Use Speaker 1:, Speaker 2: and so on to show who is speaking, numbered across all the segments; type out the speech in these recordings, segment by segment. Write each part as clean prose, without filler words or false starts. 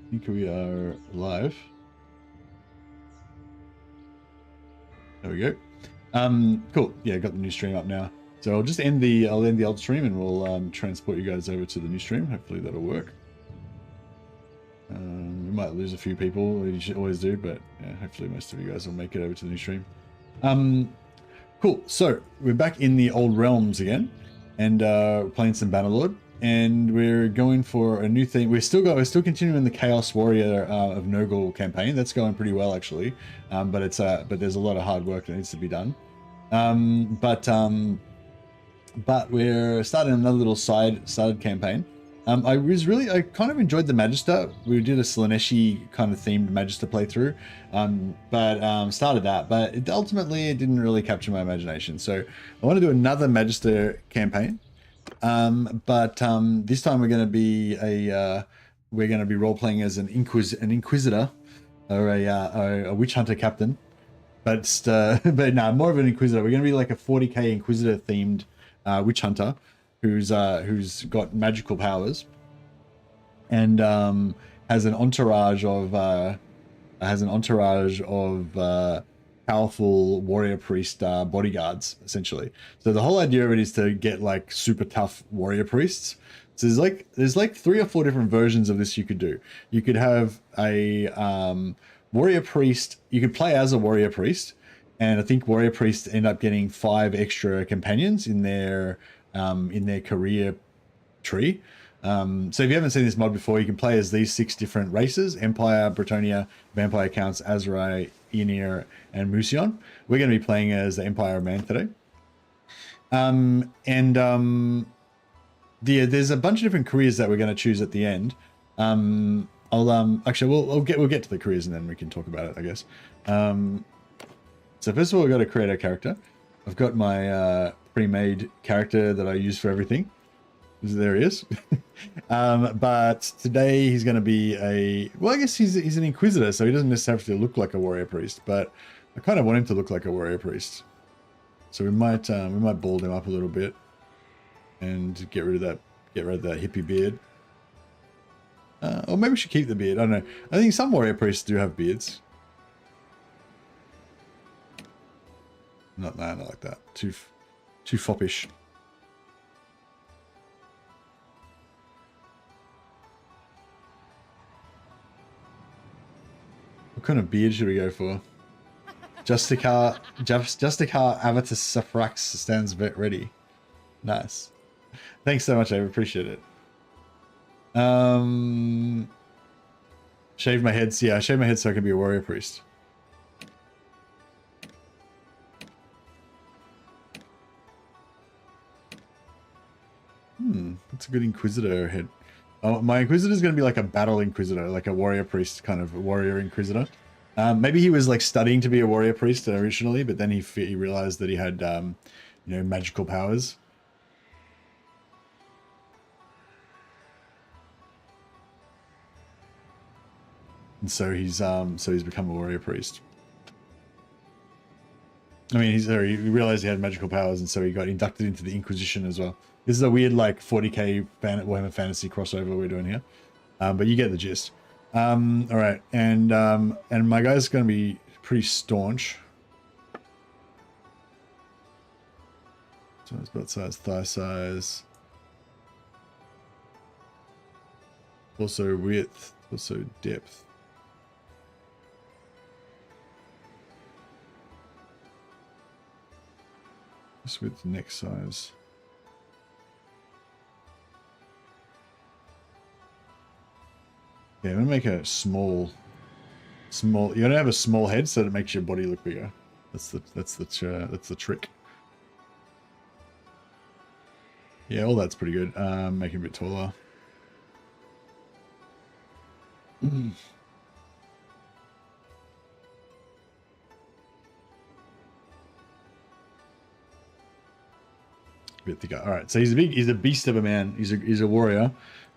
Speaker 1: I think we are live. There we go. Cool. Yeah, got the new stream up now. So I'll just end the old stream and we'll transport you guys over to the new stream. Hopefully that'll work. We might lose a few people, you should always do, but yeah, hopefully most of you guys will make it over to the new stream. Cool. So we're back in the old realms again, and playing some Bannerlord, and we're going for a new thing. We're still continuing the Chaos Warrior of Nurgle campaign. That's going pretty well actually, but there's a lot of hard work that needs to be done. But we're starting another little side campaign. I kind of enjoyed the Magister. We did a Slaneshi kind of themed Magister playthrough, started that, but ultimately it didn't really capture my imagination. So I want to do another Magister campaign, this time we're going to be role playing as an Inquisitor or a Witch Hunter captain, but no, more of an Inquisitor. We're going to be like a 40k Inquisitor themed Witch Hunter who's got magical powers and has an entourage of powerful warrior priest bodyguards, essentially. So the whole idea of it is to get like super tough warrior priests. So there's like 3 or 4 different versions of this you could do. You could have a warrior priest. You could play as a warrior priest, and I think warrior priests end up getting 5 extra companions in their career tree. So if you haven't seen this mod before, you can play as these 6 different races: Empire, Bretonnia, Vampire Counts, Azerai, Aenir, and Musion. We're going to be playing as the Empire man today. There's a bunch of different careers that we're going to choose at the end. Actually we'll get to the careers and then we can talk about it, I guess. So first of all, we've got to create our character. I've got my pre-made character that I use for everything. There he is. But today he's going to be I guess he's an Inquisitor, so he doesn't necessarily have to look like a warrior priest, but I kind of want him to look like a warrior priest. So we might bald him up a little bit and get rid of that hippie beard. Or maybe we should keep the beard. I don't know. I think some warrior priests do have beards. Not like that. Too foppish. What kind of beard should we go for? Justicar Avatus Safrax stands ready. Nice. Thanks so much, I appreciate it. Shave my head. Yeah, I shave my head so I can be a warrior priest. That's a good Inquisitor head. Oh, my Inquisitor is going to be like a battle Inquisitor, like a warrior priest kind of warrior Inquisitor. Maybe he was like studying to be a warrior priest originally, but then he realized that he had, magical powers. And so he's become a warrior priest. I mean, he realized he had magical powers, and so he got inducted into the Inquisition as well. This is a weird like 40k Warhammer Fantasy crossover we're doing here, but you get the gist. All right, and my guy's going to be pretty staunch. So it's butt size, thigh size, also width, also depth. Just with neck size. Yeah, I'm gonna make a small. You're gonna have a small head so that it makes your body look bigger. That's the trick. Yeah, all that's pretty good. Make it a bit taller. Bit thicker. All right, so he's a beast of a man. He's a warrior,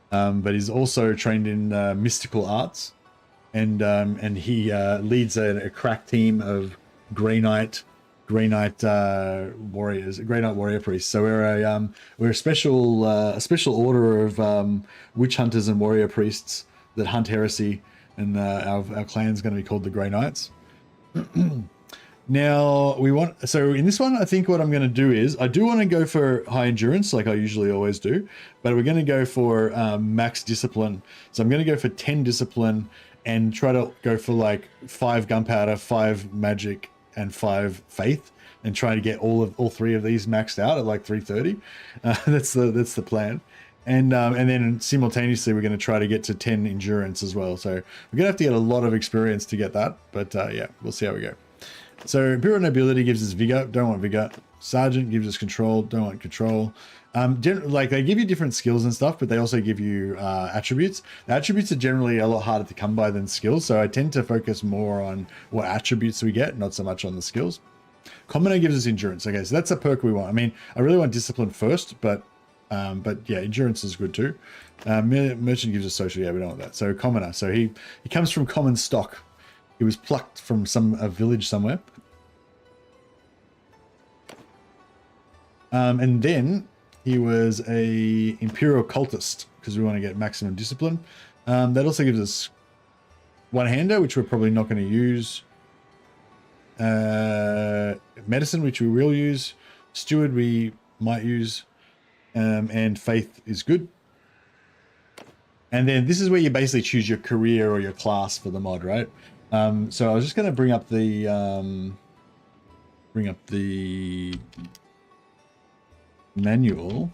Speaker 1: but he's also trained in mystical arts, and he leads a crack team of Grey Knight warriors, Grey Knight warrior priests. So we're a special order of witch hunters and warrior priests that hunt heresy, and our clan's going to be called the Grey Knights. Now so in this one, I think what I'm going to do is I do want to go for high endurance like I usually always do, but we're going to go for max discipline. So I'm going to go for 10 discipline and try to go for like 5 gunpowder, 5 magic, and 5 faith, and try to get all 3 of these maxed out at like 330. That's the plan. And then simultaneously we're going to try to get to 10 endurance as well. So we're going to have to get a lot of experience to get that, but yeah, we'll see how we go. So Imperial Nobility gives us vigor, don't want vigor. Sergeant gives us control, don't want control. Like they give you different skills and stuff, but they also give you attributes. The attributes are generally a lot harder to come by than skills, so I tend to focus more on what attributes we get, not so much on the skills. Commoner gives us endurance. Okay, so that's a perk we want. I mean, I really want discipline first, but yeah, endurance is good too. Merchant gives us social. Yeah, we don't want that. So commoner. So he comes from common stock. He was plucked from a village somewhere. And then he was a Imperial cultist because we want to get maximum discipline. That also gives us one-hander, which we're probably not going to use. Medicine, which we will use. Steward, we might use. And faith is good. And then this is where you basically choose your career or your class for the mod, right? So I was just going to bring up the manual.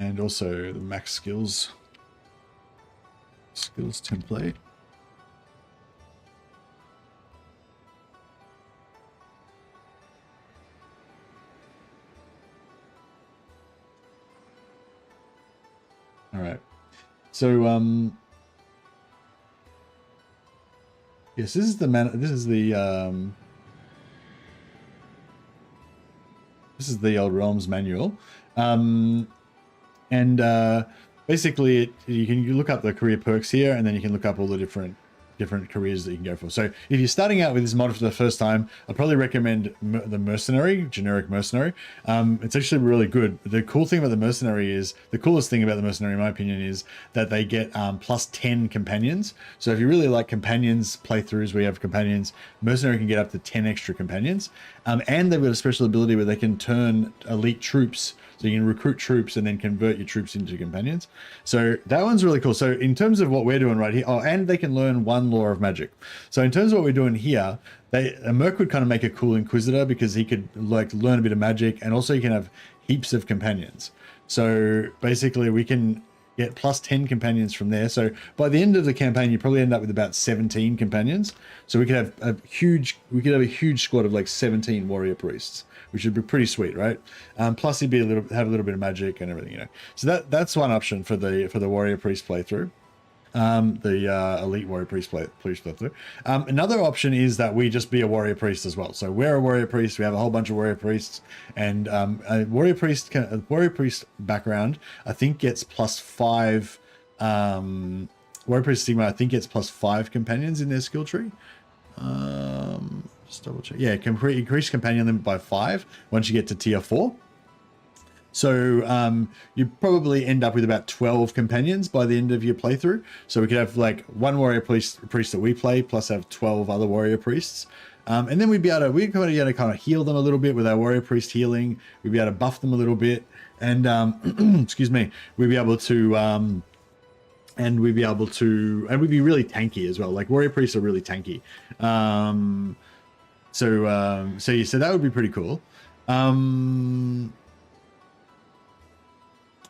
Speaker 1: And also the max skills template. All right. So yes, this is the old REALMS manual. Basically you can look up the career perks here, and then you can look up all the different careers that you can go for. So if you're starting out with this mod for the first time, I'd probably recommend the mercenary, generic mercenary. It's actually really good. The coolest thing about the mercenary in my opinion is that they get plus 10 companions. So if you really like companions playthroughs where you have companions, mercenary can get up to 10 extra companions. And they've got a special ability where they can turn elite troops. So you can recruit troops and then convert your troops into companions. So that one's really cool. So in terms of what we're doing right here, and they can learn 1 law of magic. So in terms of what we're doing here, a Merc would kind of make a cool Inquisitor because he could like learn a bit of magic, and also he can have heaps of companions. So basically we can get plus 10 companions from there. So by the end of the campaign, you probably end up with about 17 companions. So we could have a huge squad of like 17 warrior priests, which would be pretty sweet, right? Plus he'd be have a little bit of magic and everything, you know. So that's one option for the warrior priest playthrough. The elite warrior priest playthrough. Another option is that we just be a warrior priest as well. So we're a warrior priest. We have a whole bunch of warrior priests, and a warrior priest background I think gets plus 5. Warrior priest Sigma I think gets plus 5 companions in their skill tree. Just double check. Yeah, increase companion limit by 5 once you get to tier 4. So you probably end up with about 12 companions by the end of your playthrough. So we could have like 1 warrior priest that we play, plus have 12 other warrior priests. And then we'd be able to kind of heal them a little bit with our warrior priest healing. We'd be able to buff them a little bit, and excuse me, we'd be able to and we'd be really tanky as well. Like warrior priests are really tanky. So that would be pretty cool.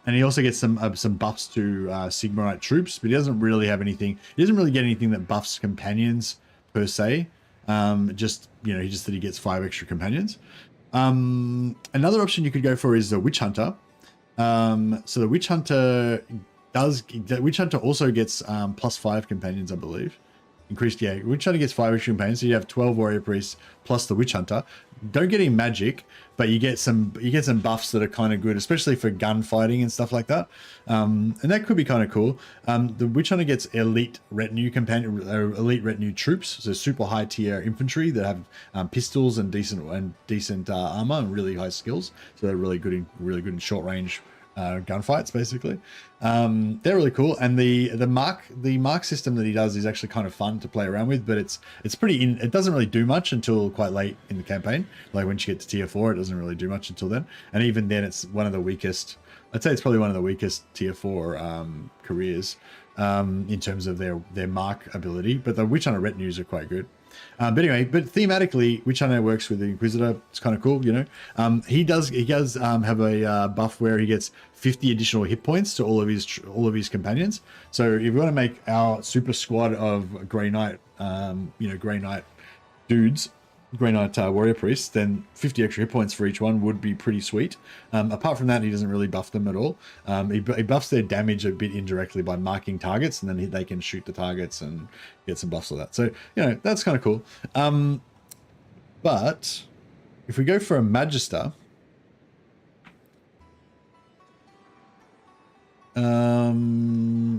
Speaker 1: And he also gets some buffs to Sigmarite troops, but he doesn't really have anything. He doesn't really get anything that buffs companions per se. Just that he gets 5 extra companions. Another option you could go for is the Witch Hunter. So the Witch Hunter also gets plus 5 companions, I believe. increased, yeah, Witch Hunter gets 5 extra campaigns, so you have 12 warrior priests plus the Witch Hunter. Don't get any magic, but you get some buffs that are kind of good, especially for gunfighting and stuff like that. And that could be kind of cool. The Witch Hunter gets elite retinue elite retinue troops, so super high tier infantry that have pistols and decent armor and really high skills. So they're really good in short range gunfights, basically. They're really cool, and the mark system that he does is actually kind of fun to play around with, but it's pretty it doesn't really do much until quite late in the campaign. Like once you get to tier 4, it doesn't really do much until then, and even then it's one of the weakest. I'd say it's probably one of the weakest tier 4 careers in terms of their mark ability, but the Witch Hunter retinues are quite good. But anyway, thematically, Witch Hunter works with the Inquisitor. It's kind of cool, you know. He does have a buff where he gets 50 additional hit points to all of his companions. So if you want to make our super squad of Grey Knight, Grey Knight dudes, Grey Knight warrior priests, then 50 extra hit points for each one would be pretty sweet. Apart from that, he doesn't really buff them at all. He buffs their damage a bit indirectly by marking targets, and then they can shoot the targets and get some buffs of that. So, you know, that's kind of cool. But if we go for a Magister,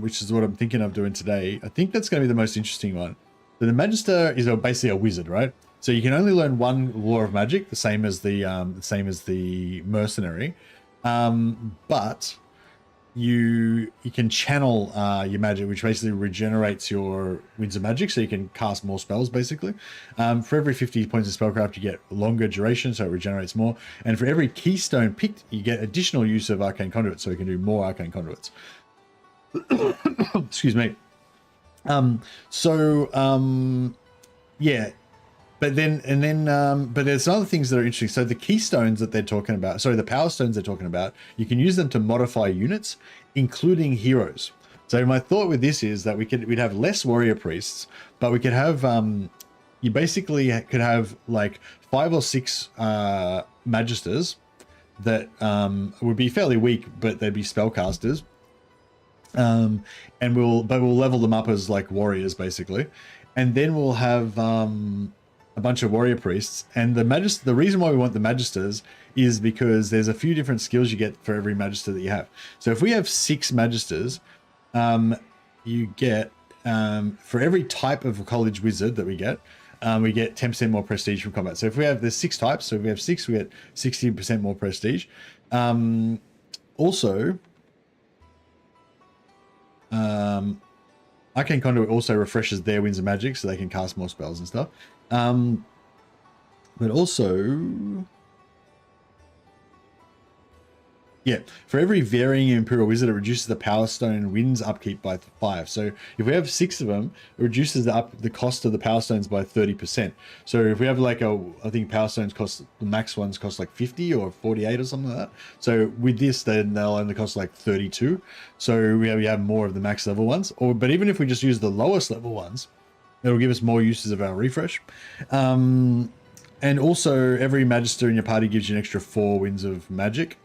Speaker 1: which is what I'm thinking of doing today, I think that's going to be the most interesting one. So the Magister is basically a wizard, right? So you can only learn one law of magic, the same as the mercenary, but you can channel your magic, which basically regenerates your winds of magic, so you can cast more spells. Basically, for every 50 points of spellcraft, you get longer duration, so it regenerates more. And for every keystone picked, you get additional use of arcane conduits, so you can do more arcane conduits. Excuse me. Yeah. But there's other things that are interesting. So the keystones that they're talking about, sorry, the power stones they're talking about, you can use them to modify units, including heroes. So my thought with this is that we'd have less warrior priests, but we could have you basically could have like 5 or 6 magisters that would be fairly weak, but they'd be spellcasters. And we'll level them up as like warriors basically, and then we'll have a bunch of warrior priests. And the reason why we want the magisters is because there's a few different skills you get for every magister that you have. So if we have 6 magisters, you get for every type of college wizard that we get 10% more prestige from combat. So if there's 6 types, so if we have 6, we get 60% more prestige. Also, Arcane Conduit also refreshes their winds of magic, so they can cast more spells and stuff. But also, yeah, for every varying Imperial Wizard, it reduces the Power Stone winds upkeep by 5. So if we have 6 of them, it reduces the cost of the Power Stones by 30%. So if we have like I think Power Stones the max ones cost like 50 or 48 or something like that. So with this, then they'll only cost like 32. So we have more of the max level ones. But even if we just use the lowest level ones, it'll give us more uses of our refresh. And also, every Magister in your party gives you an extra 4 winds of magic.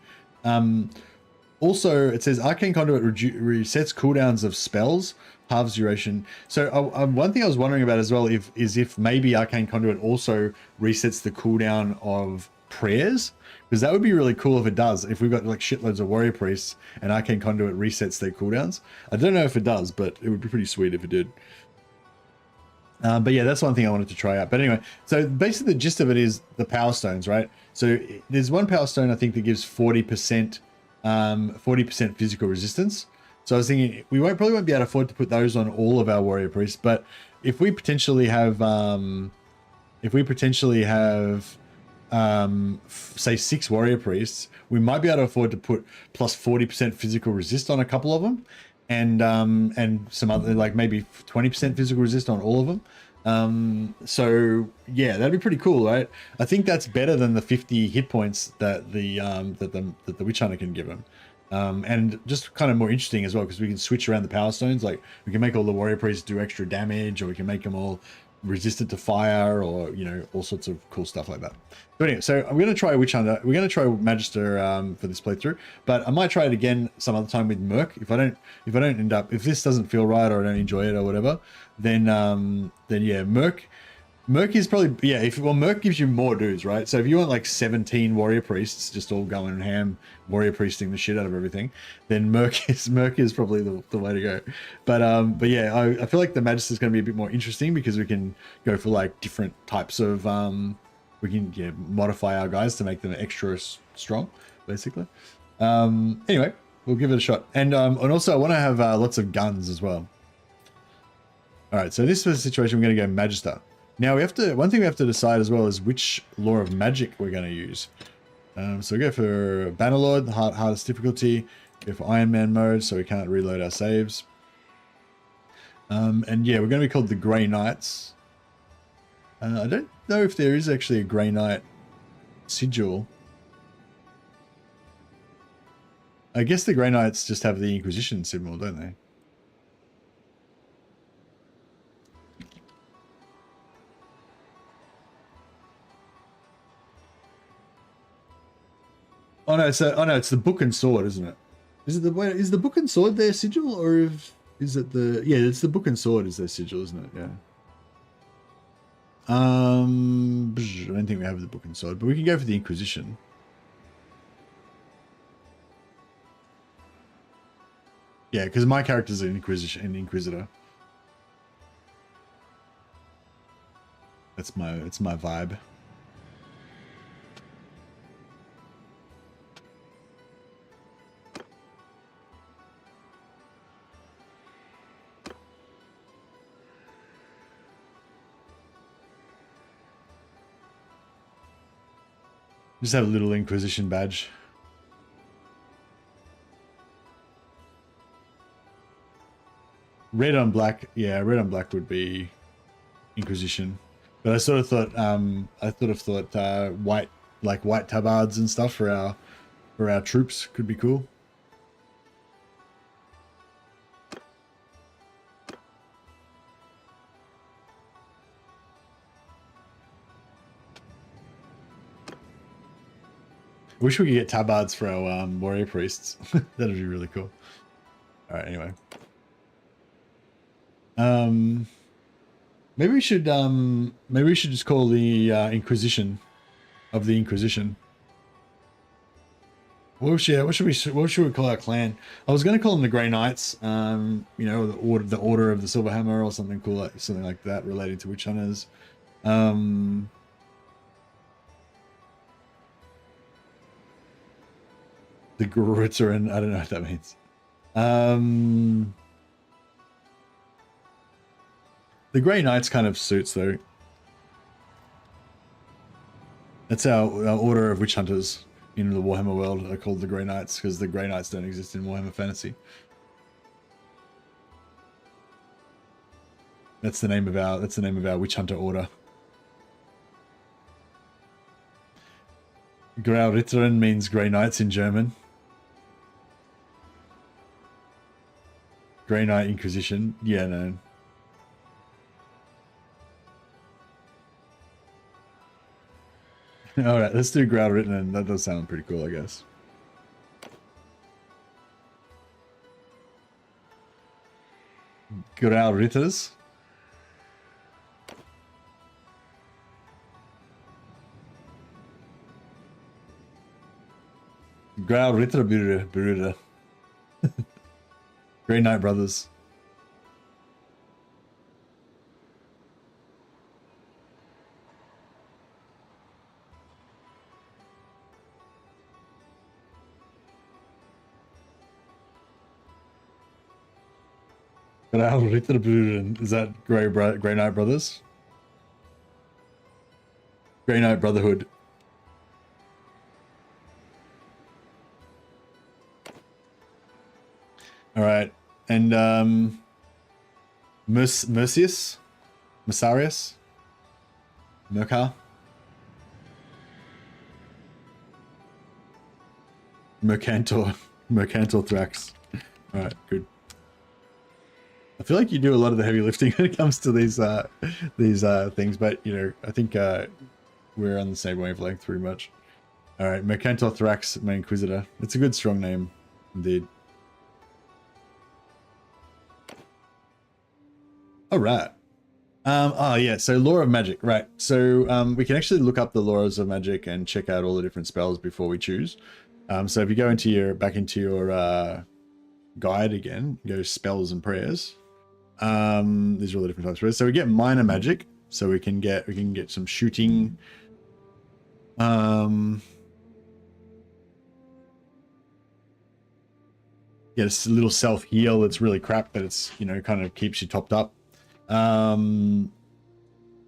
Speaker 1: Also, it says Arcane Conduit resets cooldowns of spells, halves duration. So one thing I was wondering about as well is if maybe Arcane Conduit also resets the cooldown of prayers, because that would be really cool if it does. If we've got like shitloads of warrior priests and Arcane Conduit resets their cooldowns. I don't know if it does, but it would be pretty sweet if it did. But yeah, that's one thing I wanted to try out. But anyway, so basically the gist of it is the power stones, right? So there's one power stone I think that gives 40% physical resistance. So I was thinking we probably won't be able to afford to put those on all of our warrior priests, but if we potentially have say 6 warrior priests, we might be able to afford to put plus 40% physical resist on a couple of them, and some other like maybe 20% physical resist on all of them. So yeah, that'd be pretty cool, right? I think that's better than the 50 hit points that the Witch Hunter can give them. And just kind of more interesting as well, because we can switch around the power stones. Like we can make all the warrior priests do extra damage, or we can make them all resistant to fire, or all sorts of cool stuff like that. But anyway, so I'm going to try Witch Hunter. We're going to try Magister for this playthrough, but I might try it again some other time with Merc. If this doesn't feel right, or I don't enjoy it or whatever, then yeah, Merc is probably, yeah, Merc gives you more dudes, right? So if you want like 17 warrior priests just all going ham, warrior priesting the shit out of everything, then Merc is probably the way to go. But yeah, I feel like the Magister is going to be a bit more interesting because we can go for like different types of, we can modify our guys to make them extra strong, basically. Anyway, we'll give it a shot. And also I want to have lots of guns as well. All right, so this was a situation we're going to go Magister. Now one thing we have to decide as well is which law of magic we're going to use. So we go for Bannerlord, the hardest difficulty. Go for Iron Man mode, so we can't reload our saves. And yeah, we're going to be called the Grey Knights. I don't know if there is actually a Grey Knight sigil. I guess the Grey Knights just have the Inquisition symbol, don't they? Oh no, it's the Book and Sword, isn't it? Is the Book and Sword their sigil, or is it the... Yeah, it's the Book and Sword is their sigil, isn't it? Yeah. I don't think we have the Book and Sword, but we can go for the Inquisition. Yeah, because my character's an Inquisitor. That's my vibe. Just have a little Inquisition badge. Red on black, yeah, red on black would be Inquisition. But I sort of thought, white tabards and stuff for our troops could be cool. Wish we could get tabards for our warrior priests. That'd be really cool. All right, anyway. Maybe we should just call the Inquisition of the Inquisition. What should we call our clan? I was going to call them the Grey Knights. The Order of the Silver Hammer, or something cool, something like that, relating to Witch Hunters. The Grutzerin, I don't know what that means. The Grey Knights kind of suits, though. That's our order of witch hunters in the Warhammer world are called the Grey Knights, because the Grey Knights don't exist in Warhammer Fantasy. That's the name of our witch hunter order. Grauritteren means Grey Knights in German. Grey Knight Inquisition. Yeah, no. Alright, let's do Grauritteren. That does sound pretty cool, I guess. Grauritters. Grauritter. Grey Knight Brothers. Is that Grey Knight Brothers? Grey Knight Brotherhood. All right, and Mercius, Mercarius, Mercar, Mercantor Thrax. All right, good. I feel like you do a lot of the heavy lifting when it comes to these things, but you know, I think we're on the same wavelength pretty much. All right, Mercantor Thrax, my Inquisitor. It's a good strong name, indeed. All right. Oh yeah, so Lore of Magic, right? So we can actually look up the Laws of Magic and check out all the different spells before we choose. So if you go into your guide again, go spells and prayers. These are all the different types of prayers. So we get minor magic, so we can get some shooting. Get a little self heal that's really crap, but it's, you know, kind of keeps you topped up. And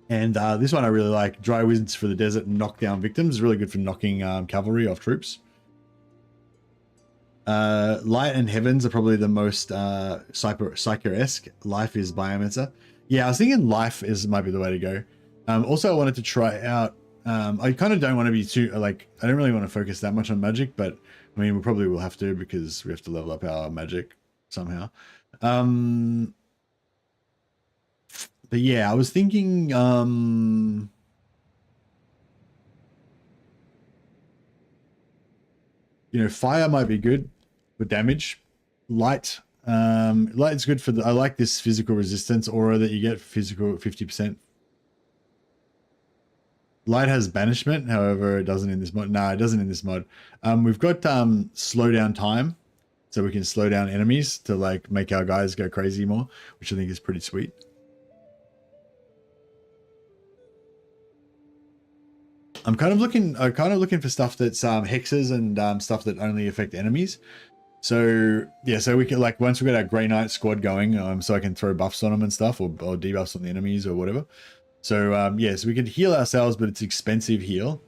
Speaker 1: this one I really like, Dry Winds for the Desert and Knock Down Victims. Is really good for knocking cavalry off troops. Light and Heavens are probably the most Psycho-esque. Life is Biomancer. Yeah, I was thinking Life might be the way to go. Also, I wanted to try out, I kind of don't want to be too, like, I don't really want to focus that much on magic, but I mean, we probably will have to because we have to level up our magic somehow. But yeah, I was thinking, you know, fire might be good for damage. Light, light is good for I like this physical resistance aura that you get, physical 50%. Light has banishment, however, it doesn't in this mod. No, it doesn't in this mod. We've got slow down time, so we can slow down enemies to like make our guys go crazy more, which I think is pretty sweet. I'm kind of looking for stuff that's hexes and stuff that only affect enemies. So yeah, so we can, like, once we get our Grey Knight squad going, so I can throw buffs on them and stuff, or debuffs on the enemies or whatever. So yeah, so we can heal ourselves, but it's expensive heal.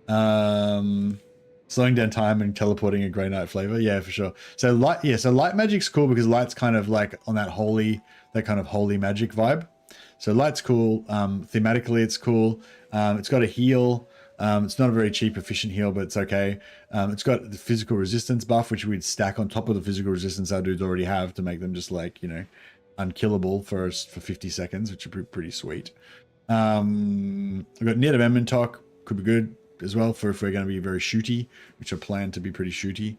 Speaker 1: Slowing down time and teleporting a Grey Knight flavor, yeah, for sure. So light, yeah, so light magic's cool because light's kind of like on that kind of holy magic vibe. So light's cool. Thematically, it's cool. It's got a heal. It's not a very cheap, efficient heal, but it's okay. It's got the physical resistance buff, which we'd stack on top of the physical resistance our dudes already have to make them just like, you know, unkillable for 50 seconds, which would be pretty sweet. I've got Net of Emmentalk, could be good as well for if we're going to be very shooty, which I plan to be pretty shooty.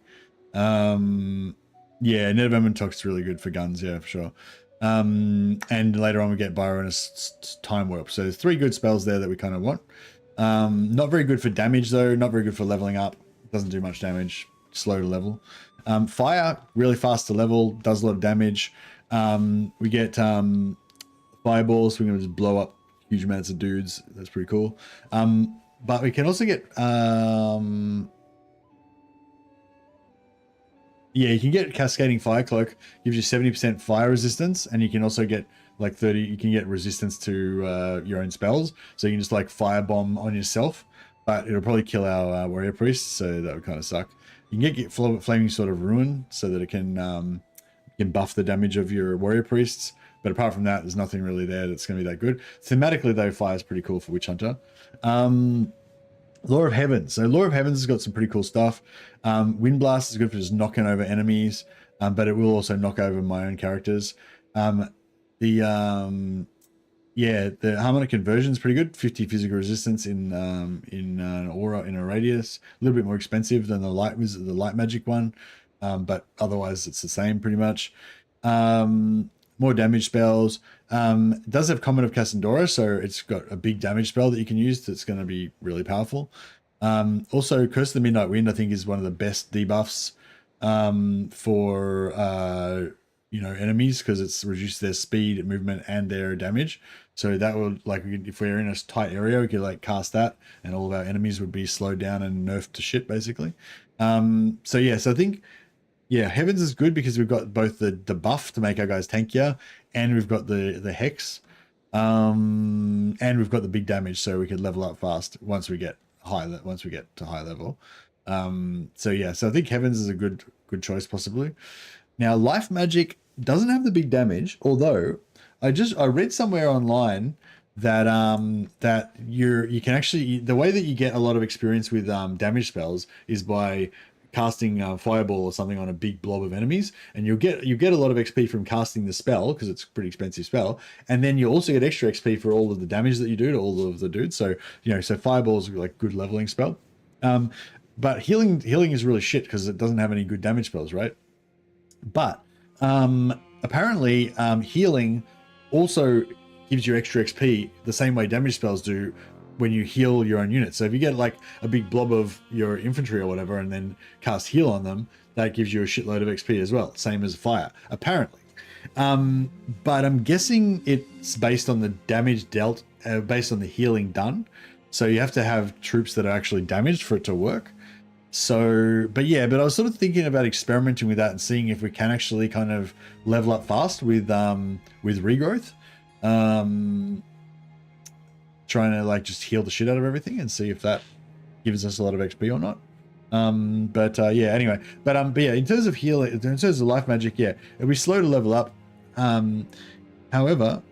Speaker 1: Yeah, Net of Emmentalk's really good for guns, yeah, for sure. And later on we get Byron's Time Warp. So there's 3 good spells there that we kind of want. Not very good for damage though, not very good for leveling up. Doesn't do much damage, slow to level. Fire, really fast to level, does a lot of damage. We get fireballs, so we're going to just blow up huge amounts of dudes. That's pretty cool. But we can also get yeah, you can get Cascading Fire Cloak, gives you 70% fire resistance, and you can also get like 30, you can get resistance to your own spells, so you can just like firebomb on yourself, but it'll probably kill our warrior priests, so that would kind of suck. You can get Flaming Sword of Ruin, so that it can buff the damage of your warrior priests, but apart from that, there's nothing really there that's going to be that good. Thematically though, fire is pretty cool for Witch Hunter. Lore of Heavens. So Lore of Heavens has got some pretty cool stuff. Wind Blast is good for just knocking over enemies, but it will also knock over my own characters. Yeah, the Harmonic Conversion is pretty good. 50 physical resistance in an aura in a radius. A little bit more expensive than the light magic one, but otherwise it's the same pretty much. More damage spells. It does have Comet of Cassandora, so it's got a big damage spell that you can use that's going to be really powerful. Also, Curse of the Midnight Wind, I think, is one of the best debuffs for you know, enemies, because it's reduced their speed, movement, and their damage. So that would, like, if we're in a tight area, we could like cast that, and all of our enemies would be slowed down and nerfed to shit, basically. So yeah, so I think, yeah, Heavens is good because we've got both the buff to make our guys tankier, and we've got the hex, and we've got the big damage, so we could level up fast once we get to high level. So yeah, so I think Heavens is a good choice possibly. Now, Life Magic doesn't have the big damage, although I read somewhere online that you can actually, the way that you get a lot of experience with damage spells is by casting fireball or something on a big blob of enemies, and you get a lot of XP from casting the spell because it's a pretty expensive spell, and then you also get extra XP for all of the damage that you do to all of the dudes. So so fireball's like good leveling spell. But healing is really shit because it doesn't have any good damage spells, right? But apparently healing also gives you extra XP the same way damage spells do when you heal your own units. So if you get like a big blob of your infantry or whatever and then cast heal on them, that gives you a shitload of XP as well, same as fire, apparently. But I'm guessing it's based on the damage dealt, based on the healing done. So you have to have troops that are actually damaged for it to work. So, but I was sort of thinking about experimenting with that and seeing if we can actually kind of level up fast with regrowth. Trying to like just heal the shit out of everything and see if that gives us a lot of XP or not. Anyway, in terms of healing, in terms of life magic, it'll be slow to level up. However,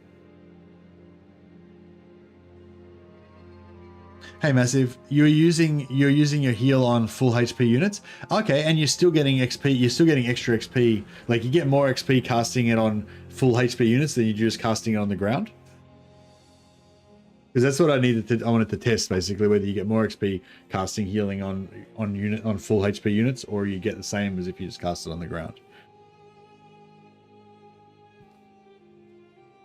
Speaker 1: hey Massive, you're using your heal on full HP units. Okay, and you're still getting XP, you're still getting extra XP. Like you get more XP casting it on full HP units than you do just casting it on the ground. Because that's what I wanted to test basically, whether you get more XP casting healing on full HP units, or you get the same as if you just cast it on the ground.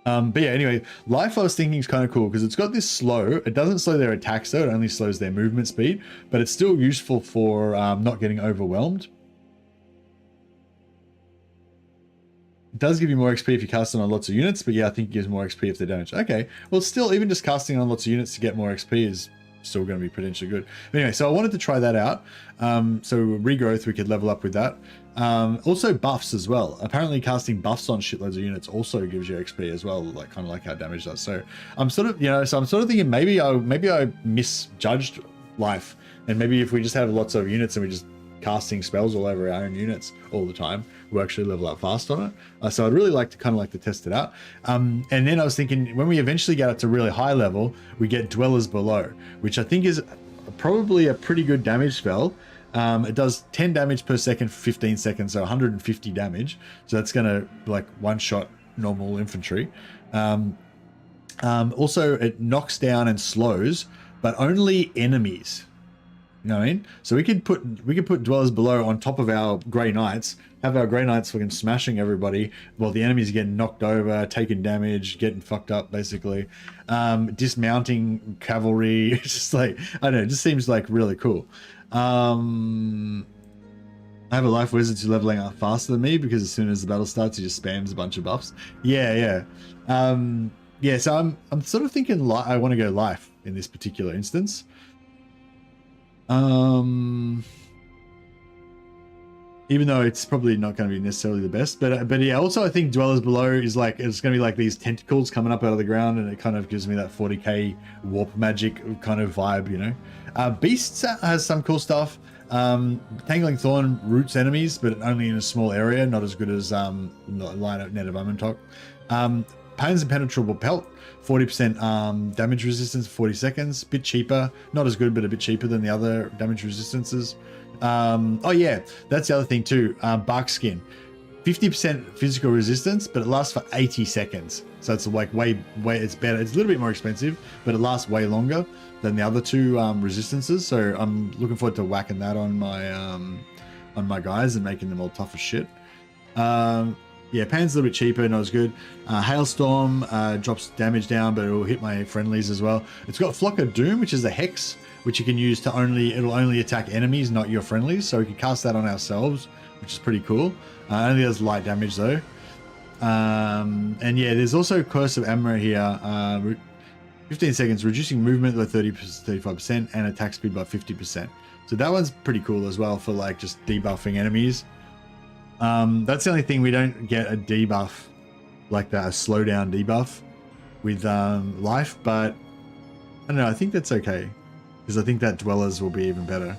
Speaker 1: Anyway, life I was thinking is kind of cool because it's got this slow. It doesn't slow their attacks though, it only slows their movement speed, but it's still useful for not getting overwhelmed. It does give you more XP if you cast it on lots of units, but I think it gives more XP if they're damaged. Okay, well still, even just casting on lots of units to get more XP is still going to be potentially good. But anyway, so I wanted to try that out. So regrowth, we could level up with that. Also buffs as well. Apparently casting buffs on shitloads of units also gives you XP as well, like kind of like how damage does. So I'm sort of, I'm sort of thinking maybe I misjudged life, and maybe if we just have lots of units and we just casting spells all over our own units all the time, we'll actually level up fast on it. So I'd really like to test it out. And then I was thinking when we eventually get up to really high level, we get Dwellers Below, which I think is probably a pretty good damage spell. It does 10 damage per second for 15 seconds, so 150 damage. So that's going to like one-shot normal infantry. Also, it knocks down and slows, but only enemies. You know what I mean? So we could put Dwellers Below on top of our Grey Knights, have our Grey Knights fucking smashing everybody while the enemies are getting knocked over, taking damage, getting fucked up, basically. Dismounting cavalry. It's just like, I don't know, it just seems like really cool. I have a life wizard who's leveling up faster than me because as soon as the battle starts, he just spams a bunch of buffs. So I'm sort of thinking I want to go life in this particular instance. Even though it's probably not going to be necessarily the best, but yeah, also I think Dwellers Below is like, it's going to be like these tentacles coming up out of the ground, and it kind of gives me that 40k warp magic kind of vibe, Beasts has some cool stuff. Tangling Thorn roots enemies, but only in a small area, not as good as Line of Net of Amontok. Pain's Impenetrable Pelt, 40% damage resistance for 40 seconds, bit cheaper, not as good, but a bit cheaper than the other damage resistances. Oh yeah, that's the other thing too. Bark Skin, 50% physical resistance, but it lasts for 80 seconds. So it's like way, it's better. It's a little bit more expensive, but it lasts way longer than the other two resistances. So I'm looking forward to whacking that on my guys and making them all tough as shit. Yeah, Pan's a little bit cheaper, not as good. Hailstorm drops damage down, but it will hit my friendlies as well. It's got Flock of Doom, which is a hex, which you can use to it'll only attack enemies, not your friendlies. So we can cast that on ourselves, which is pretty cool. Only does light damage though. And yeah, there's also Curse of Amra here. 15 seconds, reducing movement by 35% and attack speed by 50%. So that one's pretty cool as well for like just debuffing enemies. That's the only thing we don't get a debuff like that, a slowdown debuff with life, but I don't know, I think that's okay because I think that Dwellers will be even better.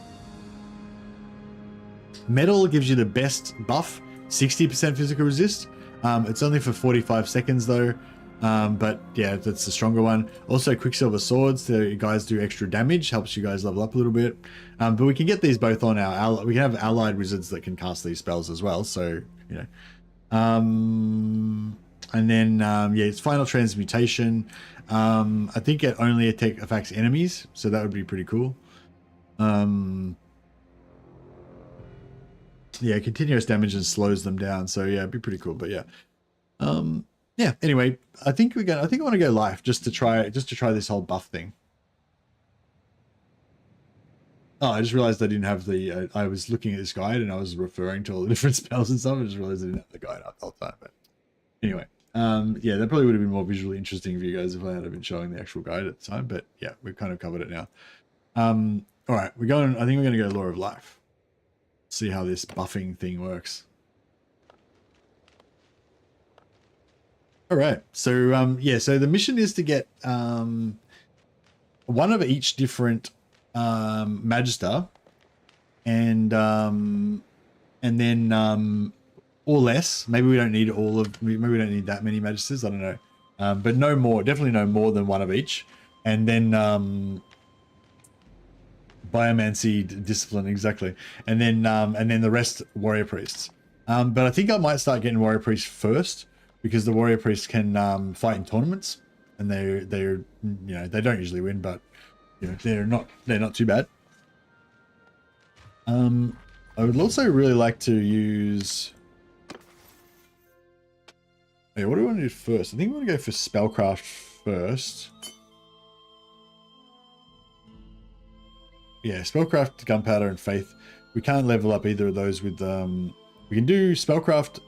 Speaker 1: Metal gives you the best buff, 60% physical resist. It's only for 45 seconds though. But yeah, that's the stronger one. Also, Quicksilver Swords, the guys do extra damage, helps you guys level up a little bit. But we can get these both on our, we can have allied wizards that can cast these spells as well. So, you know. And then, yeah, it's Final Transmutation. I think it only affects enemies, so that would be pretty cool. Yeah, continuous damage and slows them down. So yeah, it'd be pretty cool. But yeah. Yeah, anyway, I think I want to go live just to try this whole buff thing. Oh, I just realized I didn't have the I was looking at this guide and I was referring to all the different spells and stuff. I just realized I didn't have the guide up the whole time. But anyway, yeah, that probably would have been more visually interesting for you guys if I had been showing the actual guide at the time. But yeah, we've kind of covered it now. All right, I think we're going to go Law of Life. See how this buffing thing works. All right, so yeah, so the mission is to get one of each different Magister, and then or less. Maybe we don't need all of. Maybe we don't need that many Magisters. I don't know, but no more. Definitely no more than one of each, and then Biomancy, Discipline, exactly, and then the rest Warrior Priests. But I think I might start getting Warrior Priests first, because the Warrior Priests can fight in tournaments, and they're you know, they don't usually win, but you know, they're not too bad. I would also really like to use. Hey, what do we want to do first? I think we want to go for Spellcraft first. Yeah, Spellcraft, Gunpowder, and Faith. We can't level up either of those with. We can do Spellcraft,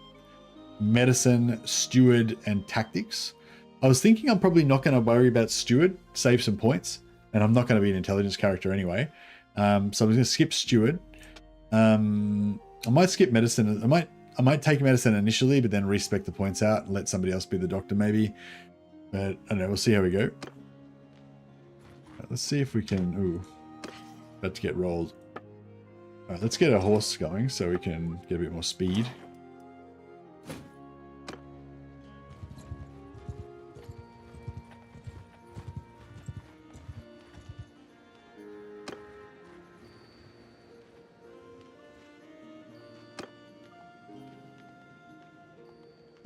Speaker 1: Medicine, Steward, and Tactics. I was thinking I'm probably not going to worry about Steward, save some points, and I'm not going to be an intelligence character anyway. So I'm going to skip Steward. I might skip Medicine. I might take Medicine initially, but then respec the points out and let somebody else be the doctor maybe. But I don't know. We'll see how we go. Let's see if we can. Ooh, about to get rolled. All right, let's get a horse going so we can get a bit more speed.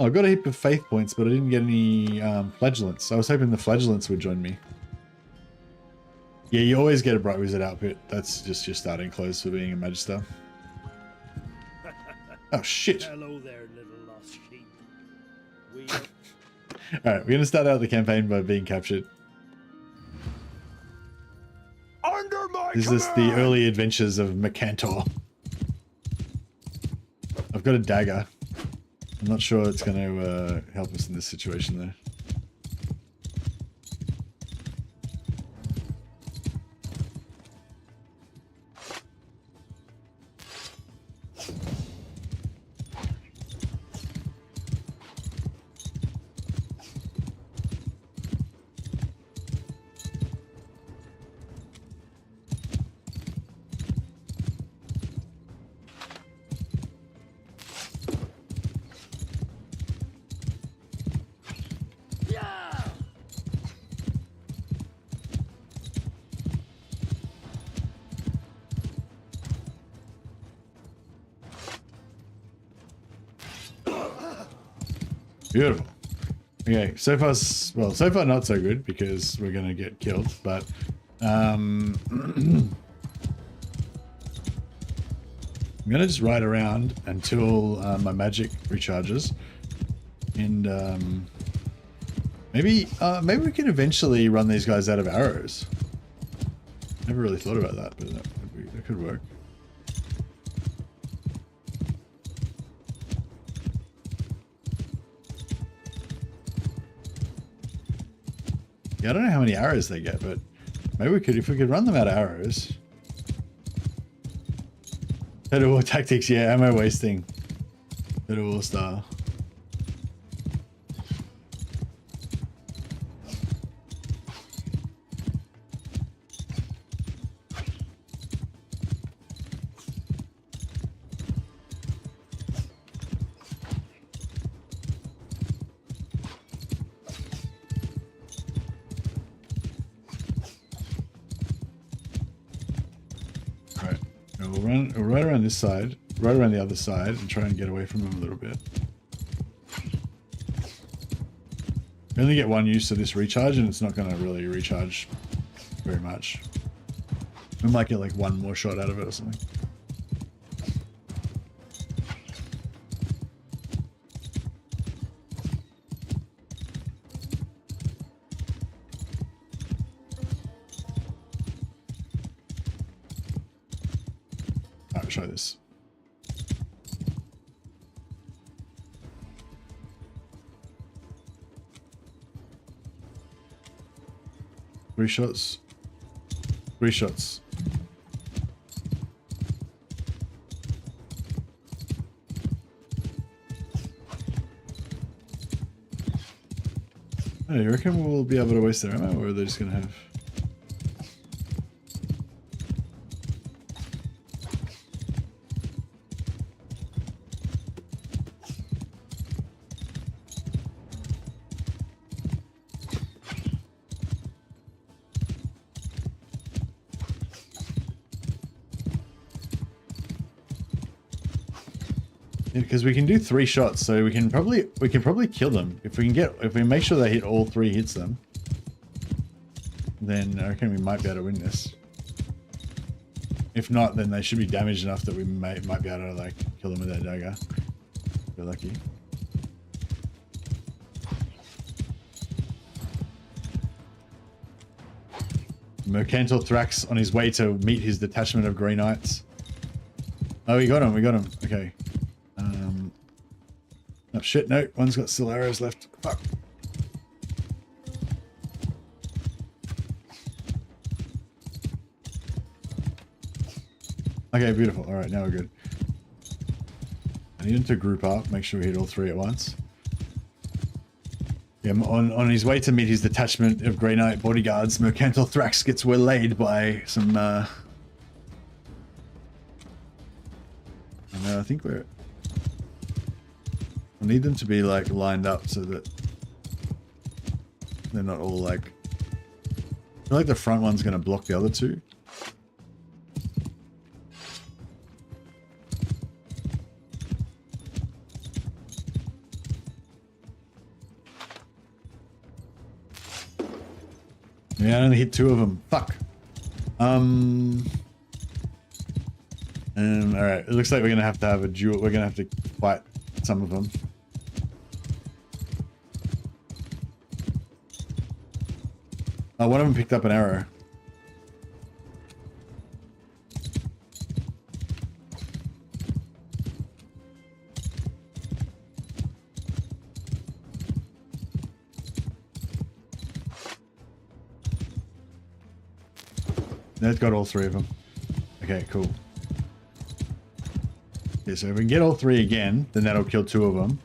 Speaker 1: I got a heap of faith points, but I didn't get any flagellants. I was hoping the flagellants would join me. Yeah, you always get a Bright Wizard outfit. That's just your starting clothes for being a Magister. Oh shit!
Speaker 2: Hello there, little lost sheep.
Speaker 1: All right, we're gonna start out the campaign by being captured.
Speaker 2: Under my
Speaker 1: This is the early adventures of Mercantor. I've got a dagger. I'm not sure it's going to help us in this situation, though. Beautiful. Okay, so far not so good because we're gonna get killed, but I'm gonna just ride around until my magic recharges, and maybe we can eventually run these guys out of arrows. Never really thought about that, but that could work. Yeah, I don't know how many arrows they get, but maybe we could, if we could run them out of arrows. Total War Tactics, yeah, ammo wasting. Total War style. right around this side, right around the other side, and try and get away from him a little bit. We only get one use of this recharge, and it's not going to really recharge very much. We might get like one more shot out of it or something. Alright, try this. Three shots. Three shots. Oh, you reckon we'll be able to waste their ammo, or are they just gonna have... Because we can do 3 shots, so we can probably kill them if we make sure they hit all 3 hits them. Then I reckon we might be able to win this. If not, then they should be damaged enough that we might be able to like kill them with that dagger. If we're lucky. Mercantile Thrax on his way to meet his detachment of Grey Knights. Oh, we got him. Okay. Oh shit, no, one's got still arrows left. Fuck. Okay, beautiful. Alright, now we're good. I need him to group up, make sure we hit all 3 at once. Yeah, on his way to meet his detachment of Grey Knight bodyguards, Mercantile Thrax gets waylaid by some I think we'll need them to be like lined up so that they're not all like... I feel like the front one's going to block the other 2. Yeah, I only hit 2 of them. Fuck. Alright, it looks like we're going to have a duel. We're going to have to fight some of them. Oh, one of them picked up an arrow. That's got all 3 of them. Okay, cool. Yeah, so if we can get all 3 again, then that'll kill 2 of them.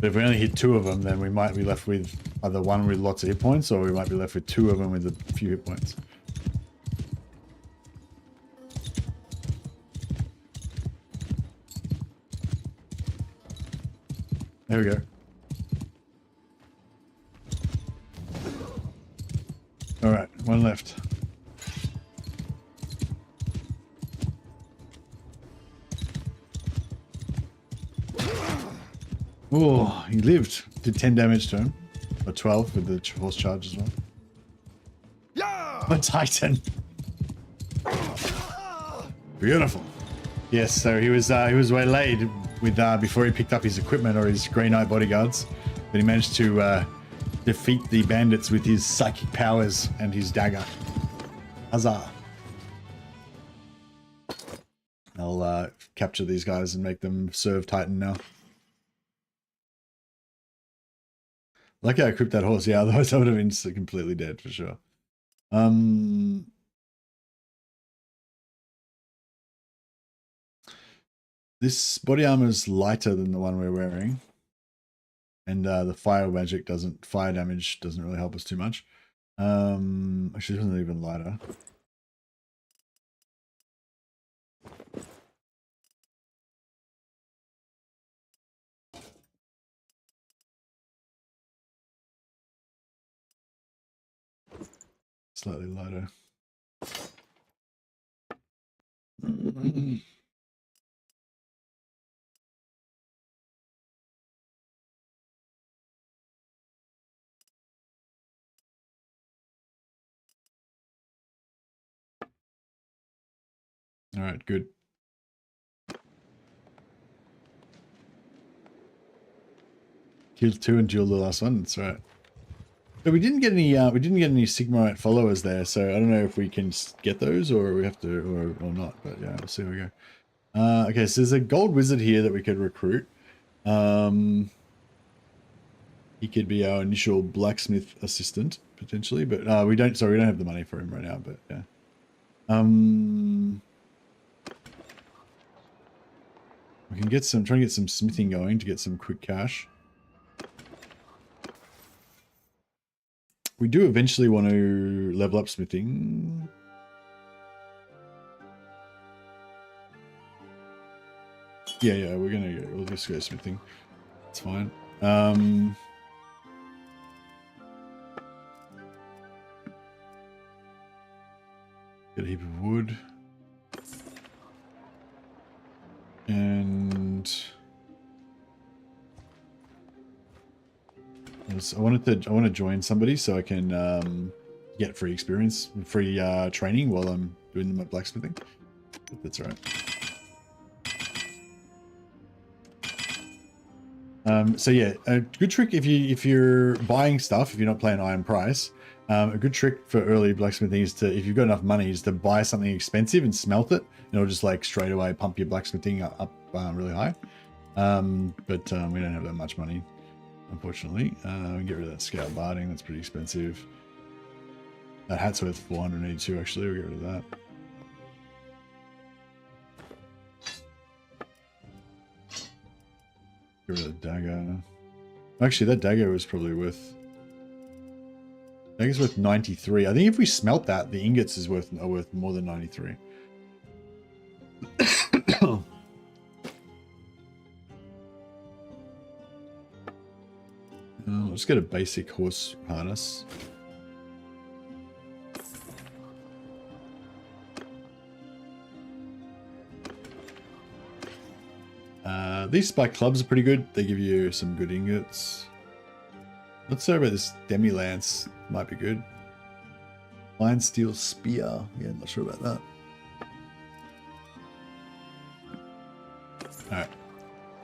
Speaker 1: But if we only hit 2 of them, then we might be left with either one with lots of hit points, or we might be left with 2 of them with a few hit points. There we go. Alright, one left. Oh, he lived. Did 10 damage to him. Or 12 with the horse charge as well. Yeah! A Titan. Beautiful. Yes, so he was waylaid with before he picked up his equipment or his Grey Knight bodyguards. But he managed to defeat the bandits with his psychic powers and his dagger. Huzzah. I'll capture these guys and make them serve Titan now. Lucky I equipped that horse. Yeah, otherwise I would have been completely dead for sure. This body armor is lighter than the one we're wearing. And the fire damage doesn't really help us too much. Actually, this one's even lighter. Slightly lighter. All right, good. Killed 2 and dueled the last one. That's right. But we didn't get any. We didn't get any Sigmarite followers there, so I don't know if we can get those or we have to, or not. But yeah, we'll see how we go. Okay, so there's a gold wizard here that we could recruit. He could be our initial blacksmith assistant potentially, but we don't. Sorry, we don't have the money for him right now. But yeah. We can get some. Try and get some smithing going to get some quick cash. We do eventually want to level up smithing. Yeah, we'll just go smithing. It's fine. Get a heap of wood. And I want to join somebody so I can get free experience, free training while I'm doing my blacksmithing. But that's all right. So yeah, a good trick if you're buying stuff, if you're not playing iron price, a good trick for early blacksmithing is to, if you've got enough money, is to buy something expensive and smelt it, and it'll just like straight away pump your blacksmithing up really high. But we don't have that much money, unfortunately. We can get rid of that scout barding, that's pretty expensive. That hat's worth 482 actually, we'll get rid of that. Get rid of the dagger. Actually, that dagger was probably worth... Dagger's worth 93. I think if we smelt that, the ingots are worth more than 93. Let's get a basic horse harness. These spike clubs are pretty good. They give you some good ingots. Not sure about this demi-lance. Might be good. Lion steel spear. Yeah, not sure about that. Alright.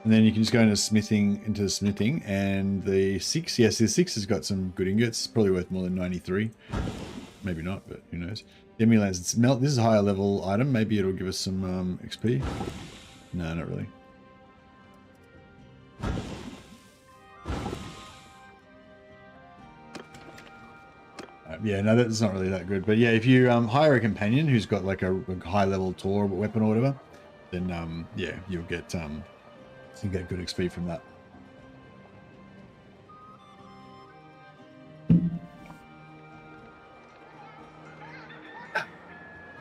Speaker 1: And then you can just go into smithing, and the 6, yes, the 6 has got some good ingots. Probably worth more than 93. Maybe not, but who knows. Demi-lance. It's melt. This is a higher level item. Maybe it'll give us some XP. No, not really. Yeah, no, that's not really that good. But yeah, if you hire a companion who's got like a high level Tor weapon or whatever, then yeah, you'll get good XP from that.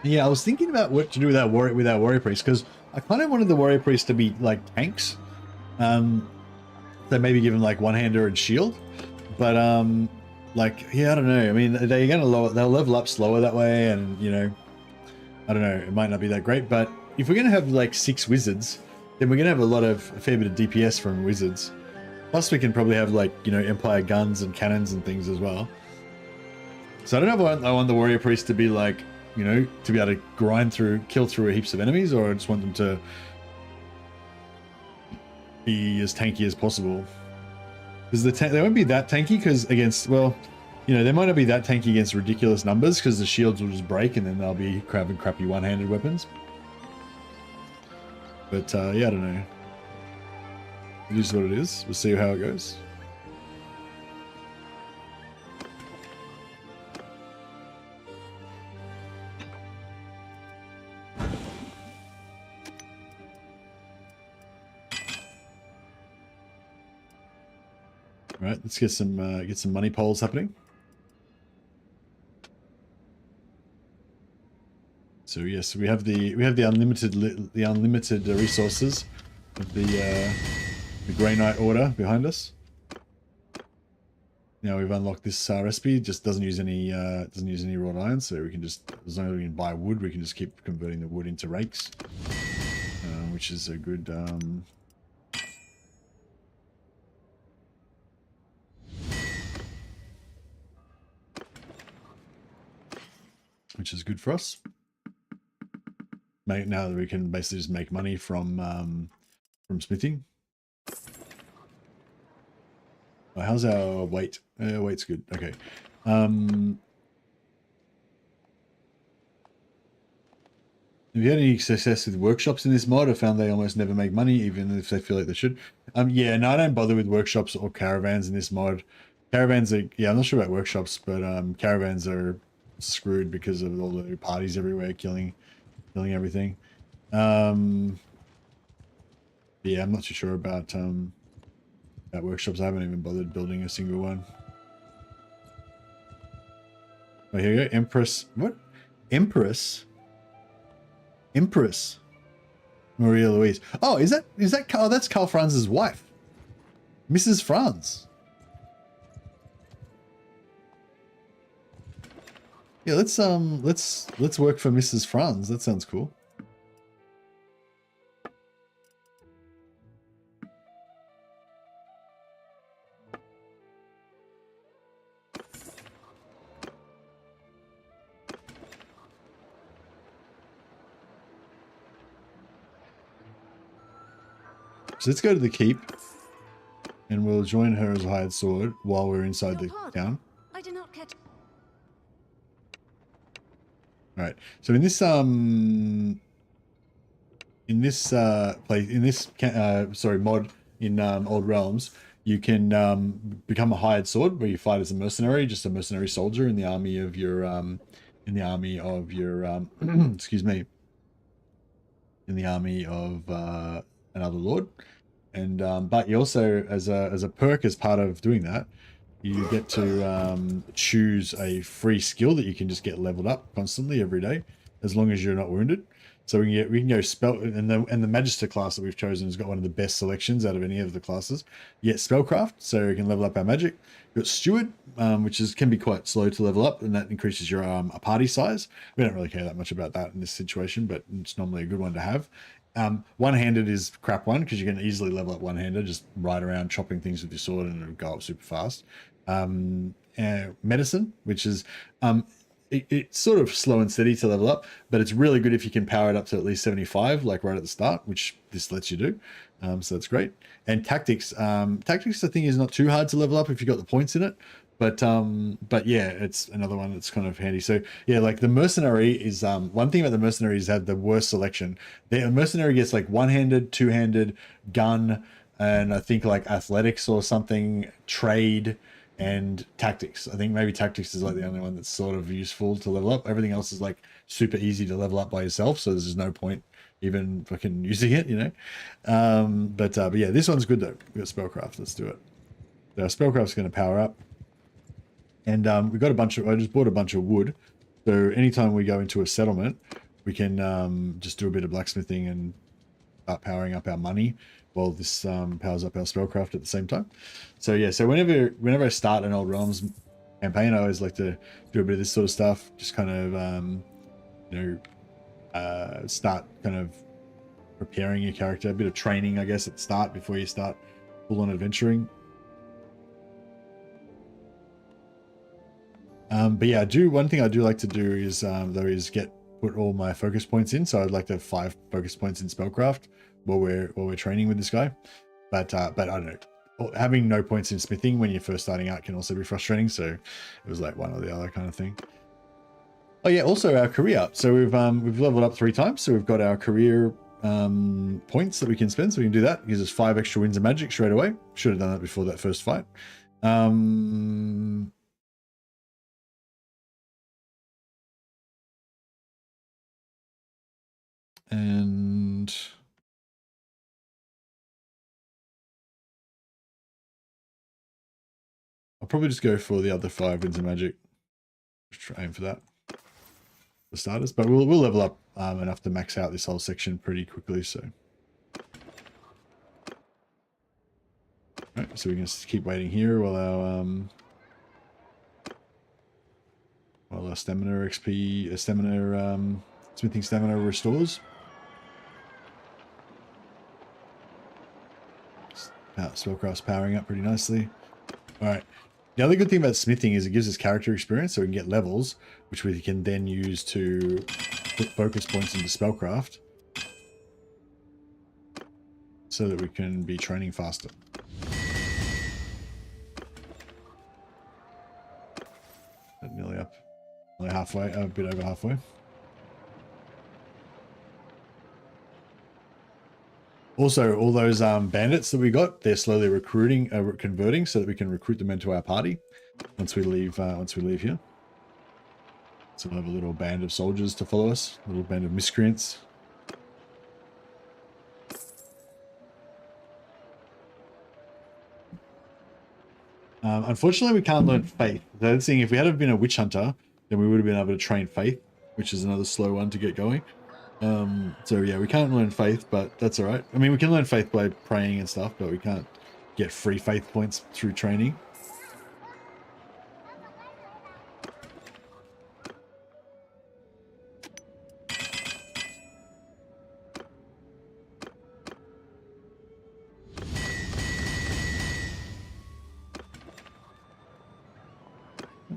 Speaker 1: Yeah, I was thinking about what to do with that warrior priest, because I kind of wanted the warrior priest to be like tanks. So maybe give them like one-hander and shield, but like, yeah, I don't know. I mean, they'll level up slower that way, and you know, I don't know, it might not be that great. But if we're gonna have like 6 wizards, then we're gonna have a fair bit of DPS from wizards. Plus, we can probably have like, you know, Empire guns and cannons and things as well. So I don't know if I want the warrior priest to be like, you know, to be able to kill through heaps of enemies, or I just want them to be as tanky as possible. Because they won't be that tanky, because against, well, you know, they might not be that tanky against ridiculous numbers, because the shields will just break and then they'll be having crappy one-handed weapons. But yeah, I don't know. It is what it is. We'll see how it goes. Right, let's get some money polls happening. So yes, we have the unlimited resources of the Grey Knight Order behind us. Now we've unlocked this recipe. Just doesn't use any wrought iron, so we can just, as long as we can buy wood, we can just keep converting the wood into rakes, which is a good. Which is good for us. Now that we can basically just make money from smithing. Oh, how's our weight? Weight's good. Okay. Have you had any success with workshops in this mod? I found they almost never make money, even if they feel like they should. Yeah, no, I don't bother with workshops or caravans in this mod. Caravans are, yeah, I'm not sure about workshops, but caravans are screwed because of all the parties everywhere killing everything. Yeah, I'm not too sure about workshops. I haven't even bothered building a single one. Oh, here we go. Empress. What? Empress? Empress. Maria Louise. Oh, is that Carl? That's Carl Franz's wife. Mrs. Franz. Yeah, let's work for Mrs. Franz. That sounds cool. So let's go to the keep, and we'll join her as a hired sword while we're inside the town.
Speaker 3: I did not catch.
Speaker 1: All right. So in this mod in Old Realms, you can become a hired sword where you fight as a mercenary, just a mercenary soldier in the army of your excuse me, in the army of another lord. And but you also, as a perk, as part of doing that, you get to choose a free skill that you can just get leveled up constantly every day, as long as you're not wounded. So we can go spell, and the Magister class that we've chosen has got one of the best selections out of any of the classes. You get spellcraft, so you can level up our magic. You've got steward, which can be quite slow to level up, and that increases your party size. We don't really care that much about that in this situation, but it's normally a good one to have. One-handed is crap one, because you can easily level up one-handed, just ride around chopping things with your sword and it'll go up super fast. Medicine, which is it's sort of slow and steady to level up, but it's really good if you can power it up to at least 75, like right at the start, which this lets you do. So that's great. And tactics, tactics I think is not too hard to level up if you've got the points in it. But yeah, it's another one that's kind of handy. So yeah, like the mercenary is one thing about the mercenaries have the worst selection. The mercenary gets like one-handed, two-handed, gun, and I think like athletics or something, trade, and tactics. I think maybe tactics is like the only one that's sort of useful to level up. Everything else is like super easy to level up by yourself, so there's just no point even fucking using it, you know. But yeah, this one's good though. We've got spellcraft. Let's do it. So our spellcraft's going to power up. And we've got I just bought a bunch of wood. So anytime we go into a settlement, we can just do a bit of blacksmithing and start powering up our money while this powers up our spellcraft at the same time. So yeah, so whenever I start an Old Realms campaign, I always like to do a bit of this sort of stuff. Just kind of, start kind of preparing your character, a bit of training, I guess, at the start before you start full-on adventuring. But yeah, one thing I do like to do is put all my focus points in. So I'd like to have 5 focus points in spellcraft while we're training with this guy. But I don't know, having no points in smithing when you're first starting out can also be frustrating. So it was like one or the other kind of thing. Oh yeah, also our career. So we've leveled up 3 times. So we've got our career points that we can spend. So we can do that. It gives us 5 extra winds of magic straight away. Should have done that before that first fight. And I'll probably just go for the other 5 winds of magic. Just try aim for that for starters, but we'll level up enough to max out this whole section pretty quickly. So, right, so we can just keep waiting here while our stamina XP, smithing stamina restores. Spellcraft's powering up pretty nicely. All right. The other good thing about smithing is it gives us character experience, so we can get levels, which we can then use to put focus points into spellcraft, so that we can be training faster. Nearly up, nearly halfway, a bit over halfway. Also, all those bandits that we got, they're slowly recruiting, converting, so that we can recruit them into our party once we leave here. So we'll have a little band of soldiers to follow us, a little band of miscreants. Unfortunately, we can't learn Faith. The other thing, if we had been a witch hunter, then we would have been able to train Faith, which is another slow one to get going. So yeah, we can't learn Faith, but that's all right. I mean, we can learn Faith by praying and stuff, but we can't get free Faith points through training.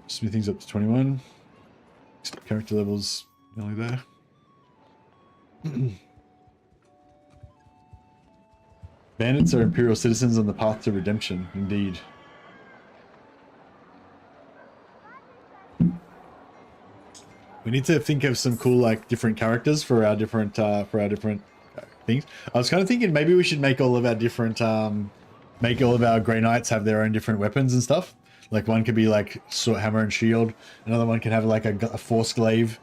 Speaker 1: Smithing's up to 21. Character levels nearly there. Bandits are Imperial citizens on the path to redemption, indeed. We need to think of some cool, like, different characters for our different things. I was kind of thinking maybe we should make all of our different, make all of our Grey Knights have their own different weapons and stuff. Like, one could be like sword, hammer and shield. Another one can have like a force glaive.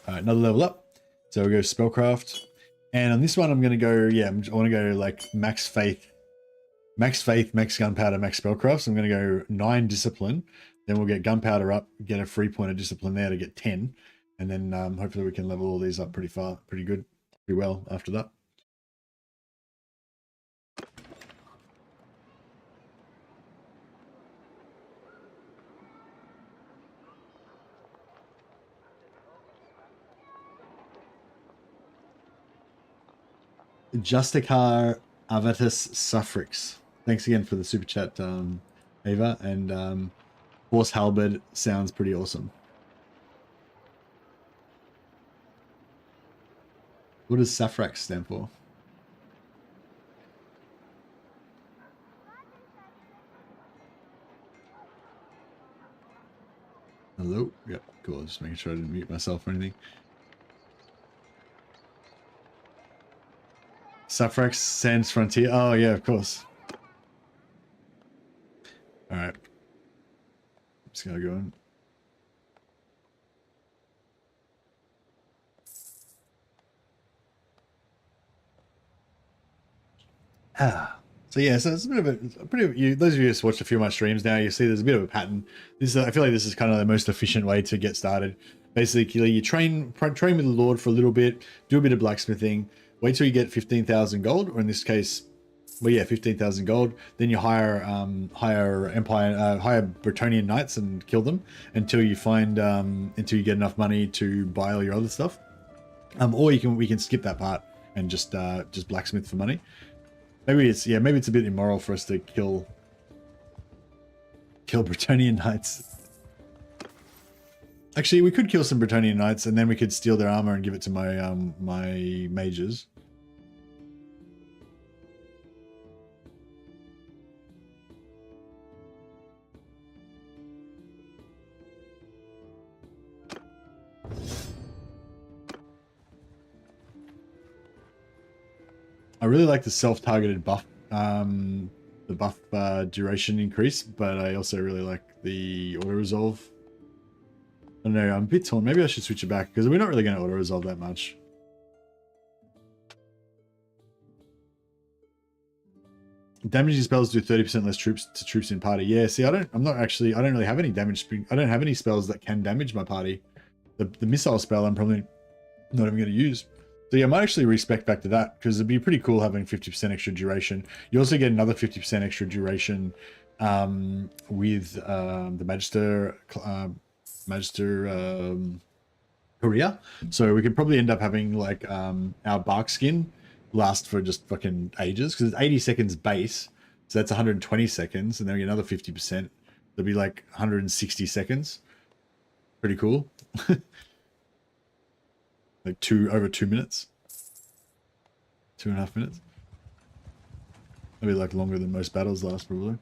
Speaker 1: All right, another level up. So we go spellcraft, and on this one I'm gonna go. Yeah, I want to go like max faith, max gunpowder, max spellcraft. So I'm gonna go 9 discipline. Then we'll get gunpowder up, get a free point of discipline there to get 10, and then hopefully we can level all these up pretty well after that. Justicar Avatus Suffrix. Thanks again for the super chat, Ava. And Horse Halberd sounds pretty awesome. What does Suffrax stand for? Hello? Yep, cool. Just making sure I didn't mute myself or anything. Suffrax Sans Frontier. Oh, yeah, of course. All right. Just gonna go in. So yeah, so it's a bit of those of you who've watched a few of my streams now, you see there's a bit of a pattern. I feel like this is kind of the most efficient way to get started. Basically, you train with the Lord for a little bit, do a bit of blacksmithing, wait till you get 15,000 gold, or in this case, well, yeah, 15,000 gold. Then you hire Bretonnian knights and kill them until you get enough money to buy all your other stuff. Or we can skip that part and just blacksmith for money. Maybe it's a bit immoral for us to kill Bretonnian knights. Actually, we could kill some Bretonnian knights and then we could steal their armor and give it to my my mages. I really like the self-targeted buff, the buff duration increase, but I also really like the auto-resolve. I don't know, I'm a bit torn. Maybe I should switch it back, because we're not really going to auto-resolve that much. Damaging spells do 30% less troops in party. Yeah, see, I don't really have any damage. I don't have any spells that can damage my party. The missile spell I'm probably not even going to use. So yeah, I might actually respec back to that, because it'd be pretty cool having 50% extra duration. You also get another 50% extra duration with the Magister career. So we could probably end up having like our bark skin last for just fucking ages because it's 80 seconds base. So that's 120 seconds, and then we get another 50%. There'll be like 160 seconds. Pretty cool. Like over 2 minutes. 2.5 minutes. That'll be like longer than most battles last, probably.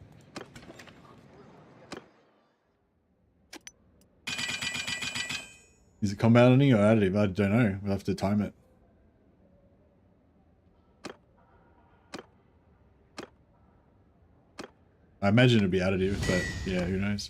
Speaker 1: Is it compounding or additive? I don't know. We'll have to time it. I imagine it'd be additive, but yeah, who knows?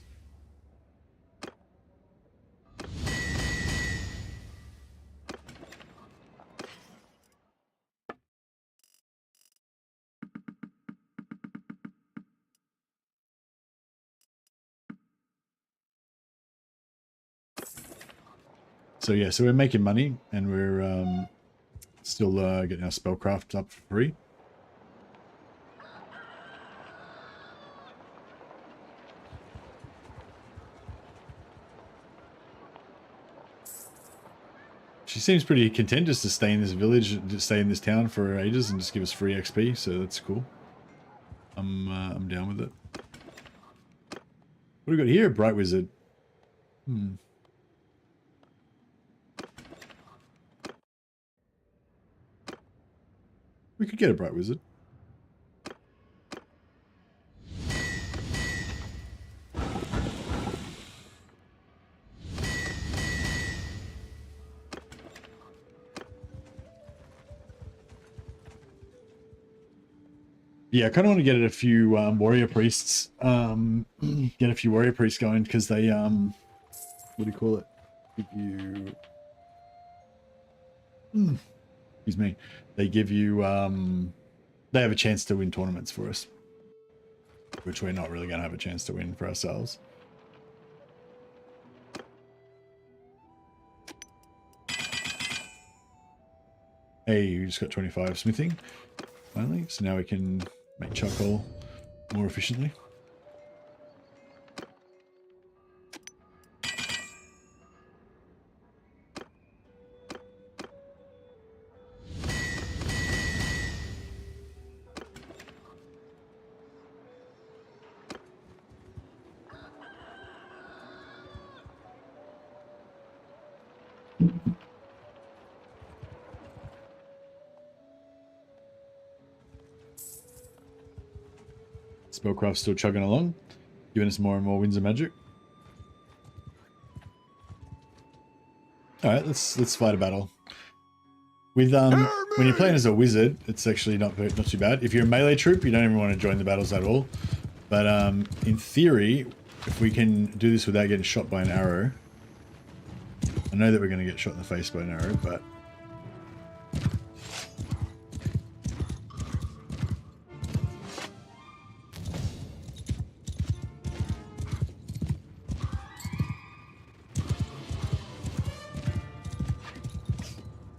Speaker 1: So yeah, so we're making money and we're still getting our spellcraft up for free. She seems pretty content just to stay in this village, to stay in this town for ages and just give us free XP, so that's cool. I'm down with it. What do we got here? Bright Wizard. We could get a Bright Wizard. Yeah, I kind of want to get a few warrior priests. Get a few warrior priests going because they what do you call it? Give you. Excuse me. They give you they have a chance to win tournaments for us, which we're not really going to have a chance to win for ourselves. Hey, we just got 25 smithing finally, so now we can make charcoal more efficiently. Spellcraft's still chugging along, giving us more and more winds of magic. All right, let's fight a battle. With when you're playing as a wizard, it's actually not too bad. If you're a melee troop, you don't even want to join the battles at all. But in theory, if we can do this without getting shot by an arrow, I know that we're going to get shot in the face by an arrow, but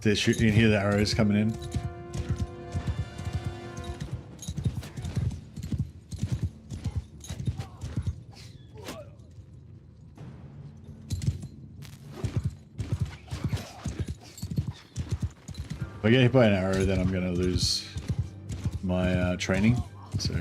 Speaker 1: you can hear the arrows coming in. If I get hit by an arrow, then I'm going to lose my training. So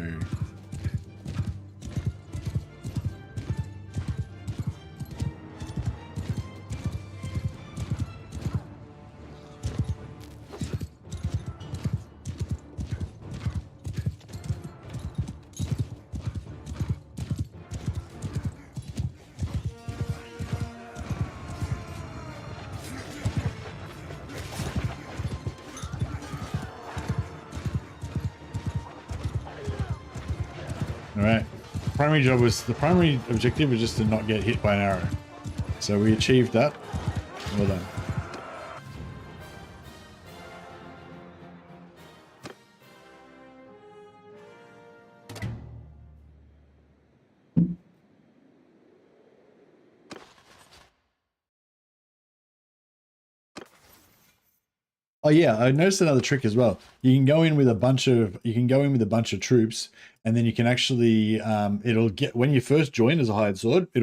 Speaker 1: Alright. The primary objective was just to not get hit by an arrow. So we achieved that. Well done. Oh yeah, I noticed another trick as well. You can go in with a bunch of troops, and then you can actually it'll get when you first join as a hired sword, you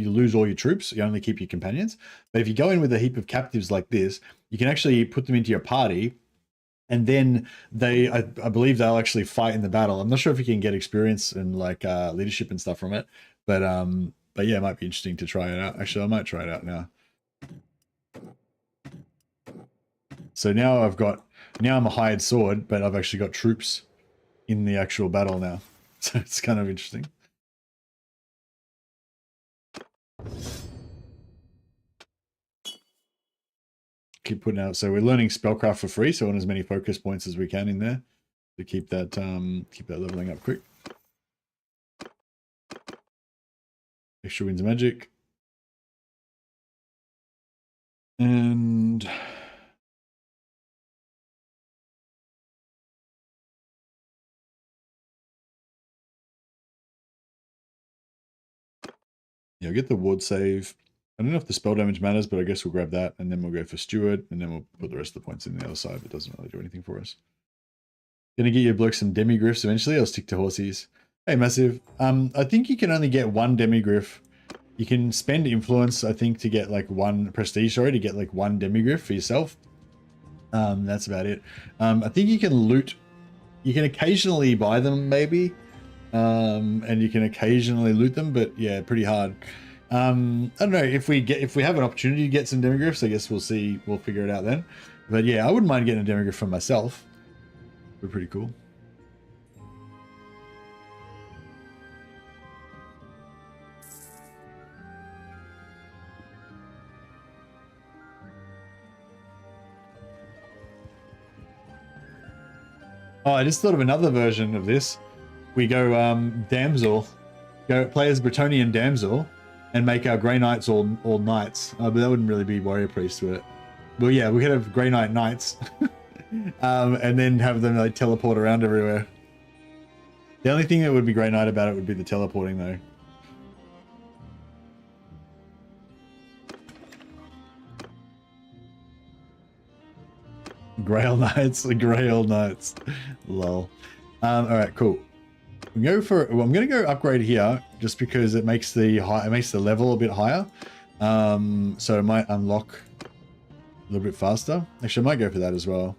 Speaker 1: lose all your troops. You only keep your companions. But if you go in with a heap of captives like this, you can actually put them into your party, and then I believe they'll actually fight in the battle. I'm not sure if you can get experience and like leadership and stuff from it, but yeah, it might be interesting to try it out. Actually, I might try it out now. So now I'm a hired sword, but I've actually got troops in the actual battle now. So it's kind of interesting. Keep putting out. So we're learning spellcraft for free. So on as many focus points as we can in there to keep that leveling up quick. Extra winds of magic. And yeah, I'll get the ward save. I don't know if the spell damage matters, but I guess we'll grab that, and then we'll go for Steward, and then we'll put the rest of the points in the other side. It doesn't really do anything for us. Gonna get your bloke some demigriffs eventually. I'll stick to horsies. Hey, Massive. I think you can only get one demigriff. You can spend influence, I think, to get like one prestige, sorry, to get like one demigriff for yourself. That's about it. I think you can loot. You can occasionally buy them, maybe. And you can occasionally loot them, but yeah, pretty hard. I don't know if we have an opportunity to get some demigriffs. I guess we'll see. We'll figure it out then. But yeah, I wouldn't mind getting a demigriff for myself. They're pretty cool. Oh, I just thought of another version of this. We go damsel, go play as Bretonnian damsel, and make our Grey Knights all knights. But that wouldn't really be warrior priest, would it? Well, yeah, we could have Grey Knight knights, and then have them like teleport around everywhere. The only thing that would be Grey Knight about it would be the teleporting, though. Grail Knights, the Grail Knights, lol. All right, cool. I'm going to go upgrade here just because it makes the level a bit higher. So it might unlock a little bit faster. Actually, I might go for that as well.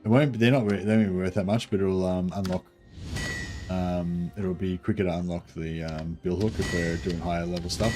Speaker 1: It won't. They won't be worth that much, but it'll unlock. It'll be quicker to unlock the bill hook if we're doing higher level stuff.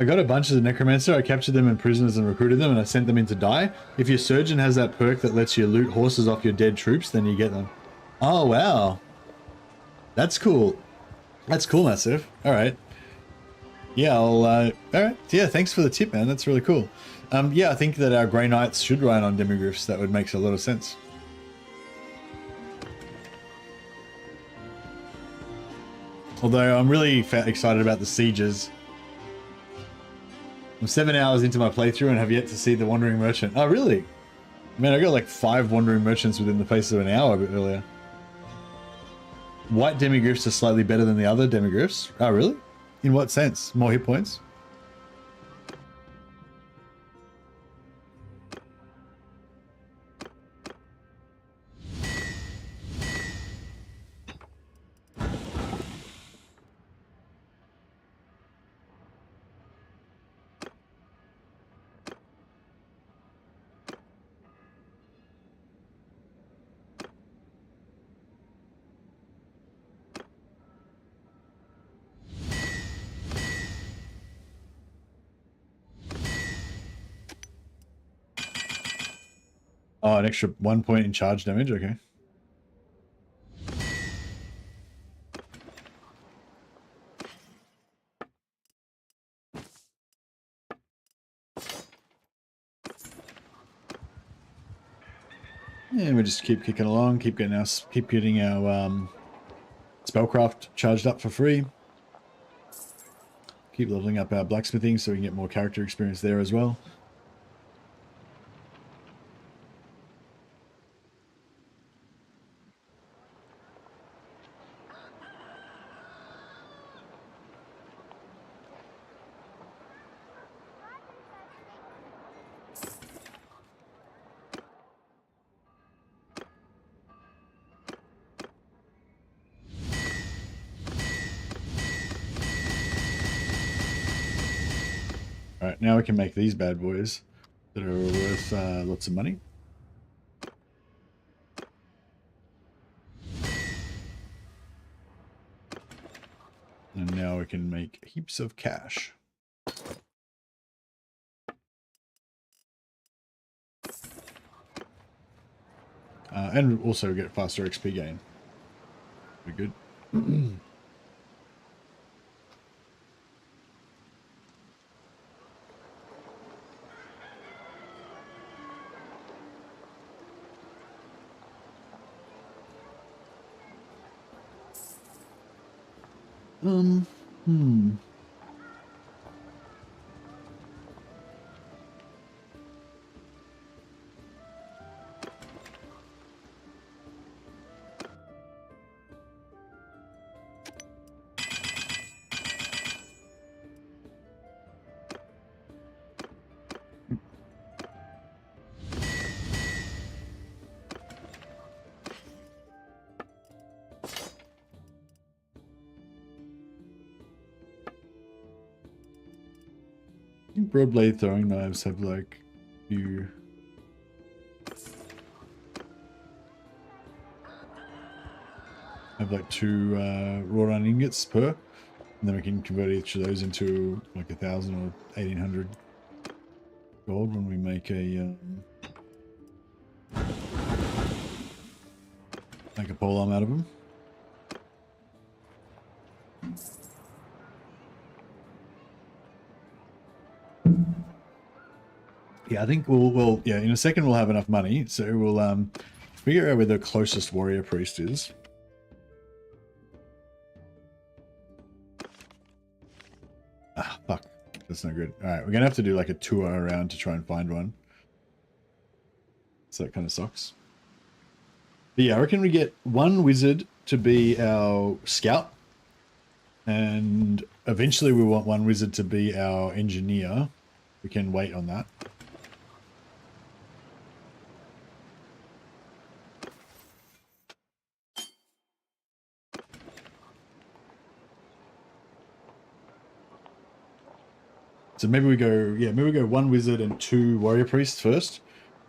Speaker 1: I got a bunch of the Necromancer. I captured them in prisoners and recruited them, and I sent them in to die. If your Surgeon has that perk that lets you loot horses off your dead troops, then you get them. Oh, wow. That's cool. That's cool, Massive. All right. Yeah, all right. Yeah, thanks for the tip, man. That's really cool. Yeah, I think that our Grey Knights should ride on demigriffs. That would make a lot of sense. Although I'm really excited about the sieges. I'm 7 hours into my playthrough and have yet to see the Wandering Merchant. Oh, really? Man, I got like 5 Wandering Merchants within the space of an hour a bit earlier. White demigriffs are slightly better than the other demigriffs. Oh, really? In what sense? More hit points? Oh, an extra 1 point in charge damage, okay. And we just keep kicking along, keep getting our spellcraft charged up for free. Keep leveling up our blacksmithing so we can get more character experience there as well. All right, now we can make these bad boys that are worth lots of money. And now we can make heaps of cash. And also get faster XP gain. Pretty good. Hmm. I think broad blade throwing knives have like you have like 2 wrought iron ingots per, and then we can convert each of those into like 1,000 or 1,800 gold when we make a polearm out of them. Yeah, I think we'll yeah, in a second we'll have enough money, so we'll figure out where the closest warrior priest is. Ah, fuck. That's no good. Alright, we're gonna have to do like a tour around to try and find one. So that kind of sucks. But yeah, I reckon we get 1 wizard to be our scout. And eventually we want 1 wizard to be our engineer. We can wait on that. So maybe we go, yeah, maybe we go 1 wizard and 2 warrior priests first,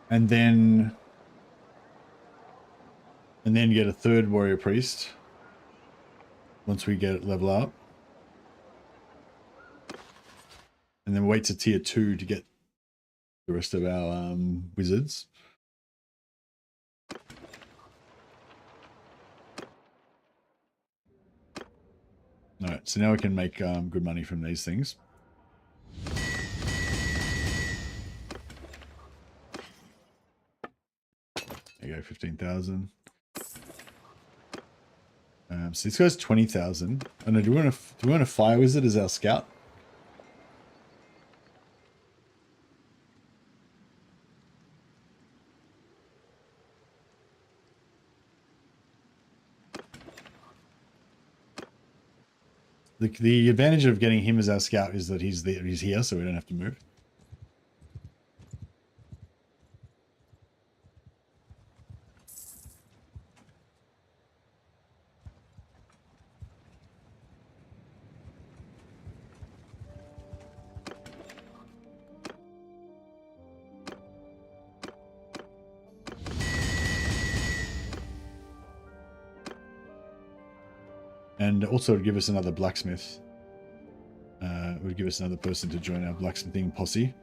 Speaker 1: and then get a 3rd warrior priest once we get it level up, and then wait to tier 2 to get the rest of our wizards. All right, so now we can make good money from these things. There you go, 15,000. So this guy's 20,000. I know. Do we want a fire wizard as our scout? The advantage of getting him as our scout is that he's here, so we don't have to move. And also it would give us another blacksmith. It would give us another person to join our blacksmithing posse.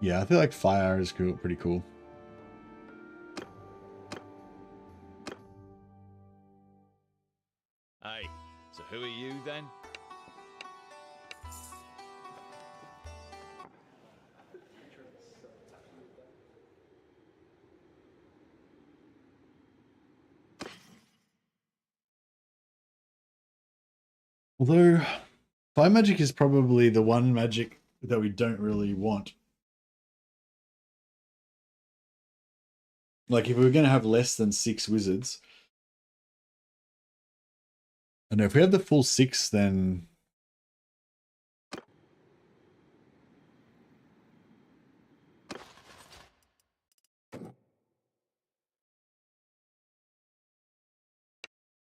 Speaker 1: Yeah, I feel like fire is cool, pretty cool.
Speaker 3: Hey, so who are you then?
Speaker 1: Although fire magic is probably the one magic that we don't really want. Like if we were going to have less than 6 wizards, and if we have the full 6, then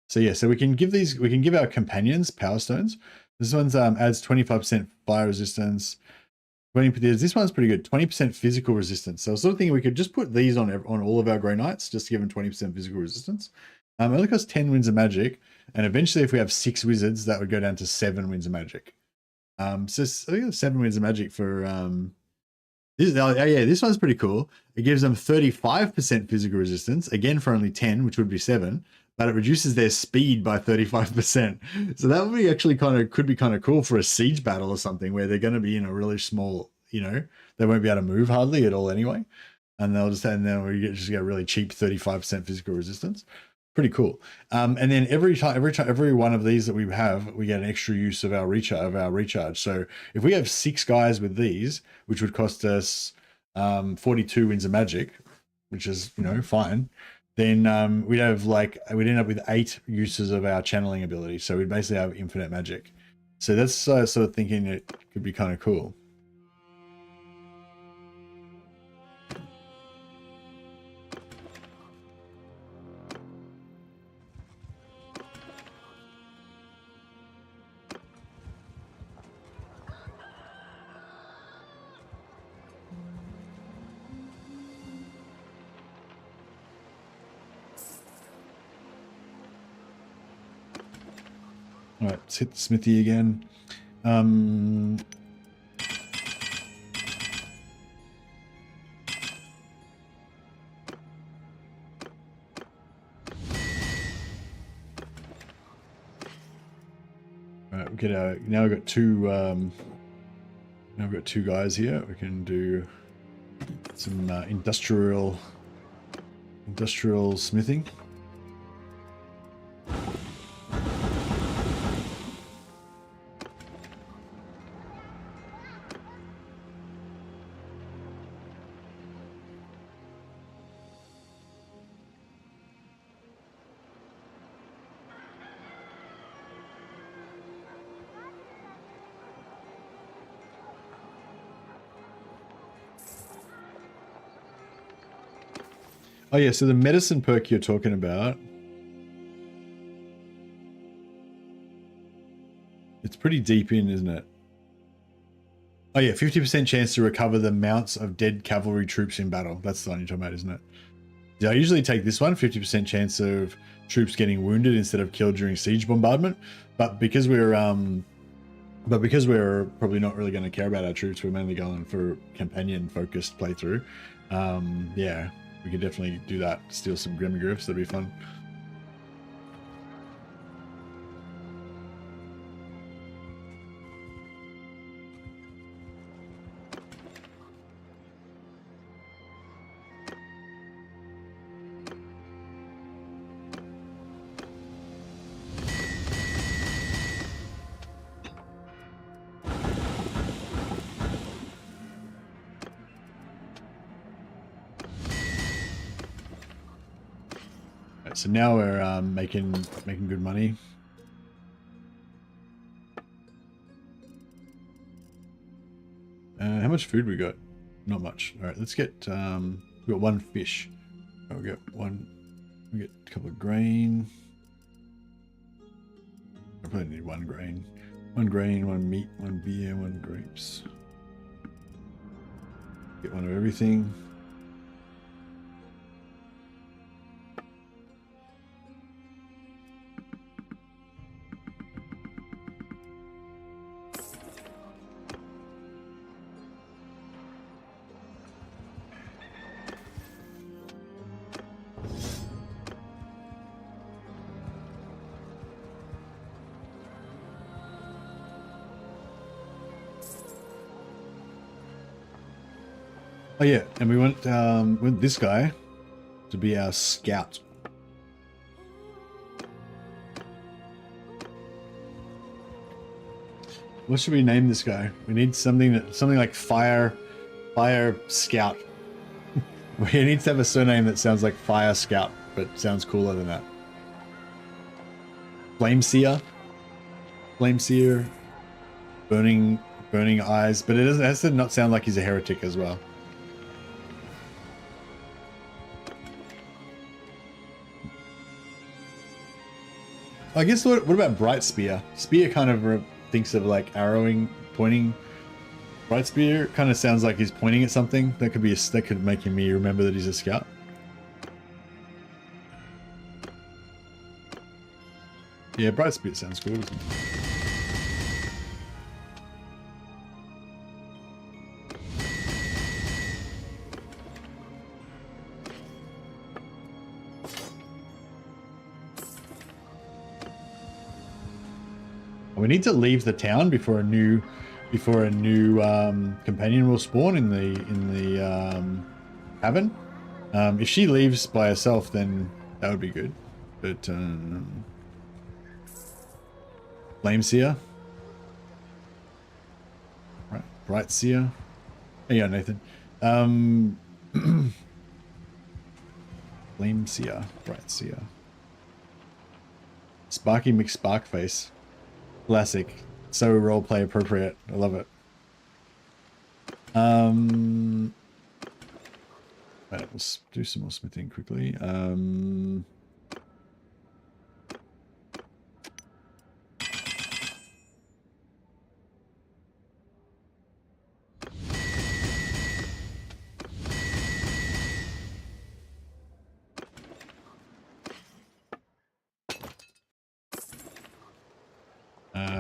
Speaker 1: so yeah, so we can give our companions power stones. This one's adds 25% fire resistance. 20%, this one's pretty good. 20% physical resistance. So I was sort of thinking we could just put these on all of our Grey Knights, just to give them 20% physical resistance. It only costs 10 winds of magic, and eventually if we have 6 wizards, that would go down to 7 winds of magic. So I think 7 winds of magic for this. Oh yeah, this one's pretty cool. It gives them 35% physical resistance, again for only 10, which would be 7, but it reduces their speed by 35%. So that would be actually could be kind of cool for a siege battle or something where they're going to be in a really small, they won't be able to move hardly at all anyway. And then we just get really cheap 35% physical resistance. Pretty cool. And then every one of these that we have, we get an extra use of our recharge. So if we have 6 guys with these, which would cost us 42 winds of magic, which is fine, then we'd end up with 8 uses of our channeling ability. So we'd basically have infinite magic. So that's sort of thinking it could be kind of cool. All right, let's hit the smithy again. All right, now we've got 2. Now we've got 2 guys here. We can do some industrial smithing. Oh yeah, so the medicine perk you're talking about, it's pretty deep in, isn't it? Oh yeah, 50% chance to recover the mounts of dead cavalry troops in battle. That's the one you're talking about, isn't it? Yeah, I usually take this one, 50% chance of troops getting wounded instead of killed during siege bombardment. But because we're probably not really going to care about our troops, we're mainly going for companion focused playthrough. Yeah, we could definitely do that. Steal some Grimgriffs, that'd be fun. So now we're making good money. How much food we got? Not much. All right, let's get we got 1 fish. Oh, we get a couple of grain. I probably need 1 grain. 1 grain, 1 meat, 1 beer, 1 grapes. Get 1 of everything. Oh yeah, and we want this guy to be our scout. What should we name this guy? We need something like fire scout. He needs to have a surname that sounds like Fire Scout, but sounds cooler than that. Flameseer, burning eyes, but it has to not sound like he's a heretic as well. I guess what about Bright Spear? Spear kind of thinks of like arrowing, pointing. Bright Spear kind of sounds like he's pointing at something. That could make me remember that he's a scout. Yeah, Bright Spear sounds cool, doesn't it? We need to leave the town before a new companion will spawn in the cabin. If she leaves by herself, then that would be good. But Flameseer, right? Brightseer. There you go, Nathan. Flameseer, Brightseer, Sparky McSparkface. Classic. So roleplay appropriate. I love it. Right, let's do some more smithing quickly.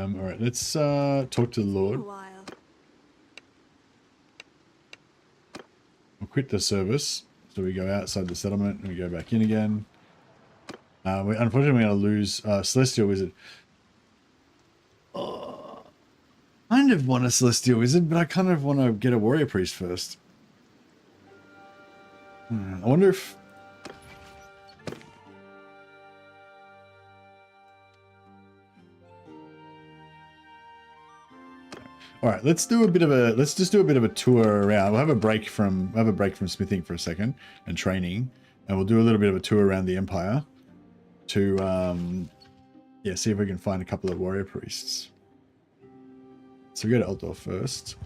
Speaker 1: All right, let's talk to the Lord. We'll quit the service, so we go outside the settlement and we go back in again. Unfortunately, we're going to lose Celestial Wizard. Kind of want a Celestial Wizard, but I kind of want to get a Warrior Priest first. I wonder if... All right, let's just do a bit of a tour around. We'll have a break from smithing for a second and training, and we'll do a little bit of a tour around the Empire to see if we can find a couple of warrior priests. So we go to Eldor first.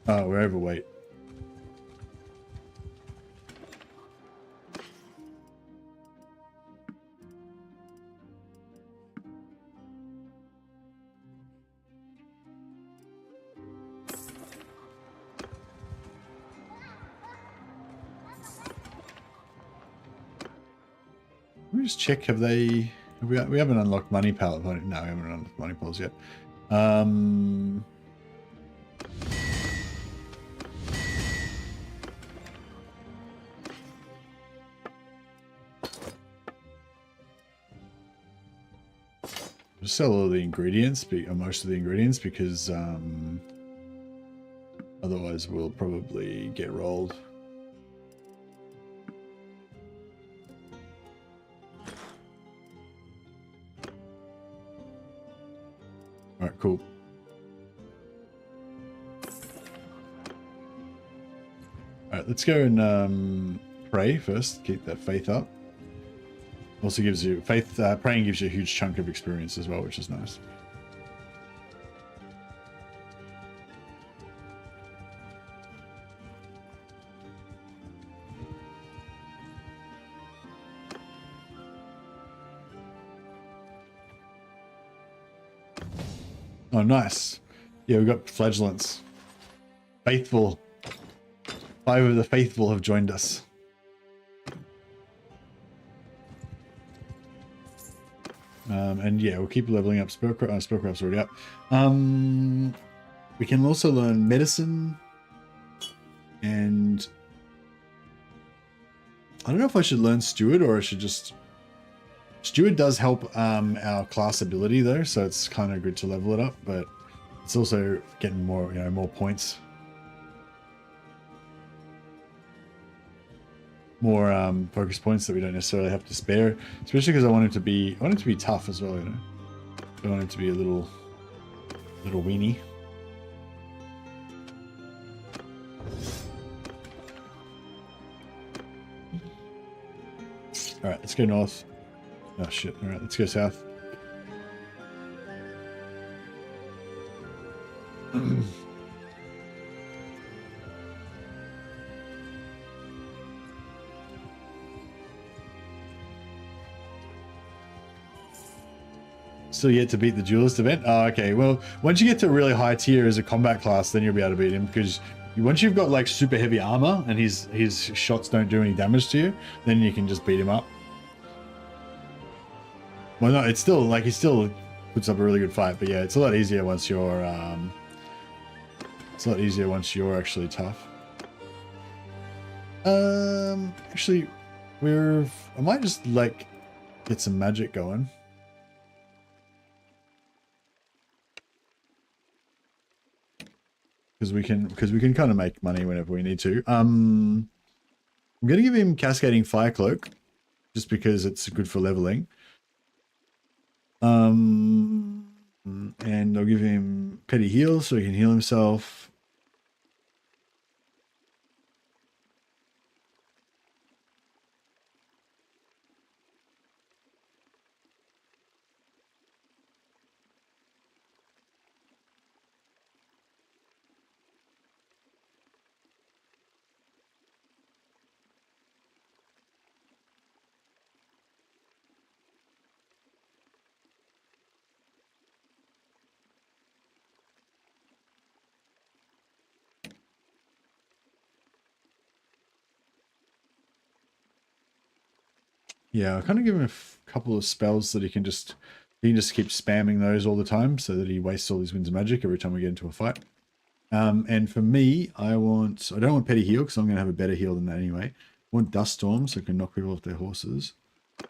Speaker 1: Oh, we're overweight. Let me just check. We haven't unlocked money pallet. No, we haven't unlocked money pools yet. Just sell all the ingredients, or most of the ingredients, because otherwise we'll probably get rolled. All right, cool. All right, let's go and pray first. Keep that faith up. Also gives you faith. Praying gives you a huge chunk of experience as well, which is nice. Oh, nice. Yeah, we've got flagellants. Faithful. 5 of the faithful have joined us. And yeah, we'll keep leveling up. Spellcraft's already up. We can also learn medicine. And I don't know if I should learn steward or I should just... Steward does help our class ability though, so it's kind of good to level it up, but it's also getting more, more points. focus points that we don't necessarily have to spare. Especially because I want him to be tough as well. You know, I want him to be a little weenie. All right, let's go north. Oh shit! All right, let's go south. Still yet to beat the duelist event. Oh, okay. Well, once you get to really high tier as a combat class, then you'll be able to beat him, because once you've got like super heavy armor and his shots don't do any damage to you, then you can just beat him up. Well, no, it's still like he still puts up a really good fight, but yeah, it's a lot easier once you're actually tough. Actually, I might just like get some magic going. Because we can kind of make money whenever we need to. I'm gonna give him Cascading Fire Cloak, just because it's good for leveling. And I'll give him Petty Heal so he can heal himself. Yeah, I'll kind of give him a couple of spells that he can just keep spamming those all the time, so that he wastes all his winds of magic every time we get into a fight. And for me, I don't want Petty Heal, because I'm going to have a better heal than that anyway. I want Dust Storm, so I can knock people off their horses. I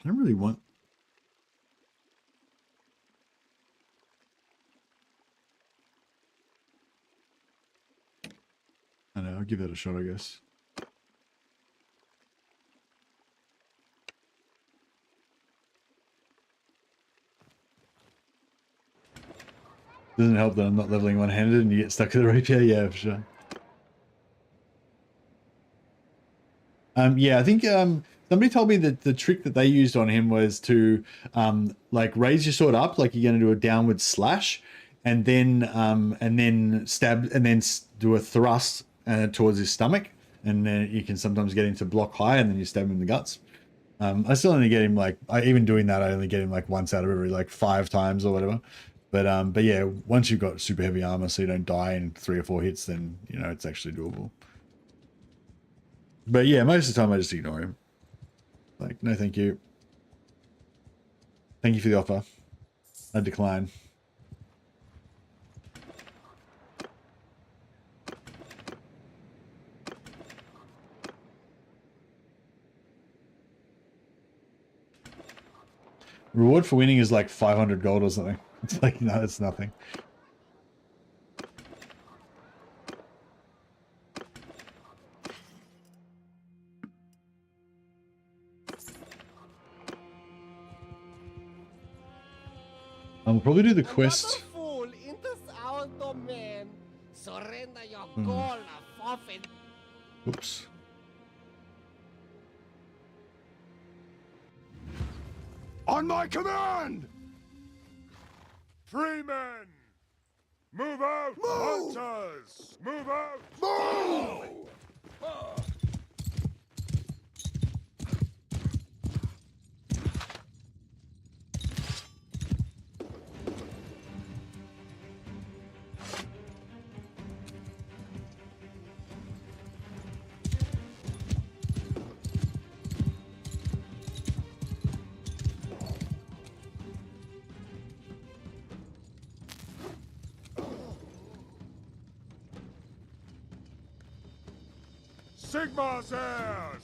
Speaker 1: don't really want... I know, I'll give that a shot, I guess. Doesn't help that I'm not leveling one-handed and you get stuck to the rapier. Yeah, for sure. Yeah, I think somebody told me that the trick that they used on him was to like raise your sword up like you're going to do a downward slash, and then stab, and then do a thrust towards his stomach, and then you can sometimes get him to block high, and then you stab him in the guts. I still only get him like, even doing that, I only get him like once out of every like 5 times or whatever. But yeah, once you've got super heavy armor, so you don't die in 3 or 4 hits, then you know it's actually doable. But yeah, most of the time I just ignore him. Like, no, thank you. Thank you for the offer. I decline. Reward for winning is like 500 gold or something. It's like, no, it's nothing. I'll probably do the quest.
Speaker 4: Fool into our domain. Surrender your gold, forfeit.
Speaker 1: Oops.
Speaker 2: On my command! Free men! Move out! Move! Hunters! Move out! Move! Sigma's heirs!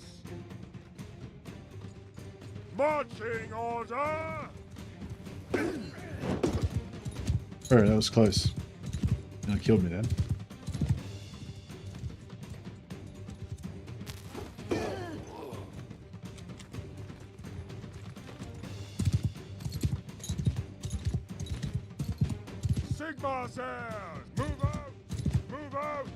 Speaker 2: Marching order!
Speaker 1: Oh, that was close. It killed me then.
Speaker 2: Sigma says, move out! Move out!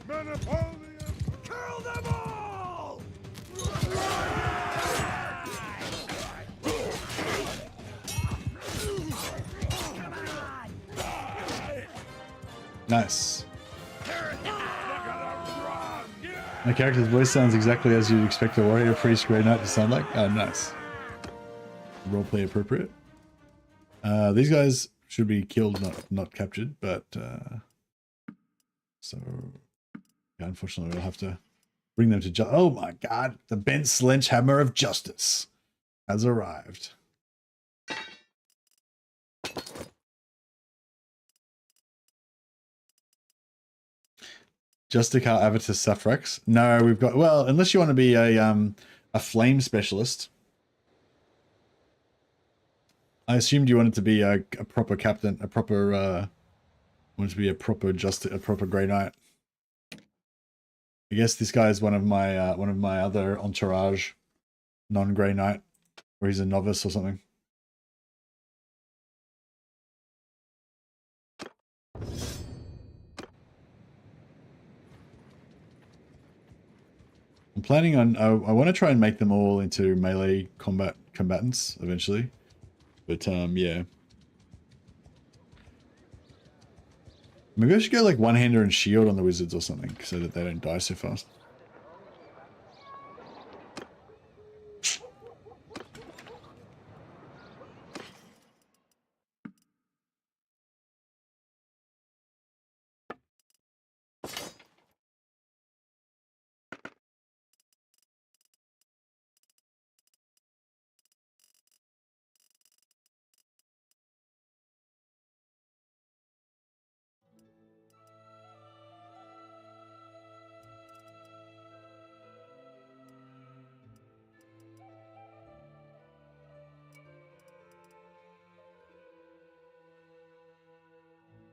Speaker 2: Men of Napoleon! Kill them all!
Speaker 1: Nice. My character's voice sounds exactly as you'd expect a warrior priest grey knight to sound like. Oh, nice. Roleplay appropriate. These guys should be killed, not captured, but so yeah, unfortunately we'll have to bring them to oh my god, the bent sledgehammer of justice has arrived. Justicar Avatar Suffrax. No, we've got, well, unless you want to be a flame specialist. I assumed you wanted to be a proper captain, a proper wanted to be a proper grey knight. I guess this guy is one of my other entourage, non-grey knight, or he's a novice or something. I'm planning on, I want to try and make them all into melee combatants eventually. But yeah. Maybe I should go like one-hander and shield on the wizards or something so that they don't die so fast.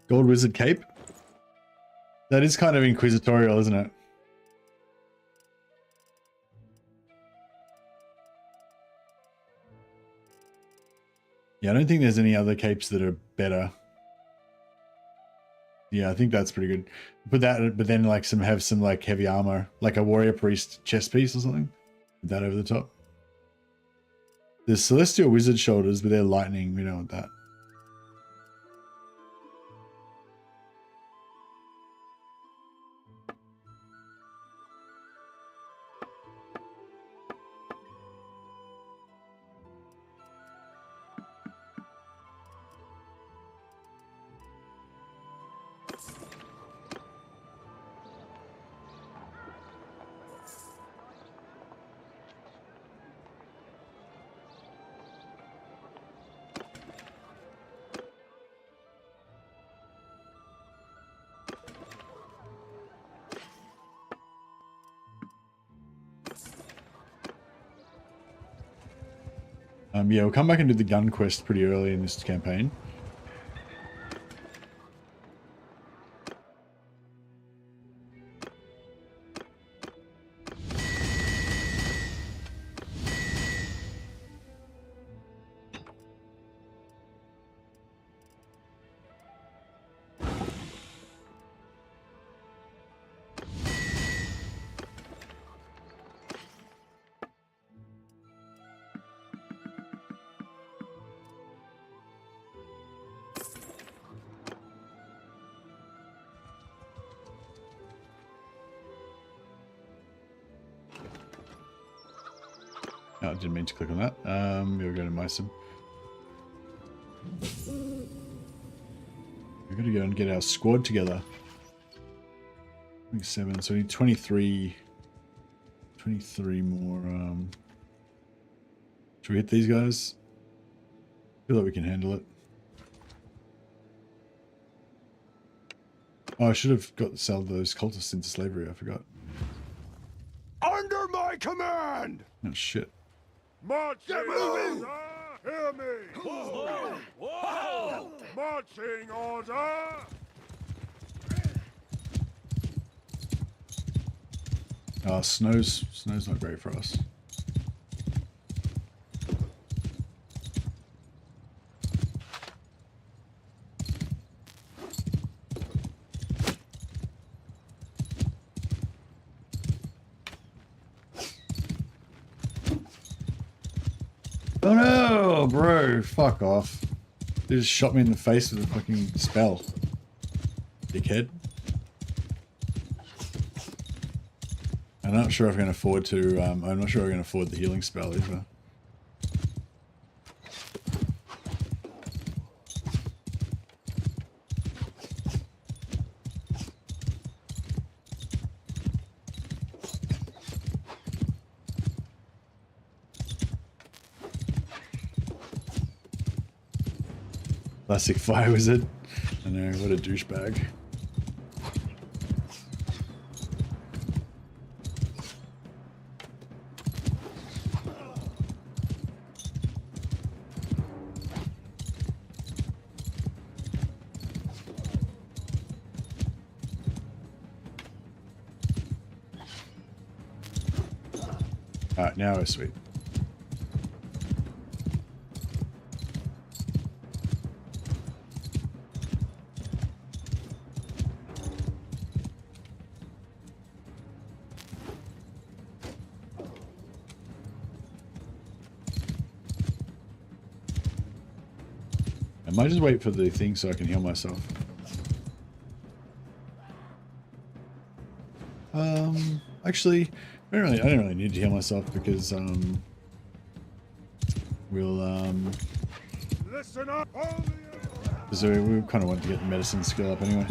Speaker 1: Gold Wizard Cape? That is kind of inquisitorial, isn't it? Yeah, I don't think there's any other capes that are better. Yeah, I think that's pretty good. Put that, but then like have some like heavy armor, like a warrior priest chest piece or something. Put that over the top. There's celestial wizard shoulders, but they're lightning. We don't want that. Yeah, we'll come back and do the gun quest pretty early in this campaign. Oh, I didn't mean to click on that. We'll go to Mysim. We've got to go and get our squad together. 27, so we need 23 more. Should we hit these guys? I feel like we can handle it. Oh, I should have got sold those cultists into slavery. I forgot.
Speaker 2: Under my command!
Speaker 1: Oh shit.
Speaker 2: Marching order! Hear me! Marching order!
Speaker 1: Snow's not great for us. Oh no, bro, fuck off. They just shot me in the face with a fucking spell. Dickhead. I'm not sure if I can afford to, I'm not sure I can afford the healing spell either. Classic fire wizard. I know, what a douchebag. Alright, now we're sweet. I might just wait for the thing so I can heal myself. Actually, I don't really need to heal myself because we'll
Speaker 2: Listen up, all the
Speaker 1: because we kind of want to get the medicine skill up anyway.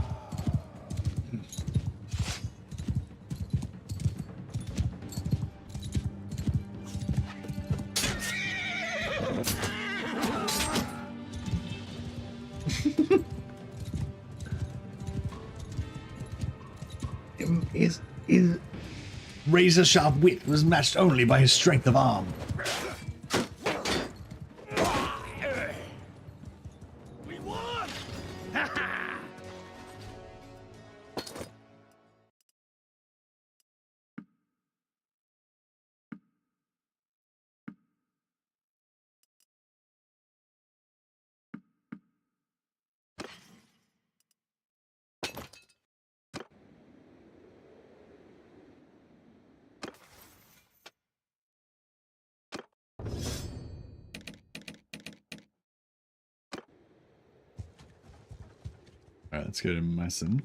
Speaker 1: His razor-sharp wit was matched only by his strength of arm.
Speaker 3: We won!
Speaker 1: Alright, let's go to Mason.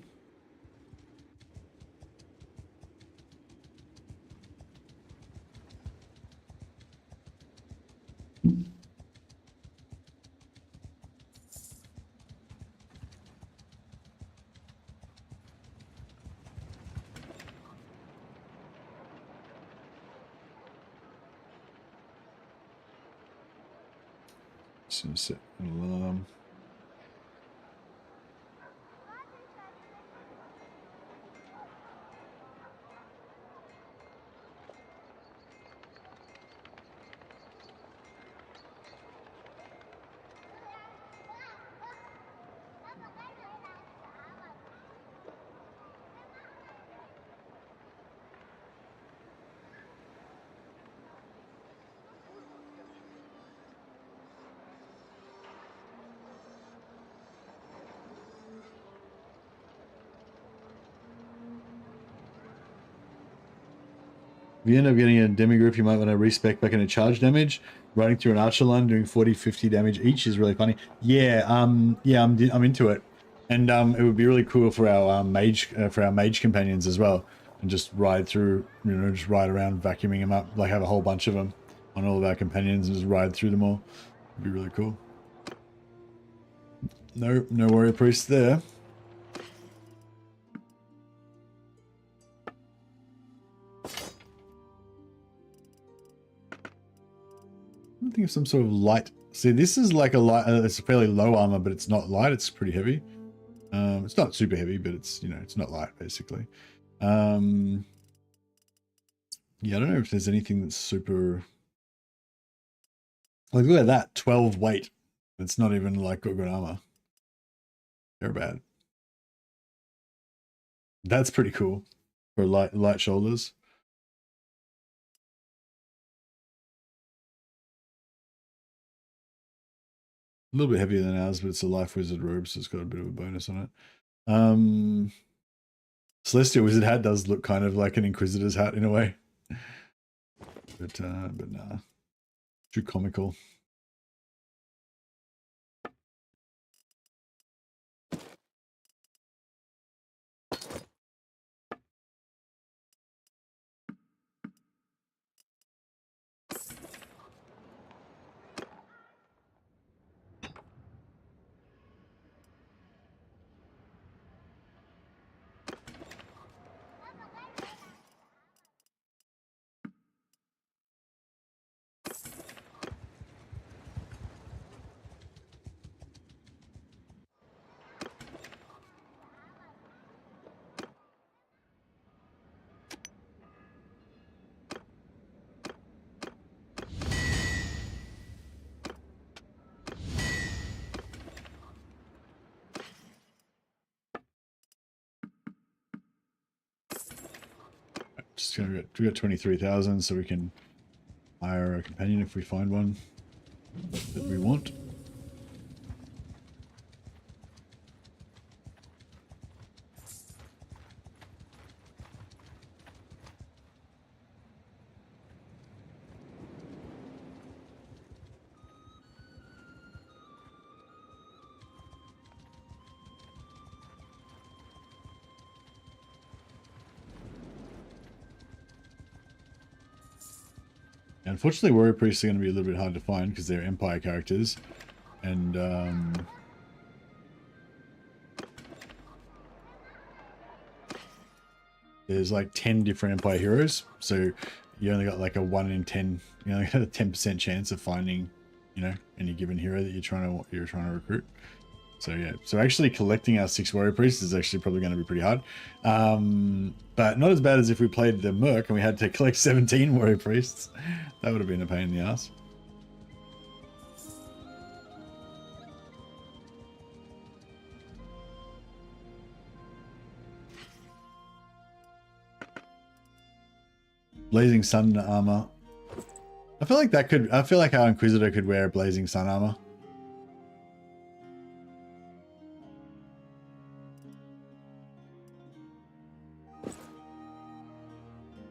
Speaker 1: Just gonna set an alarm. If you end up getting a demi group, you might want to respec back into charge damage. Running through an archer line, doing 40-50 damage each is really funny. Yeah, I'm into it, and it would be really cool for our mage companions as well, and just ride through, just ride around vacuuming them up, like have a whole bunch of them on all of our companions and just ride through them all. It'd be really cool. No warrior priest there. I think of some sort of light. See, this is like a light. It's a fairly low armor, but it's not light. It's pretty heavy. It's not super heavy, but it's it's not light basically. Yeah, I don't know if there's anything that's super... Like, look at that, 12 weight. It's not even like got good armor. They're bad. That's pretty cool for light shoulders. A little bit heavier than ours, but it's a Life Wizard robe, so it's got a bit of a bonus on it. Celestial Wizard hat does look kind of like an Inquisitor's hat in a way. But nah. Too comical. Just gonna get, we got 23,000, so we can hire a companion if we find one that we want. Unfortunately, warrior priests are going to be a little bit hard to find because they're Empire characters, and there's like 10 different Empire heroes, so you only got like a 1 in 10. You only got a 10% chance of finding, you know, any given hero that you're trying to recruit. So yeah, so actually collecting our 6 warrior priests is actually probably going to be pretty hard, but not as bad as if we played the Merc and we had to collect 17 warrior priests. That would have been a pain in the ass. Blazing Sun armor. I feel like I feel like our Inquisitor could wear Blazing Sun armor.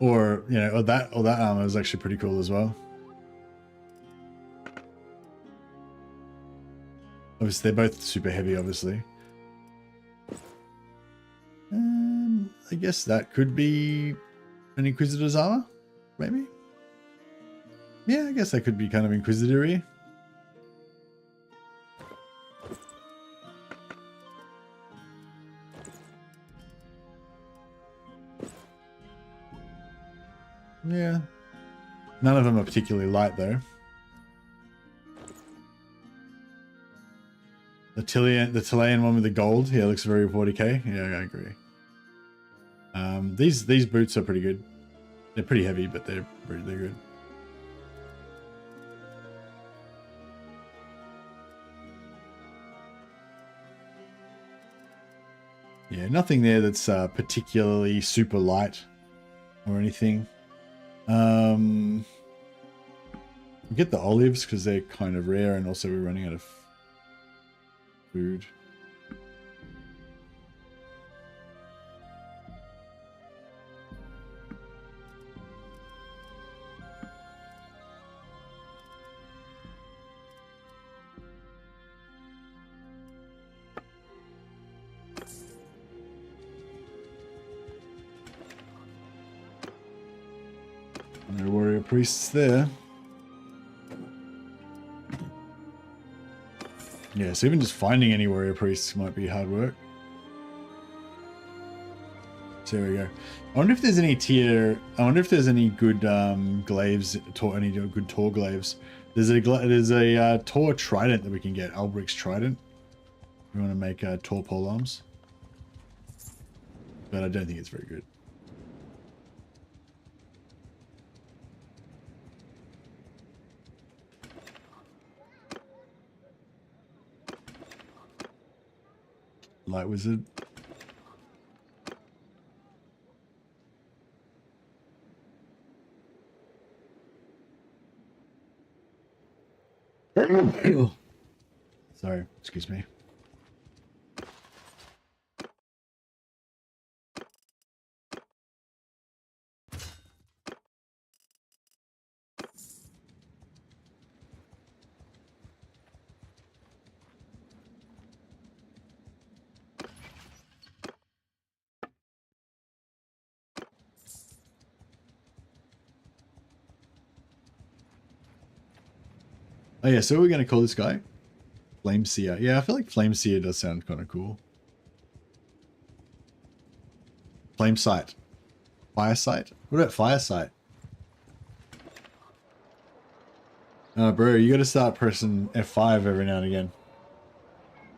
Speaker 1: Or, you know, or that armor is actually pretty cool as well. Obviously, they're both super heavy, obviously. I guess that could be an Inquisitor's armor, maybe? Yeah, I guess that could be kind of Inquisitor-y. Yeah. None of them are particularly light, though. The Chilean one with the gold, yeah, looks very 40k. Yeah, I agree. These boots are pretty good. They're pretty heavy, but they're good. Yeah, nothing there that's particularly super light or anything. We get the olives because they're kind of rare, and also we're running out of food. No warrior priests there. Yeah, so even just finding any warrior priests might be hard work. So there we go. I wonder if there's any good glaives, any good Tor glaives. There's a Tor trident that we can get, Albric's trident. We want to make Tor polearms. But I don't think it's very good. Light wizard. Sorry, excuse me. Oh yeah, so what are we going to call this guy? Flame Seer. Yeah, I feel like Flame Seer does sound kind of cool. Flame Sight. Fire Sight? What about Fire Sight? Oh, bro, you got to start pressing F5 every now and again.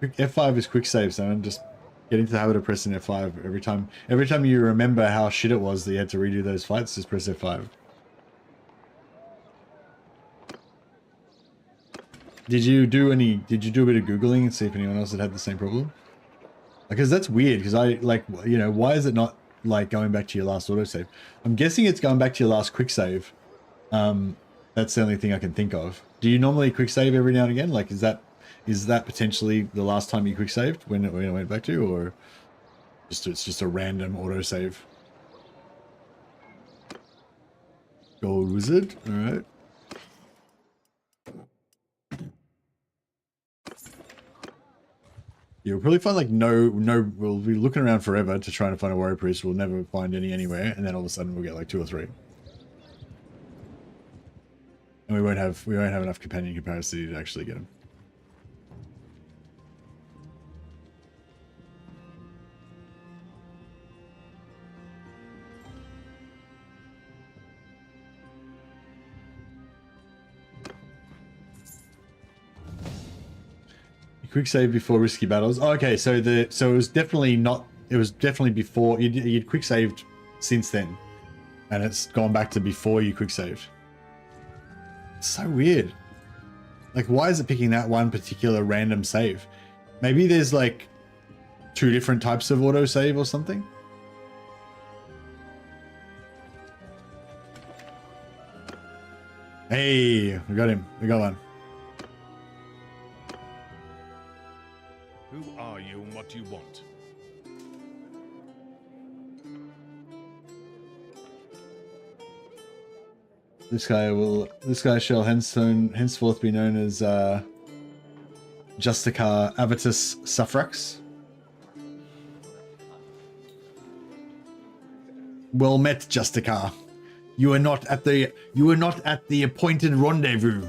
Speaker 1: F5 is quick save, so just get into the habit of pressing F5 every time. Every time you remember how shit it was that you had to redo those fights, just press F5. Did you do a bit of Googling and see if anyone else had the same problem? Because that's weird, because I, like, you know, why is it not, like, going back to your last autosave? I'm guessing it's going back to your last quick save. That's the only thing I can think of. Do you normally quick save every now and again? Like, is that potentially the last time you quick saved when it went back to, or it's just a random autosave? Gold wizard, all right. You'll probably find like we'll be looking around forever to try and find a warrior priest. We'll never find any anywhere, and then all of a sudden we'll get like 2 or 3. And we won't have enough companion capacity to actually get them. Quick save before risky battles. Oh, okay, so it was definitely not. It was definitely before you'd quick saved since then, and it's gone back to before you quick saved. It's so weird. Like, why is it picking that one particular random save? Maybe there's like 2 different types of auto save or something. Hey, we got him. We got one.
Speaker 2: Who are you and what do you want?
Speaker 1: This guy shall henceforth be known as Justicar Avitus Suffrax. Well met, Justicar. You were not at the appointed rendezvous.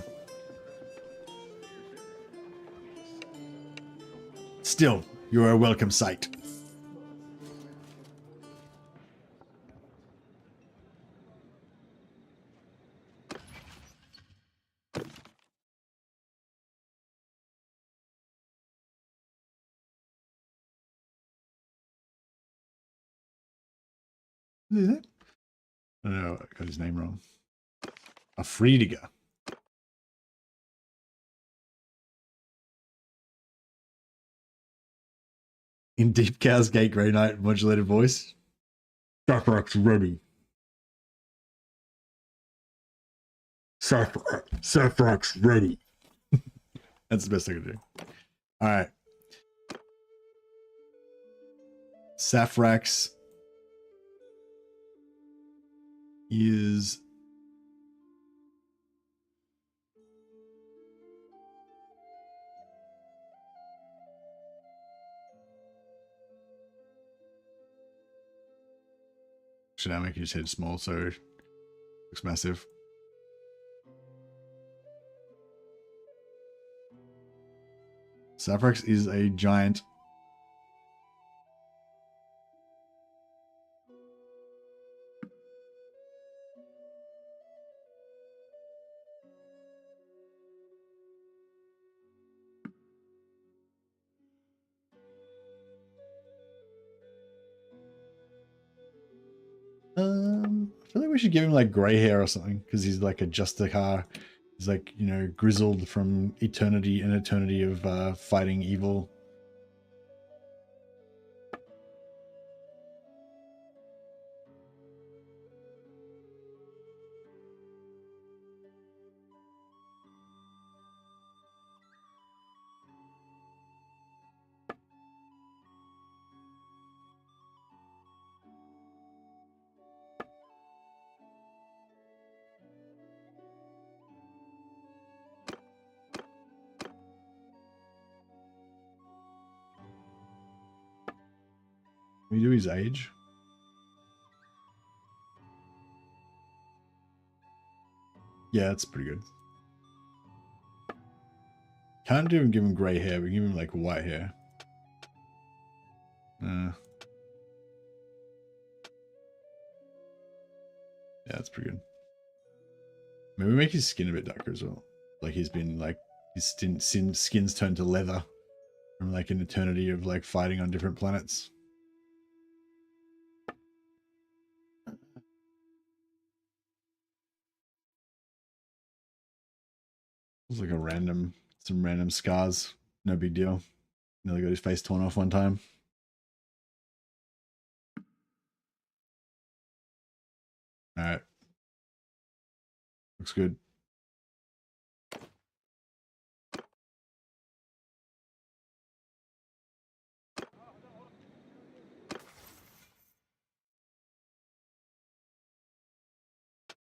Speaker 1: Still, you are a welcome sight. What is it? I don't know, I got his name wrong. A Friediger. In Deep Cow's Gate Grey Knight modulated voice. Safrak's ready. Safrak's ready. That's the best I could do. Alright. Safrax is should I make his head small so it looks massive? Safrax is a giant. I feel like we should give him like gray hair or something because he's like a Justicar. He's like, you know, grizzled from an eternity of fighting evil. we do his age? Yeah, that's pretty good. Can't do him, give him grey hair. We give him like white hair. Yeah, that's pretty good. Maybe we make his skin a bit darker as well. Like he's been like his skin's turned to leather from like an eternity of like fighting on different planets. It's like some random scars. No big deal. Nearly got his face torn off one time. All right. Looks good.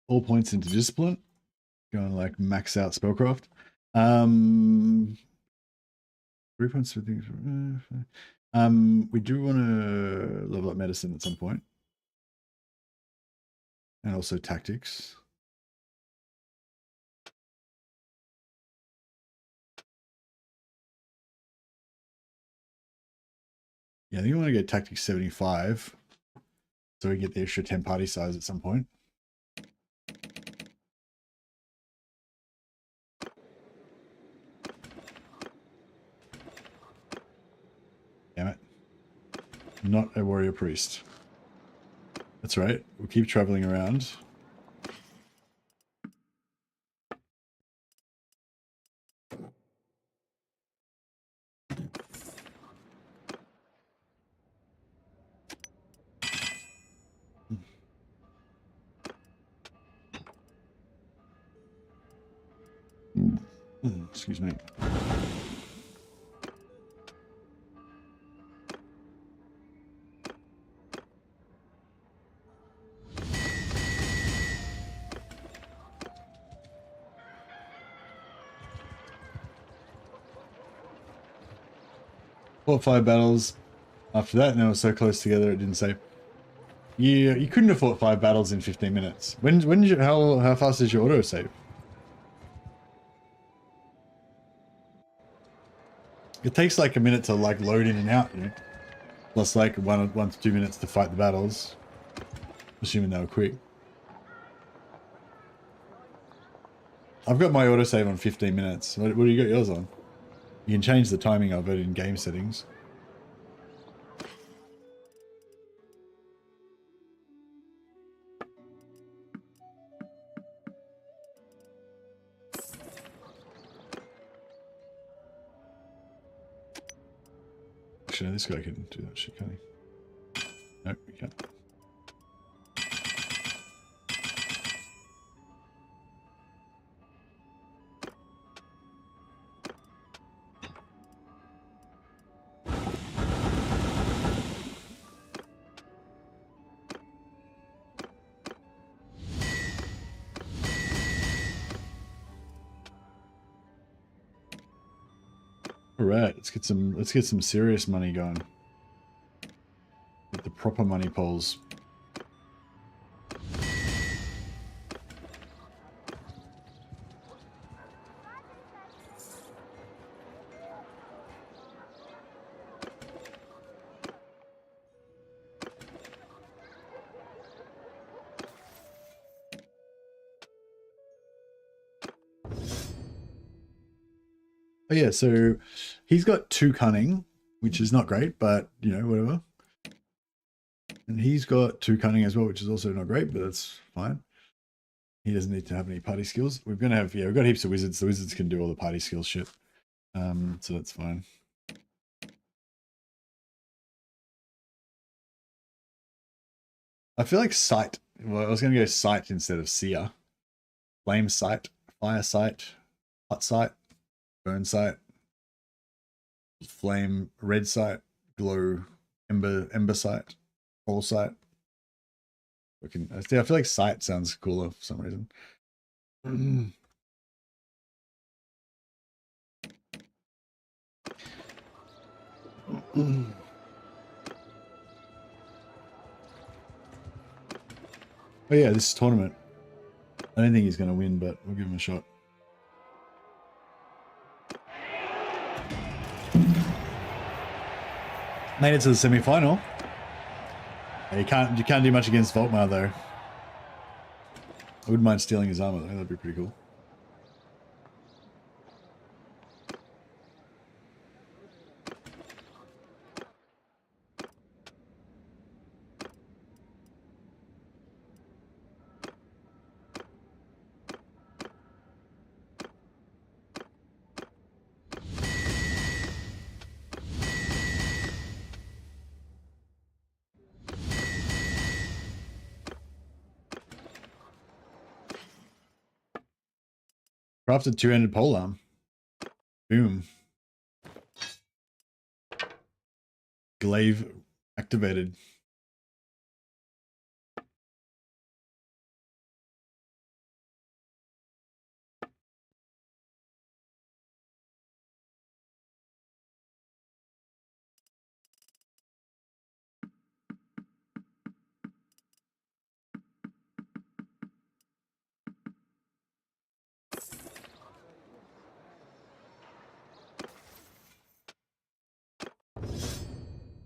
Speaker 1: All points into discipline. Going to like max out spellcraft. 3 points for things. We do want to level up medicine at some point. And also tactics. Yeah, I think we want to get tactics 75. So we get the extra 10 party size at some point. Damn it. Not a warrior priest. That's right. We'll keep traveling around. Excuse me. Fought 5 battles. After that, and they were so close together, it didn't say. You couldn't have fought 5 battles in 15 minutes. When did you, how fast is your autosave? It takes like a minute to like load in and out, you know? Plus like 1 to 2 minutes to fight the battles. Assuming they were quick. I've got my autosave on 15 minutes. What do you got yours on? You can change the timing of it in game settings. Actually, this guy can do that shit, can he? Nope, he can't. All right, let's get some serious money going. Get the proper money polls. Oh yeah, so he's got 2 cunning, which is not great, but you know, whatever. And he's got 2 cunning as well, which is also not great, but that's fine. He doesn't need to have any party skills. We're gonna have, yeah, we've got heaps of wizards. The wizards can do all the party skill shit. So that's fine. I feel like sight. Well, I was gonna go sight instead of seer. Flame sight, fire sight, hot sight, burn sight, flame red sight, glow ember sight, coal sight. I feel like sight sounds cooler for some reason. Oh yeah, this is tournament. I don't think he's going to win, but we'll give him a shot. Made it to the semi-final. You can't do much against Volkmar though. I wouldn't mind stealing his armor though. That'd be pretty cool. Crafted two-handed polearm. Boom. Glaive activated.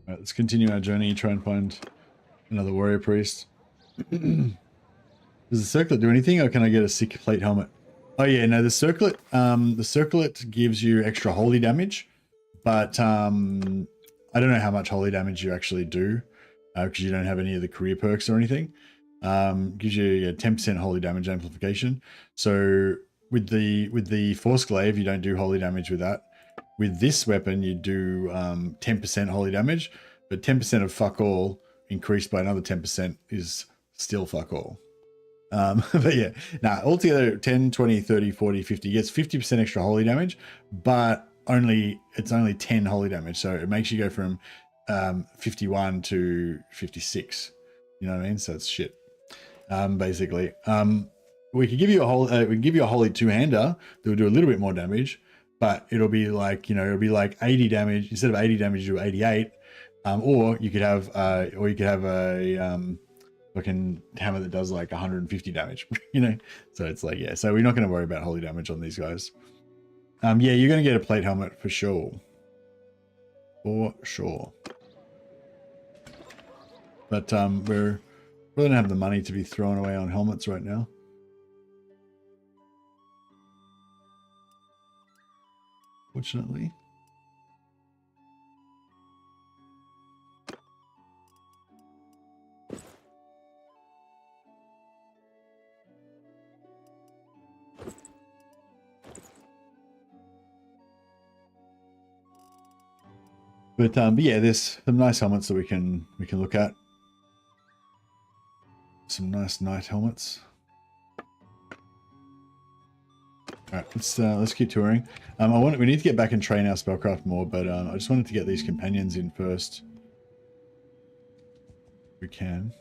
Speaker 1: Alright, let's continue our journey, try and find another warrior priest. Does the circlet do anything, or can I get a sick plate helmet? Oh yeah, no, the circlet gives you extra holy damage, but I don't know how much holy damage you actually do, because you don't have any of the career perks or anything. Gives you 10% holy damage amplification. So with the force glaive, you don't do holy damage with that. With this weapon, you do 10% holy damage, but 10% of fuck all increased by another 10% is still fuck all. But yeah, altogether 10, 20, 30, 40, 50 gets 50% extra holy damage, but it's only 10 holy damage. So it makes you go from 51 to 56. You know what I mean? So it's shit. Basically. We could give you a holy two-hander that will do a little bit more damage, but it'll be like, it'll be like 80 damage instead of 80 damage, you do 88. Or you could have a fucking hammer that does like 150 damage, So it's like, yeah. So we're not going to worry about holy damage on these guys. Yeah, you're going to get a plate helmet for sure. For sure. But we don't have the money to be throwing away on helmets right now. Fortunately. But yeah, there's some nice helmets that we can look at. Some nice knight helmets. All right, let's keep touring. We need to get back and train our spellcraft more, but I just wanted to get these companions in first. If we can.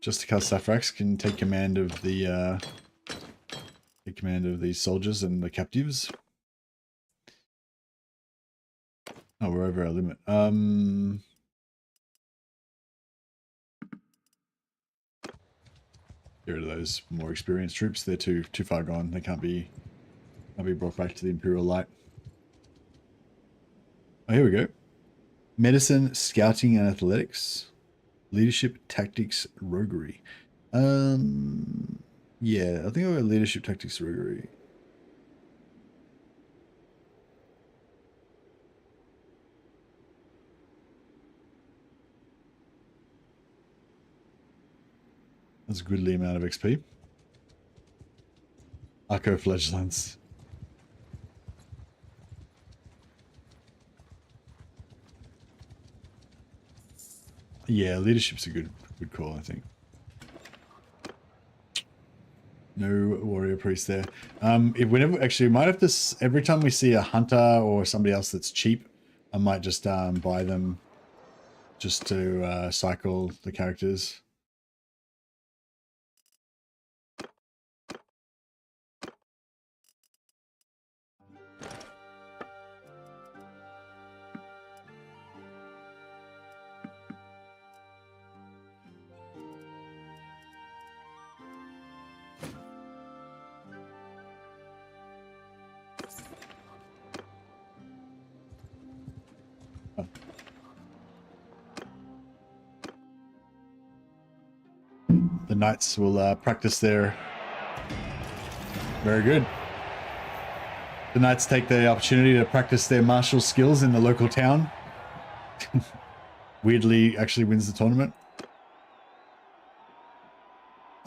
Speaker 1: Justica Safrax can take command of the these soldiers and the captives. Oh, we're over our limit. Get rid of those more experienced troops. They're too far gone. They can't be brought back to the Imperial Light. Oh, here we go. Medicine, scouting, and athletics. Leadership, tactics, roguery. Yeah, I think I'll go leadership, tactics, roguery. That's a goodly amount of XP. Arco-flagellants. Yeah, leadership's a good call, I think. No warrior priest there. Actually, we might have to, every time we see a hunter or somebody else that's cheap, I might just buy them just to cycle the characters. the knights will practice their... Very good. The knights take the opportunity to practice their martial skills in the local town. Weirdly, actually wins the tournament.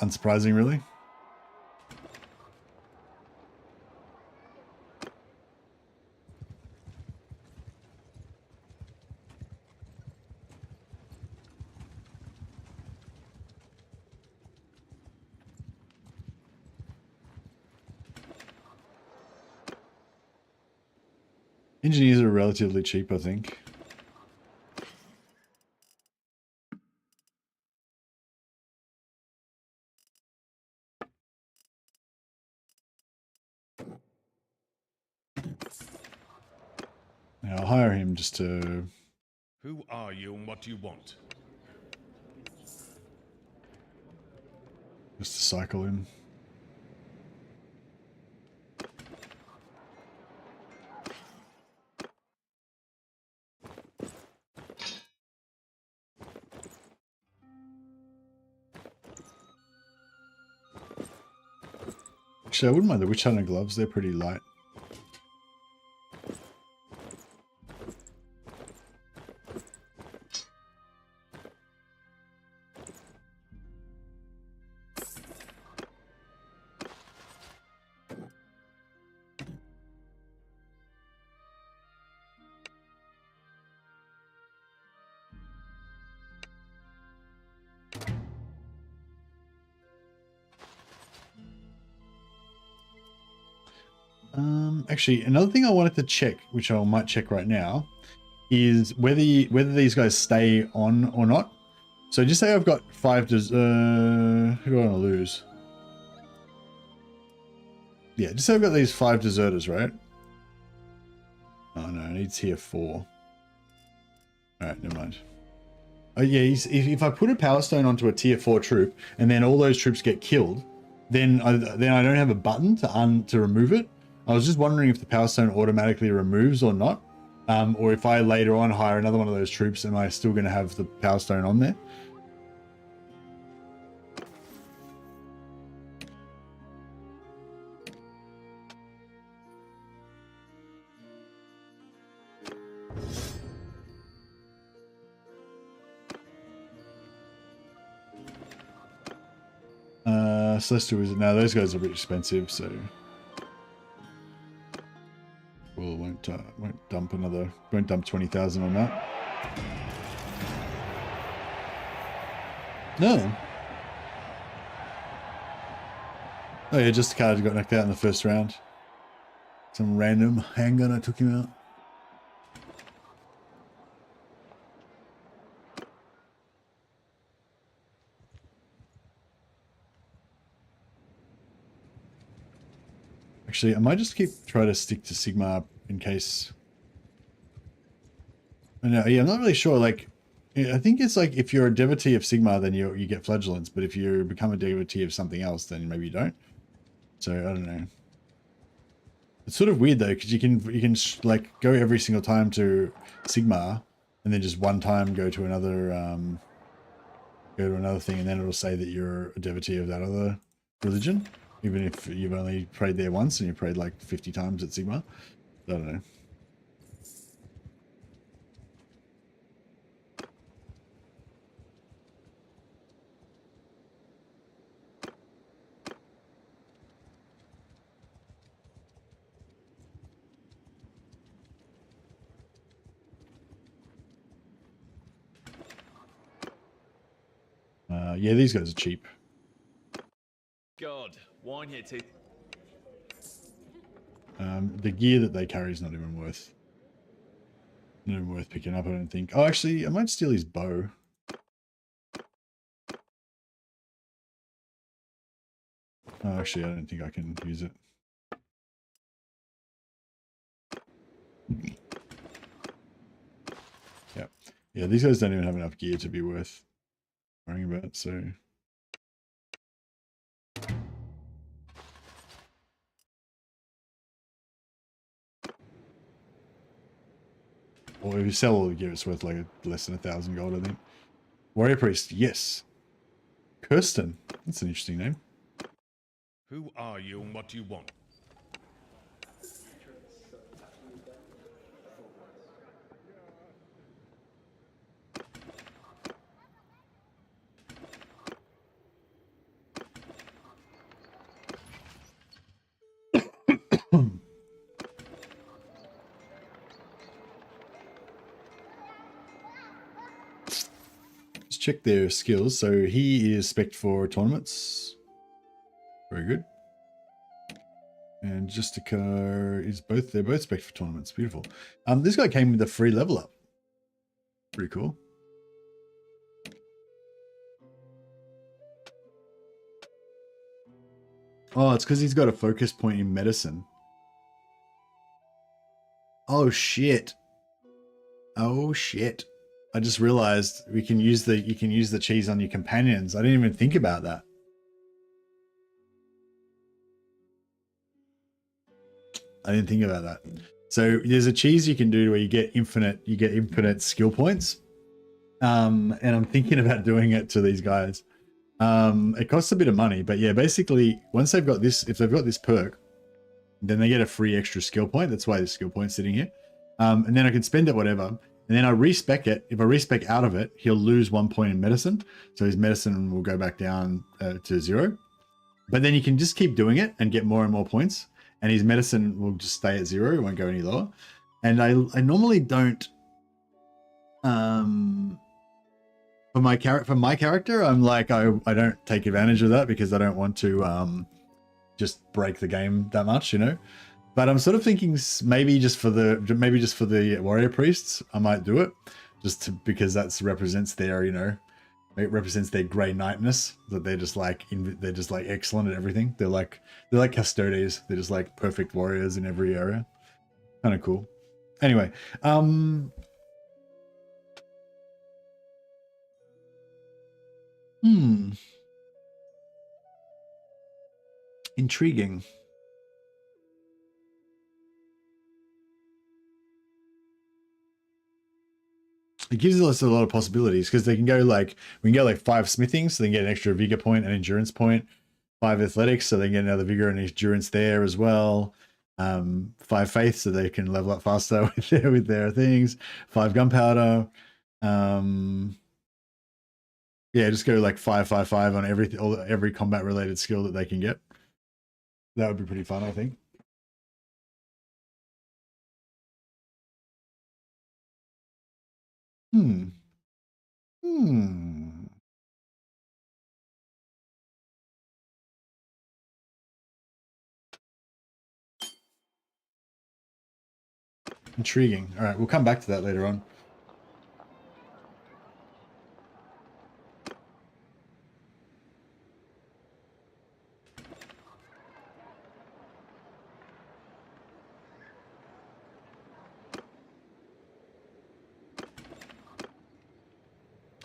Speaker 1: Unsurprising, really. Engineers are relatively cheap, I think. Now I'll hire him just to...
Speaker 2: Who are you and what do you want?
Speaker 1: Just to cycle in. Actually, I wouldn't mind the Witch Hunter gloves. They're pretty light. Actually, another thing I wanted to check, which I might check right now, is whether these guys stay on or not. So just say I've got 5 who do I want to lose? Yeah, just say I've got these 5 deserters, right? Oh no, I need tier 4. Alright, never mind. Oh yeah, if I put a power stone onto a tier 4 troop and then all those troops get killed, then I don't have a button to remove it. I was just wondering if the power stone automatically removes or not, or if I later on hire another one of those troops, am I still going to have the power stone on there? Celestial Wizard. Now those guys are a bit expensive, so well, won't dump 20,000 on that. No. Oh yeah, just a card got knocked out in the first round. Some random handgun I took him out. Actually, I might just try to stick to Sigma in case. I know, yeah, I'm not really sure. Like, I think it's like if you're a devotee of Sigma, then you get flagellants, but if you become a devotee of something else, then maybe you don't. So I don't know. It's sort of weird though, because you can like go every single time to Sigma, and then just one time go to another thing, and then it'll say that you're a devotee of that other religion. Even if you've only prayed there once and you prayed like 50 times at Sigma. I don't know. Yeah, these guys are cheap.
Speaker 3: God, wine here too.
Speaker 1: The gear that they carry is not even worth picking up, I don't think. Oh, actually, I might steal his bow. Oh, actually, I don't think I can use it. Yeah. Yeah, these guys don't even have enough gear to be worth worrying about, so... Or if you sell all the gear, it's worth like less than 1,000 gold, I think. Warrior Priest, yes. Kirsten. That's an interesting name.
Speaker 2: Who are you and what do you want?
Speaker 1: Let's check their skills. So he is spec'd for tournaments. Very good. And Justica is they're both spec'd for tournaments. Beautiful. This guy came with a free level up. Pretty cool. Oh, it's because he's got a focus point in medicine. Oh shit. Oh shit. I just realized you can use the cheese on your companions. I didn't even think about that. I didn't think about that. So there's a cheese you can do where you get infinite skill points. And I'm thinking about doing it to these guys. It costs a bit of money, but yeah, basically once they've got this, if they've got this perk, then they get a free extra skill point. That's why the skill point's sitting here. And then I can spend it whatever. And then I respec it. If I respec out of it, he'll lose 1 point in medicine. So his medicine will go back down to 0. But then you can just keep doing it and get more and more points. And his medicine will just stay at 0. It won't go any lower. And I normally don't... For my character, I'm like, I don't take advantage of that because I don't want to just break the game that much, you know. But I'm sort of thinking maybe just for the warrior priests, I might do it because that represents their, you know, it represents their grey knightness, that they're just like excellent at everything. They're like custodes. They're just like perfect warriors in every area. Kind of cool. Anyway, intriguing. It gives us a lot of possibilities because we can go like 5 smithing, so they can get an extra vigor point and endurance point. 5 athletics, so they can get another vigor and endurance there as well. 5 faith, so they can level up faster with their things. 5 gunpowder. Yeah, just go like 5, 5, 5 on every combat related skill that they can get. That would be pretty fun, I think. Intriguing. All right, we'll come back to that later on.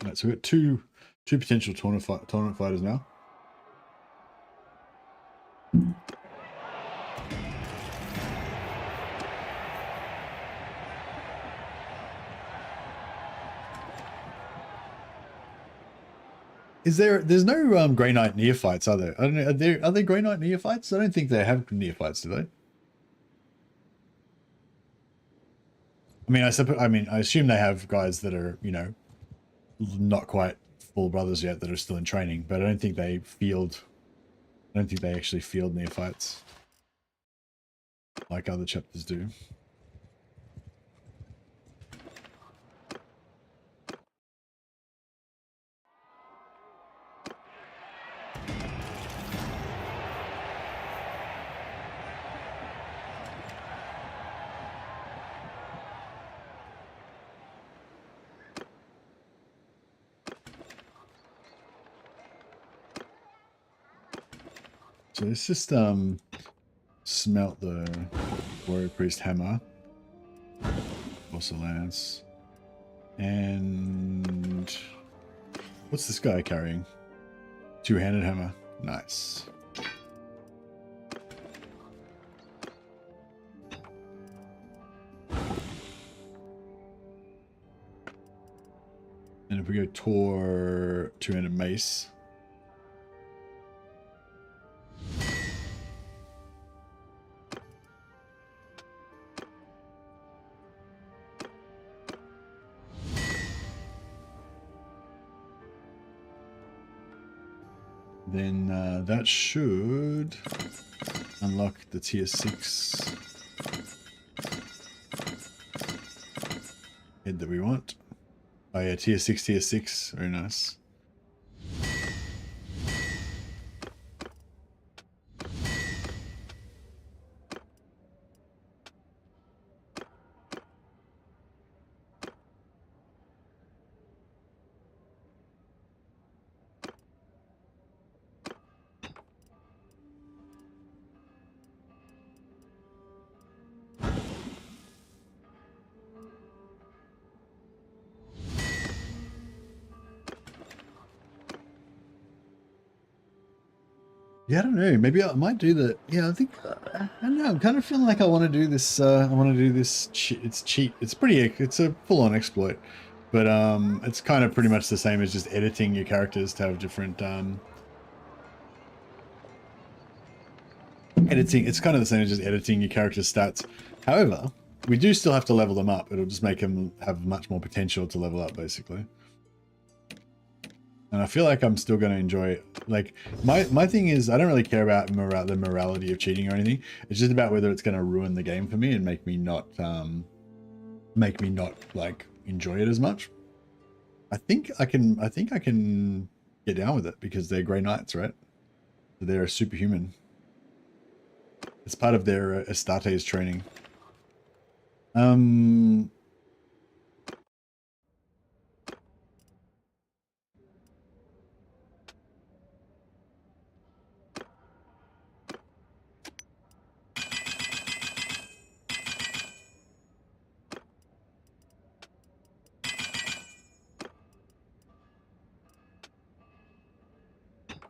Speaker 1: All right, so we've got two potential tournament fighters now. There's no Grey Knight neophytes, are there? I don't know, are there Grey Knight neophytes? I don't think they have neophytes, do they? I mean, I assume they have guys that are, you know, not quite full brothers yet that are still in training, but I don't think they actually field neophytes like other chapters do. So let's just smelt the warrior priest hammer, also lance, and what's this guy carrying? Two-handed hammer. Nice. And if we go Tor, two-handed mace. then that should unlock the tier 6 head that we want. Oh yeah, tier 6, very nice. Yeah, I don't know. Maybe I might do that. Yeah, I think I don't know. I'm kind of feeling like I want to do this. I want to do this. It's cheap. It's pretty. It's a full-on exploit, but it's kind of pretty much the same as just editing your characters to have different editing. It's kind of the same as just editing your character's stats. However, we do still have to level them up. It'll just make them have much more potential to level up, basically. And I feel like I'm still going to enjoy it. Like, my thing is, I don't really care about the morality of cheating or anything. It's just about whether it's going to ruin the game for me and make me not like enjoy it as much. I think I can get down with it because they're Grey Knights, right? They're a superhuman. It's part of their Astartes training.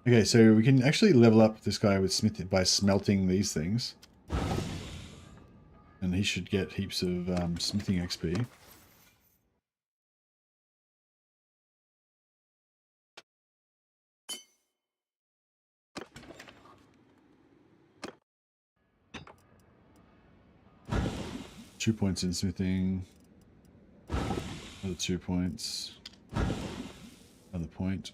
Speaker 1: Okay, so we can actually level up this guy with smith by smelting these things. And he should get heaps of smithing XP. Two points in smithing. Another 2 points. Another point.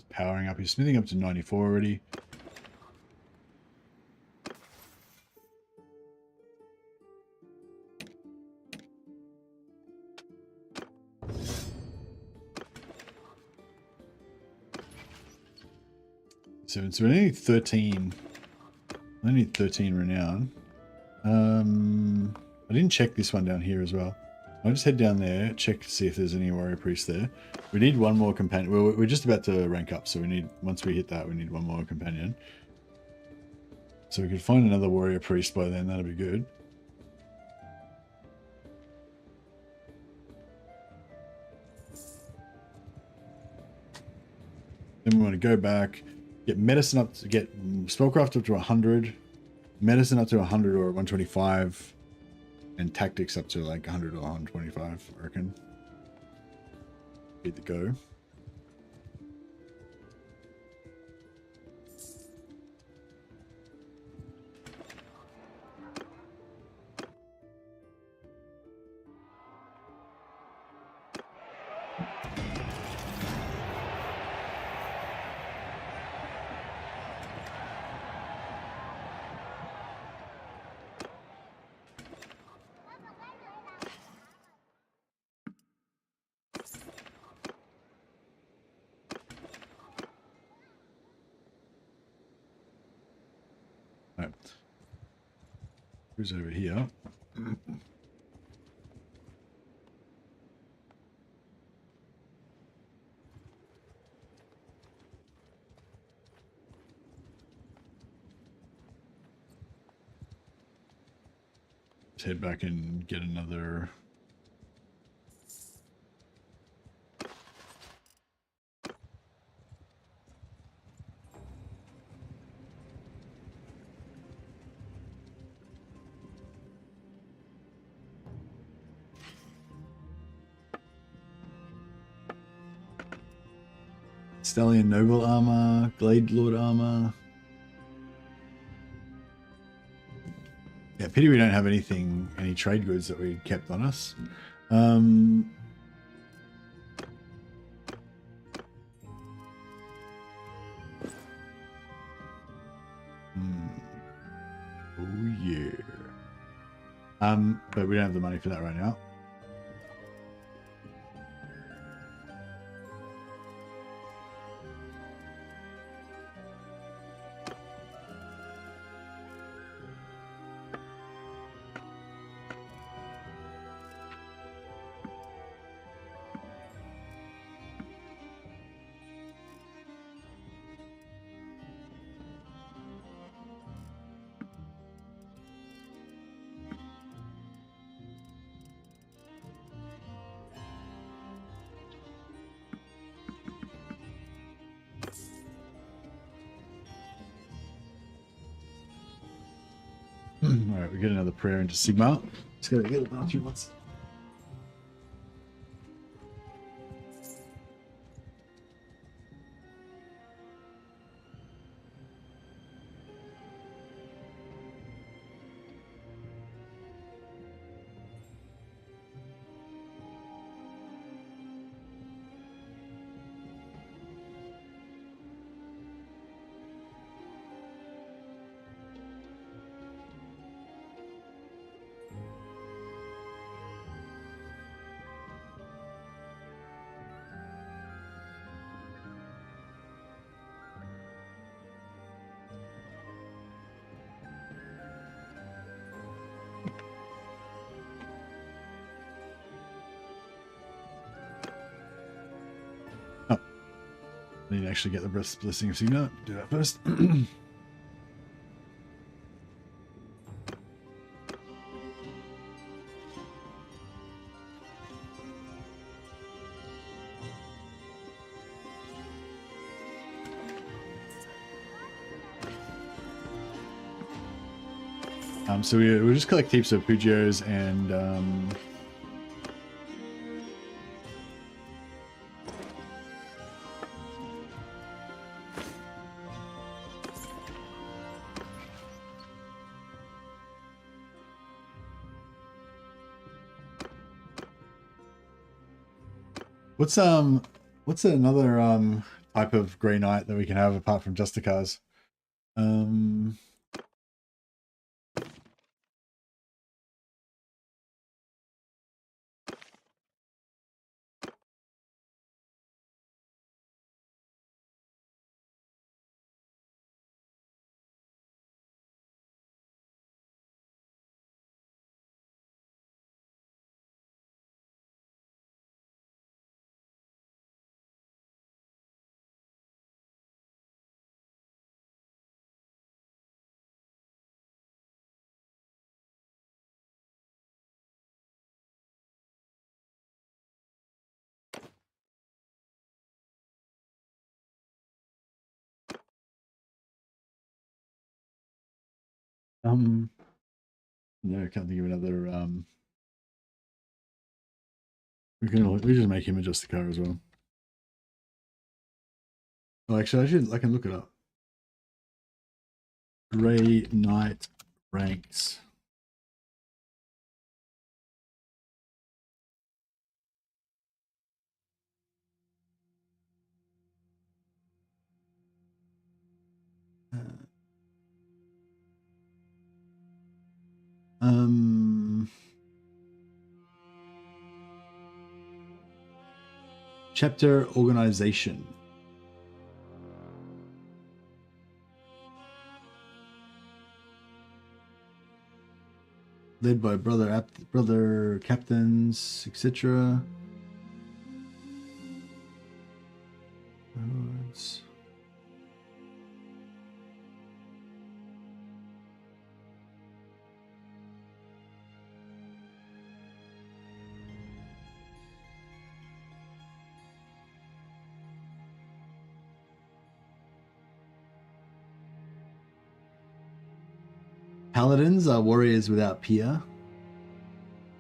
Speaker 1: Powering up. He's smithing up to 94 already. So we need 13. I need 13 renown. I didn't check this one down here as well. I'll just head down there, check to see if there's any warrior priest there. We need one more companion. We're just about to rank up, so we need, once we hit that, we need one more companion. So we could find another warrior priest by then, that'd be good. Then we want to go back, get medicine up to get spellcraft up to 100, medicine up to 100 or 125, and tactics up to like 100 or 125, I reckon. Get the go. Right. Who's over here? Let's head back and get another. Stallion Noble armor, Glade Lord armor. Yeah, pity we don't have any trade goods that we kept on us. Oh yeah. But we don't have the money for that right now. All right, we get another prayer into Sigma. Just gotta get the bathroom once. I need to actually get the blessing of Sigma. Do that first. So we'll just collect heaps of Pugios and what's another type of Grey Knight that we can have apart from Justicars? No, I can't think of another. We just make him a Justicar as well. Oh, actually, I can look it up. Grey Knight ranks. Chapter organization. Led by brother captains, etc. Paladins are warriors without peer.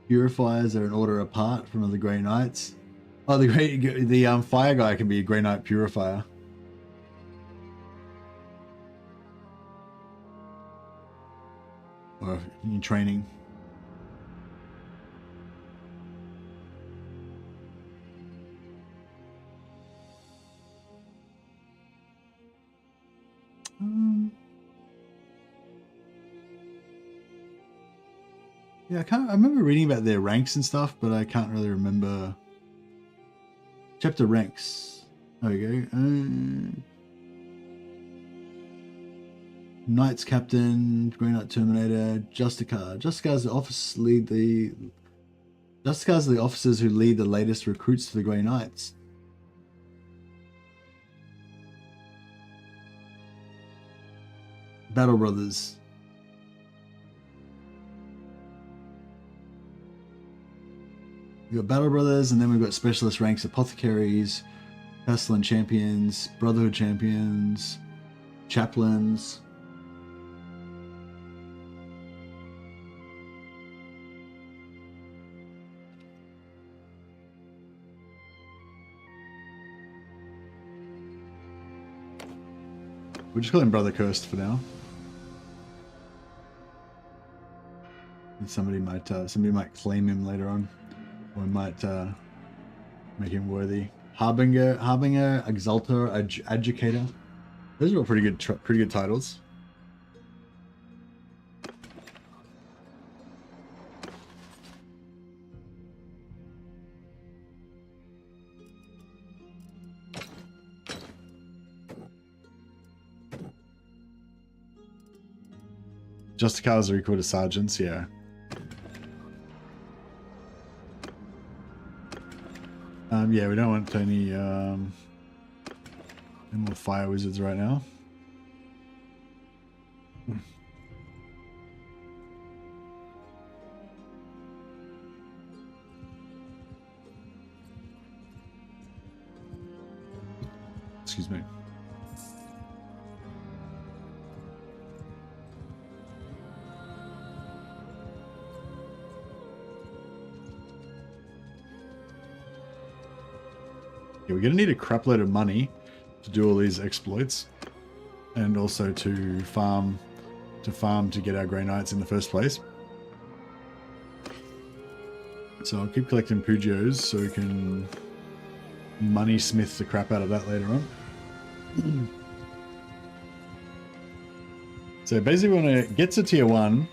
Speaker 1: Purifiers are an order apart from the Grey Knights. Oh, the fire guy can be a Grey Knight purifier. Or in training. Yeah, I remember reading about their ranks and stuff, but I can't really remember. Chapter ranks. There we go. Knights Captain, Grey Knight Terminator, Justicar. Justicars are the officers who lead the latest recruits to the Grey Knights. Battle Brothers. We've got Battle Brothers, and then we've got specialist ranks, Apothecaries, Pestilent Champions, Brotherhood Champions, Chaplains. We're just calling Brother Cursed for now. And somebody might claim him later on, or might make him worthy. Harbinger, Exalter, Adjudicator. Those are all pretty good titles. Justicars are equal to sergeants, yeah. Yeah, we don't want any more fire wizards right now. Excuse me. Yeah, we're gonna need a crap load of money to do all these exploits, and also to farm to get our Grey Knights in the first place. So I'll keep collecting Pugios so we can money smith the crap out of that later on. So basically when it gets to tier 1,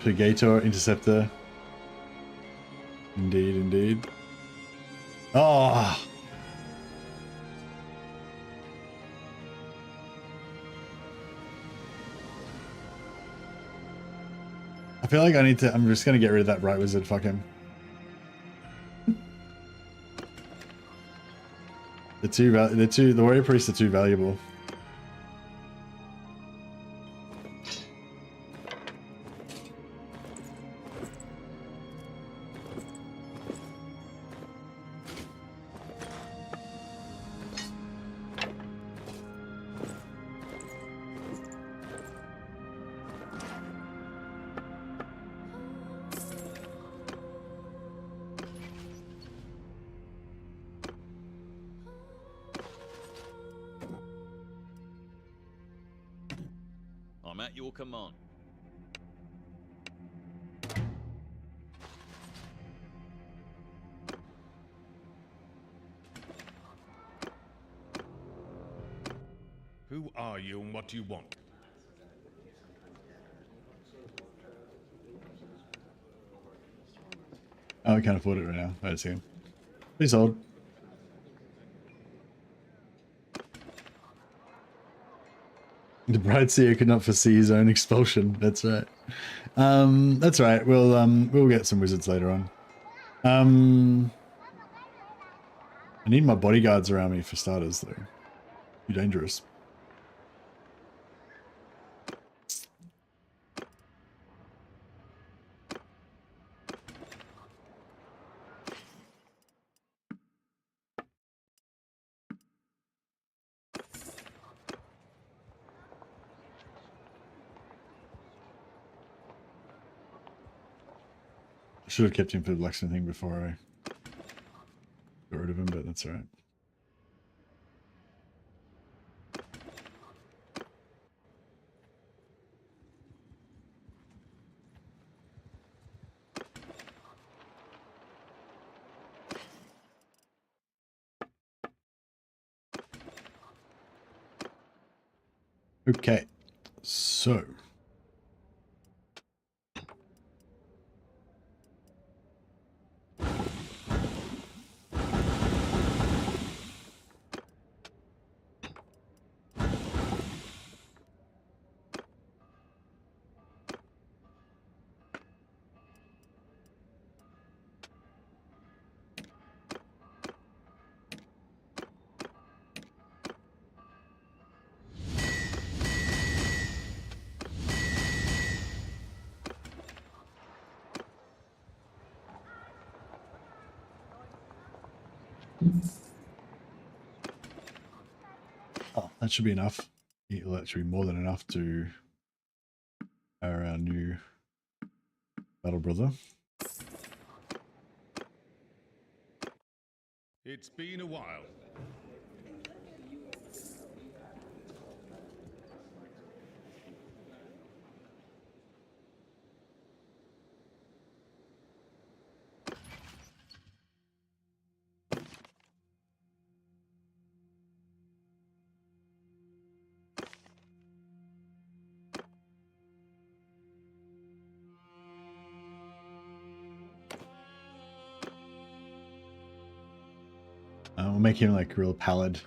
Speaker 1: Purgator, Interceptor. Indeed, indeed. Oh! I feel like I'm just gonna get rid of that Bright Wizard, fuck him. The Warrior Priests are too valuable.
Speaker 3: I'm at your command.
Speaker 2: Who are you and what do you want?
Speaker 1: Oh, I can't afford it right now. Wait a second. Please hold. The Bright Seer could not foresee his own expulsion. That's right. That's right. We'll get some wizards later on. I need my bodyguards around me for starters, though. Too dangerous. should have kept him for the blacksmith thing before I got rid of him, but that's alright. Okay, so oh, that should be enough. Well, that should be more than enough to hire our new battle brother.
Speaker 2: It's been a while.
Speaker 1: We'll make him like real pallid.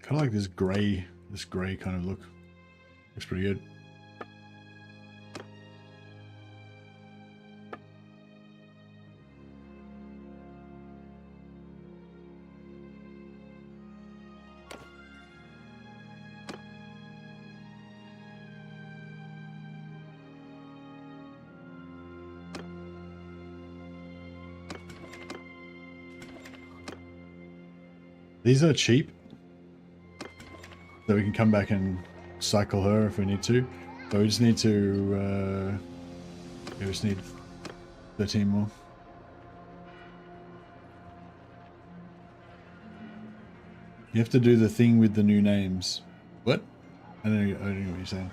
Speaker 1: Kind of like this gray kind of look. Looks pretty good. These are cheap, so we can come back and cycle her if we need to. But we just need to, we just need 13 more. You have to do the thing with the new names. What? I don't know what you're saying.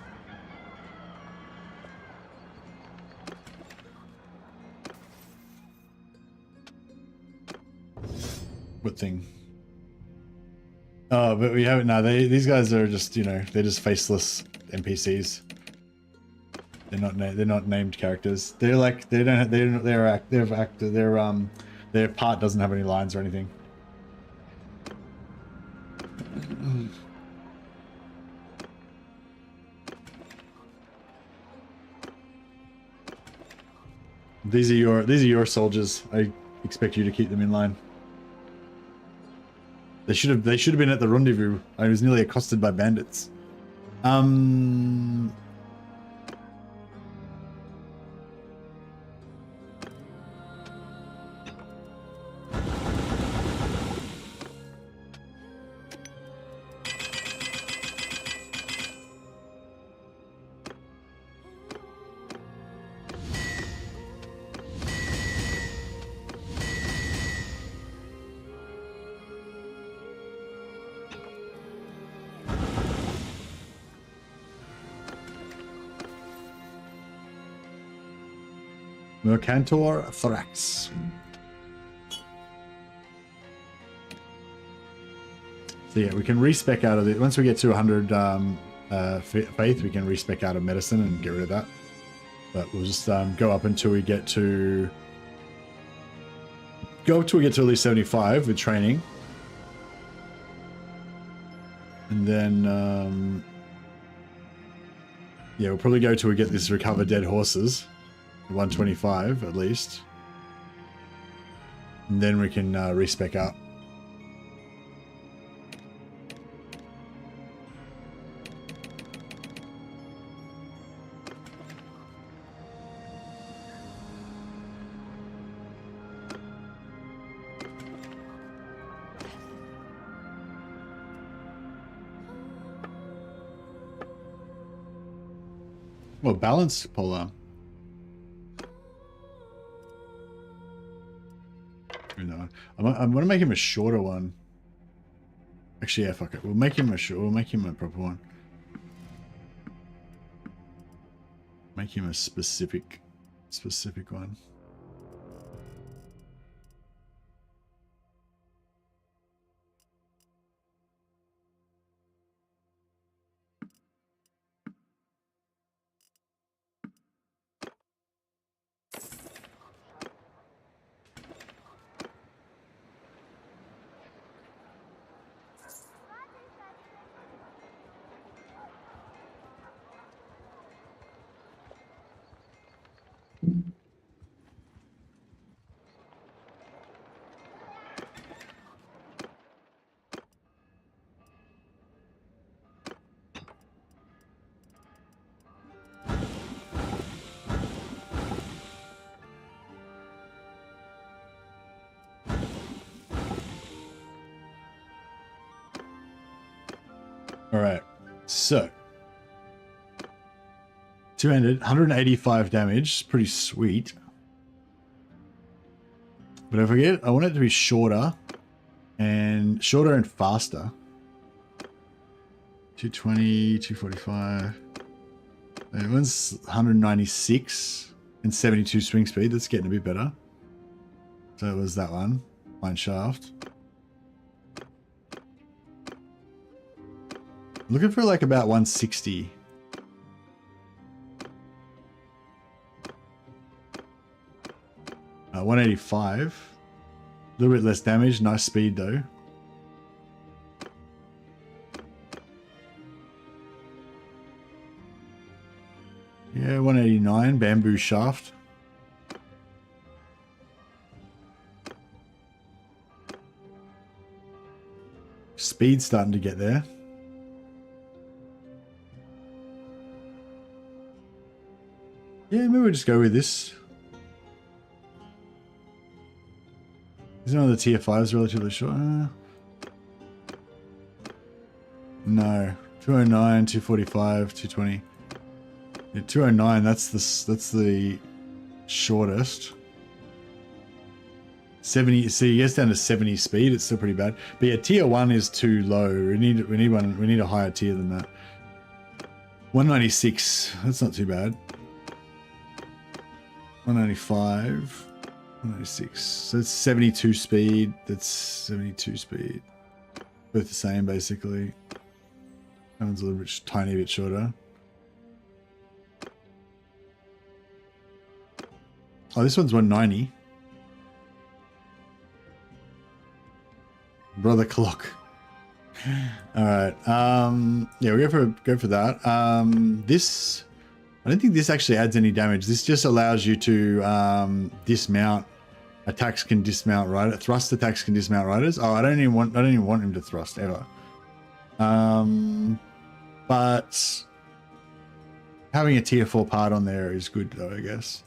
Speaker 1: What thing? Oh, but we haven't. No, these guys are just, you know, they're just faceless NPCs. They're not named characters. They're like their part doesn't have any lines or anything. These are your soldiers. I expect you to keep them in line. They should have been at the rendezvous. I was nearly accosted by bandits. Mercantor Thorax. So yeah, we can respec out of it. Once we get to 100 faith, we can respec out of medicine and get rid of that. But we'll just go up until we get to... Go up till we get to at least 75 with training. And then... yeah, we'll probably go till we get this recover dead horses. 125 at least. And then we can respec up. Well, balanced polar. No, I'm gonna make him a shorter one. Actually, yeah, fuck it. We'll make him a short. We'll make him a proper one. Make him a specific one. All right, so 185 damage, pretty sweet. But don't forget, I want it to be shorter and faster. 220, 245. That one's 196 and 72 swing speed. That's getting a bit better. So it was that one, mine shaft. Looking for like about 160. Uh, 185. A little bit less damage. Nice speed though. Yeah, 189. Bamboo shaft. Speed's starting to get there. Yeah, maybe we'll just go with this. Is one of the tier 5s relatively short? No. 209, 245, 220. Yeah, 209, that's the shortest. 70, so he gets down to 70 speed, it's still pretty bad. But yeah, tier 1 is too low. We need a higher tier than that. 196, that's not too bad. 195, 196. So it's 72 speed. That's 72 speed. Both the same, basically. That one's a little bit, tiny bit shorter. Oh, this one's 190. Brother clock. All right. Yeah, we go for that. This. I don't think this actually adds any damage. This just allows you to dismount. Attacks can dismount riders. Thrust attacks can dismount riders. Oh, I don't even want him to thrust ever. But having a tier 4 part on there is good though, I guess.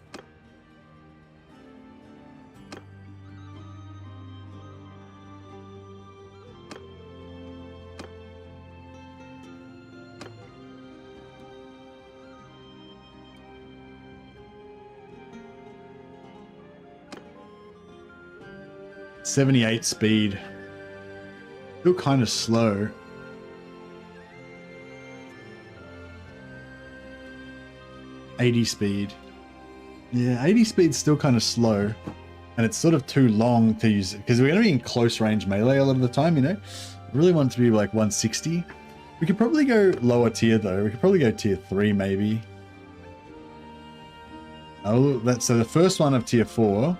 Speaker 1: .78 speed. Still kind of slow. .80 speed. Yeah, 80 speed's still kind of slow. And it's sort of too long to use it because we're going to be in close range melee a lot of the time, you know? I really want it to be like 160. We could probably go lower tier though. We could probably go tier 3 maybe. Oh, that's so the first one of tier 4.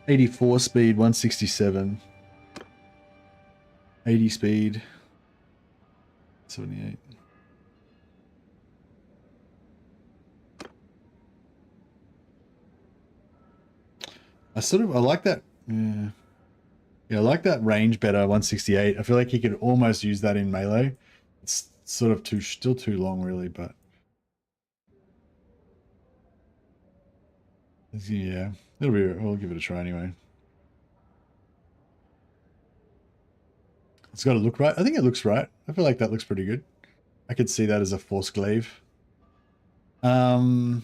Speaker 1: '84 speed, 167. 80 speed, 78. I like that. Yeah. Yeah, I like that range better, 168. I feel like he could almost use that in melee. It's sort of still too long really, but yeah, we'll give it a try anyway. It's got to look right. I think it looks right. I feel like that looks pretty good. I could see that as a force glaive. Although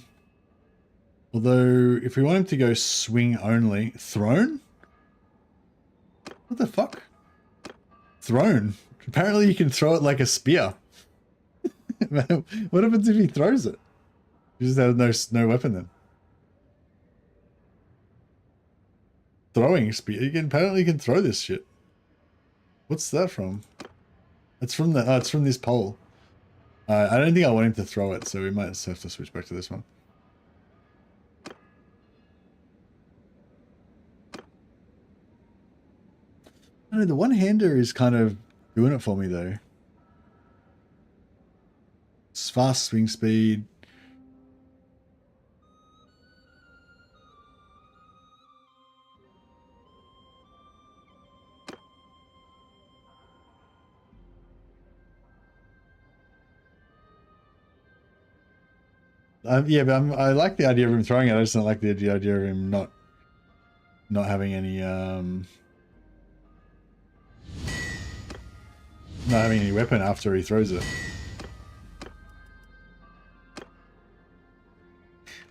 Speaker 1: if we want him to go swing only, throne? What the fuck? Throne. Apparently you can throw it like a spear. What happens if he throws it? You just have no weapon then. Throwing spear. Apparently you can throw this shit. What's that from? It's from the it's from this pole. I don't think I want him to throw it, so we might have to switch back to this one. I don't know, the one-hander is kind of doing it for me though. It's fast swing speed. Yeah, but I like the idea of him throwing it. I just don't like the idea of him not having any not having any weapon after he throws it.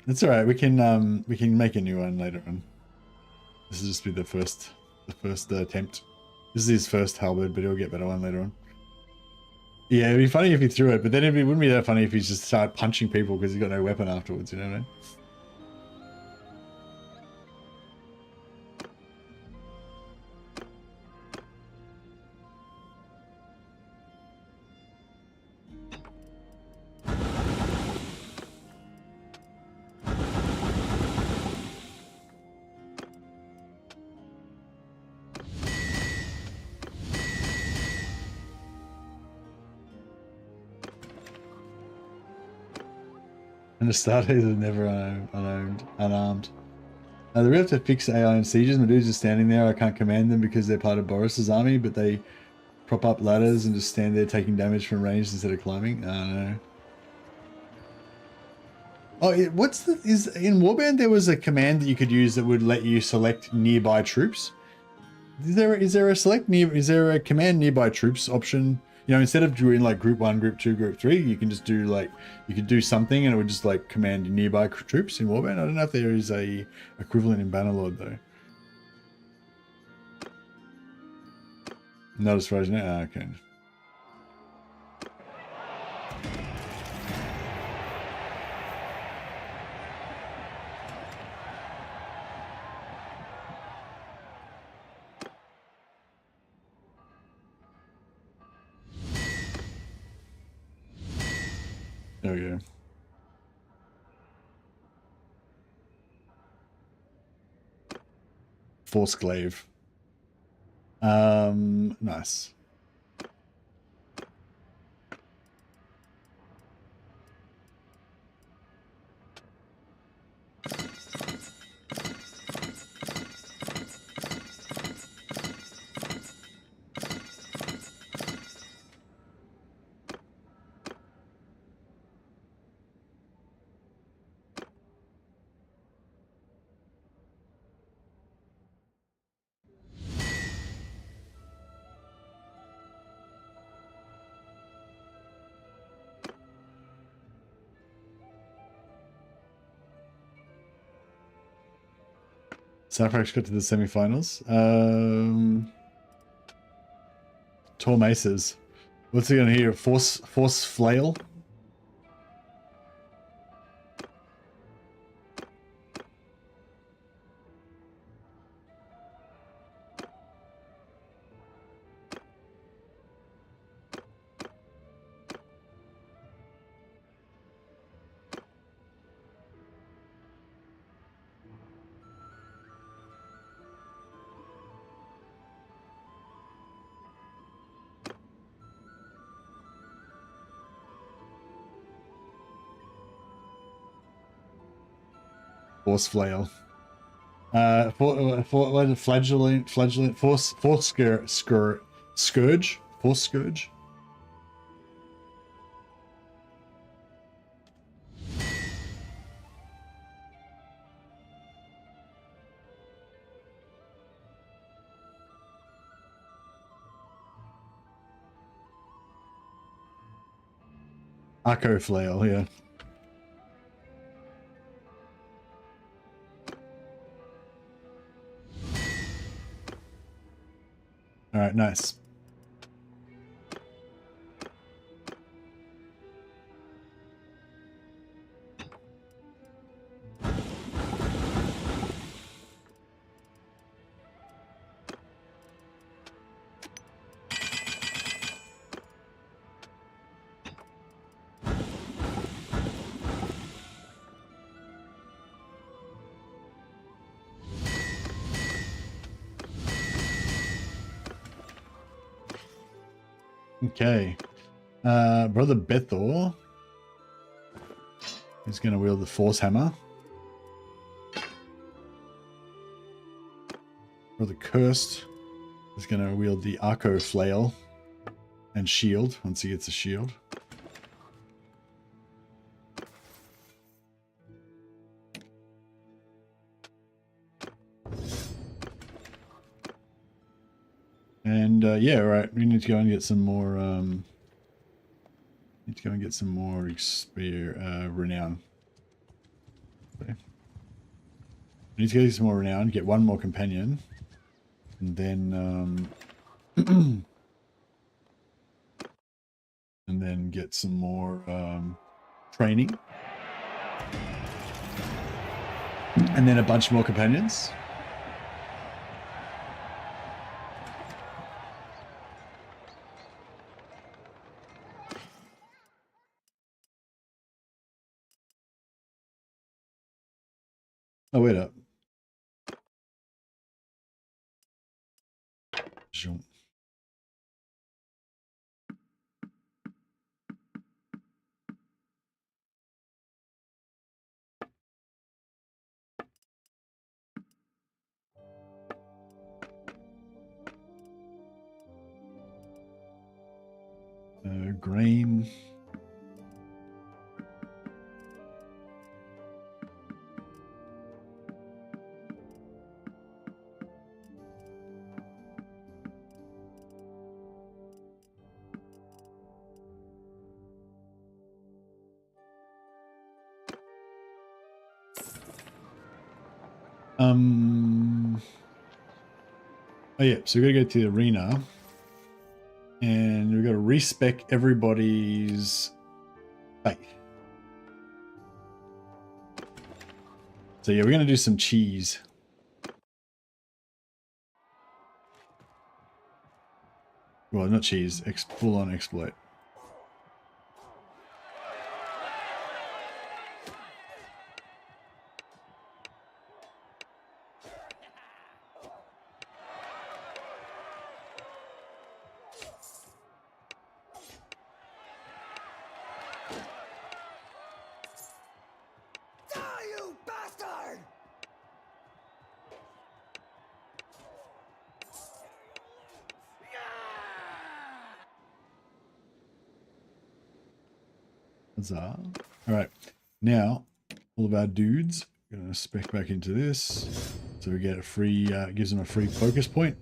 Speaker 1: That's all right. We can make a new one later on. This will just be the first attempt. This is his first halberd, but he'll get better one later on. Yeah, it'd be funny if he threw it, but then it wouldn't be that funny if he just started punching people because he's got no weapon afterwards, you know what I mean? And the Astartes are never unarmed. Do we have to fix AI and sieges? My dudes are standing there. I can't command them because they're part of Boris's army, but they prop up ladders and just stand there taking damage from range instead of climbing. I don't know. Oh, in Warband there was a command that you could use that would let you select nearby troops. Is there a command nearby troops option? You know, instead of doing like group 1, group 2, group 3, you can just do like, you could do something and it would just like command nearby troops in Warband. I don't know if there is a equivalent in Bannerlord though. Not as far as now. Oh, okay. There we go. Force glaive. Nice. Safrax got to the semi-finals. Tor Maces. What's he gonna hear? Force flail? Force flail. Flagellant, force scourge, force scourge. Arco flail, yeah. All right, nice. Okay. Brother Bethor is going to wield the Force Hammer. Brother Cursed is going to wield the Arco Flail and Shield once he gets a shield. And yeah, right. We need to go and get some more. Need to go and get some more renown. Okay. We need to get some more renown. Get one more companion, and then and then get some more training, and then a bunch more companions. Oh, wait up. Zoom. Grain. Oh yeah, so we gotta go to the arena, and we've got to respec everybody's faith. So yeah, we're gonna do some cheese. Well, not cheese, full on exploit. Huzzah. All right, now all of our dudes are gonna spec back into this, so we get a free, gives them a free focus point.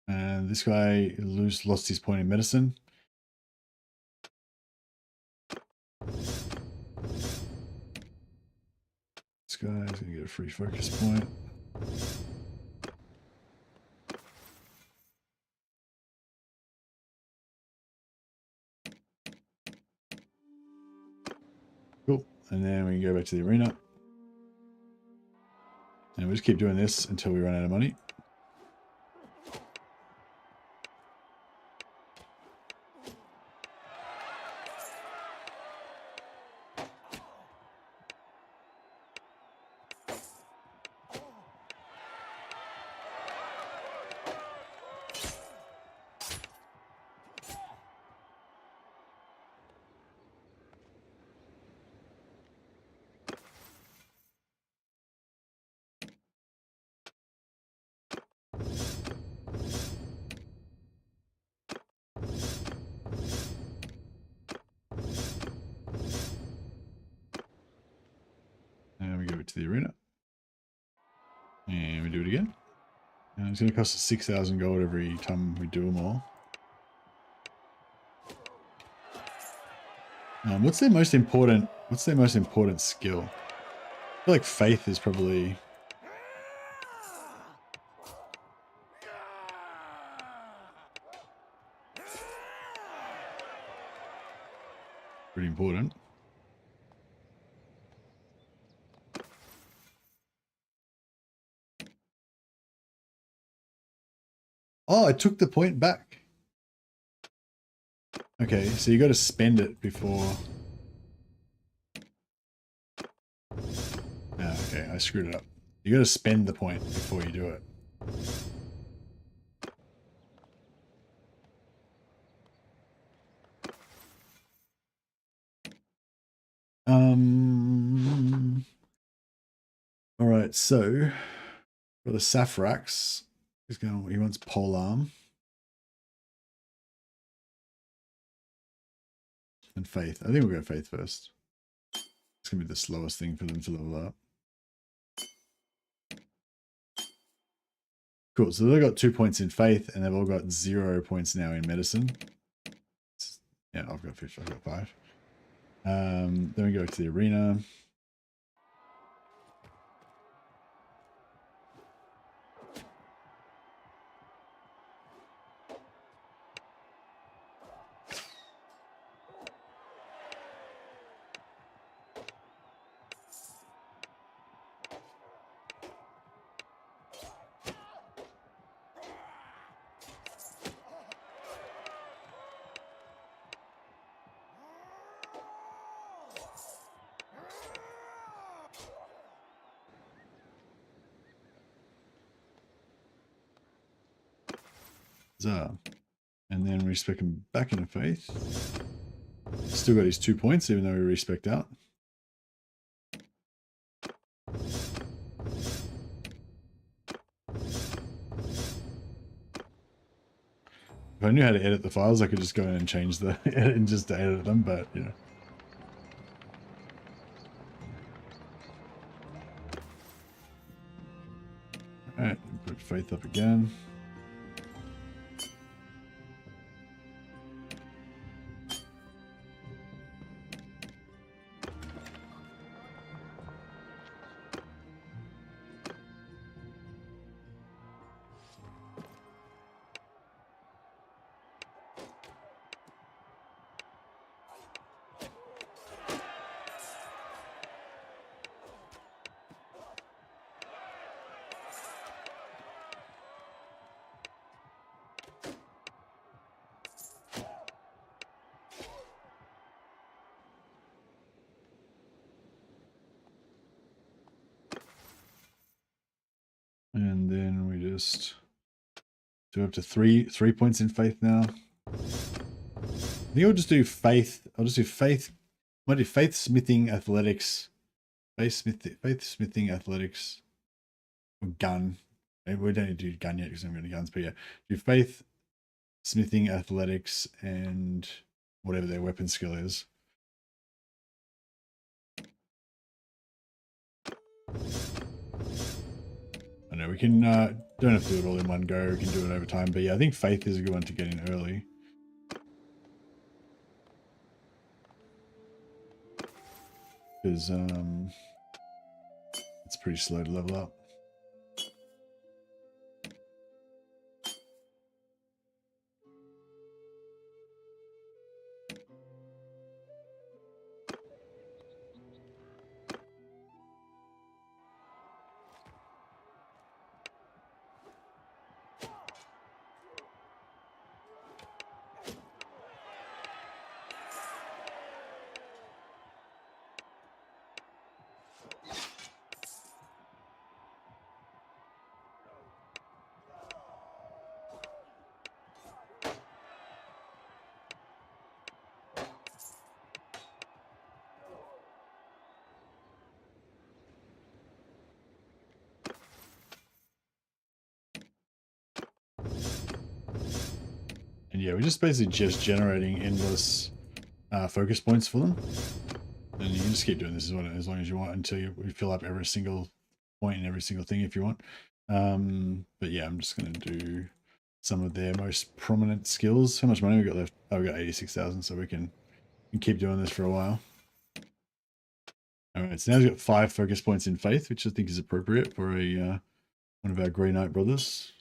Speaker 1: And this guy lost his point in medicine. This guy's gonna get a free focus point. Cool. And then we can go back to the arena. And we'll just keep doing this until we run out of money. And we go to the arena. And we do it again. And it's going to cost us 6,000 gold every time we do them all. What's their most important skill? I feel like faith is probably pretty important. Oh, I took the point back. Okay, so you got to spend it before. Ah, okay, I screwed it up. You got to spend the point before you do it. All right, so for the Safrax, he wants polearm and faith. I think we'll go faith first. It's gonna be the slowest thing for them to level up. Cool. So they've got 2 points in faith, and they've all got 0 points now in medicine. Yeah, I've got 5. I've got 5. Then we go to the arena. And then we respec him back into faith. Still got his 2 points, even though we respec out. If I knew how to edit the files, I could just go in and change the edit and just edit them, but you know. Alright, put faith up again. And then we just do up to three points in faith now. I think I'll just do faith. I'll just do faith. I might do faith smithing athletics. Faith smithing athletics. Or gun. We don't need to do gun yet because I'm going to guns, but yeah. Do faith smithing athletics and whatever their weapon skill is. I know we can don't have to do it all in one go. We can do it over time, but yeah, I think faith is a good one to get in early. Because pretty slow to level up. And yeah, we're just basically just generating endless focus points for them. And you can just keep doing this as long as you want until you fill up every single point and every single thing if you want. But yeah, I'm just going to do some of their most prominent skills. How much money we got left? Oh, we got 86,000, so we can keep doing this for a while. All right, so now we've got 5 focus points in faith, which I think is appropriate for a one of our Grey Knight brothers.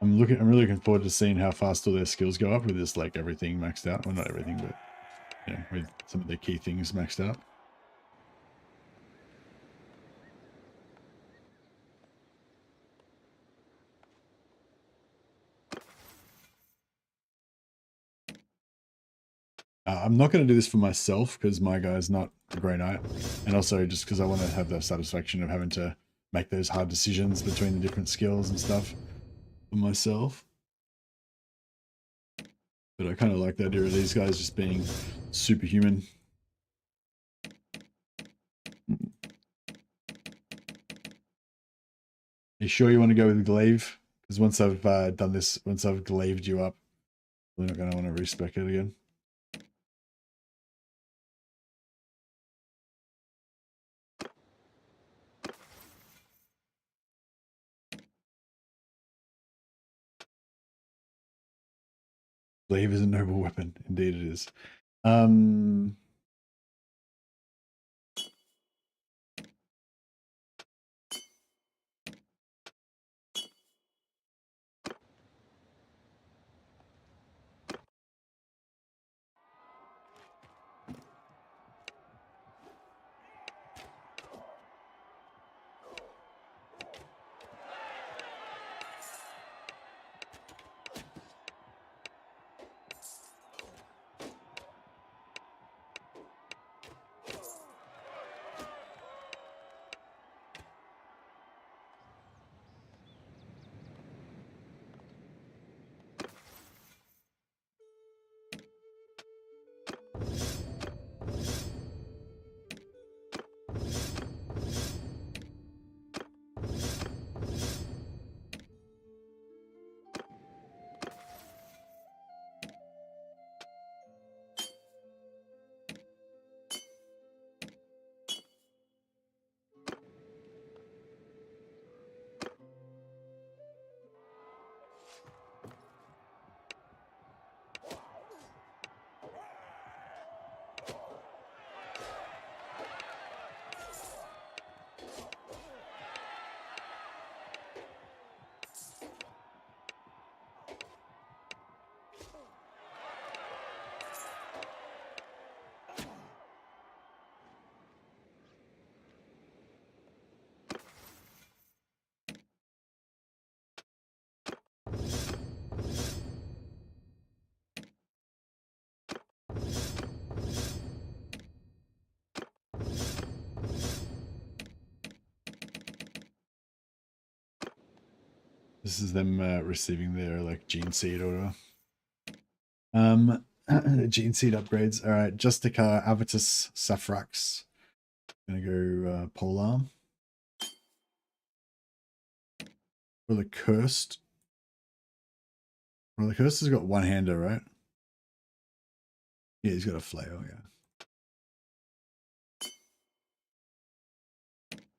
Speaker 1: I'm really looking forward to seeing how fast all their skills go up with this, like everything maxed out. Well, not everything, but you know, with some of their key things maxed out. I'm not going to do this for myself because my guy's not a Grey Knight, and also just because I want to have the satisfaction of having to make those hard decisions between the different skills and stuff for myself. But I kind of like the idea of these guys just being superhuman. Are you sure you want to go with glaive? Because once I've done this, once I've glaved you up, we're not going to want to respec it again. Glaive is a noble weapon. Indeed it is. This is them receiving their like gene seed or whatever. Gene seed upgrades. All right, Justicar, Avitus, Saphrax. Gonna go polearm. Well, the cursed. Well, the cursed has got one hander, right? Yeah, he's got a flail. Yeah.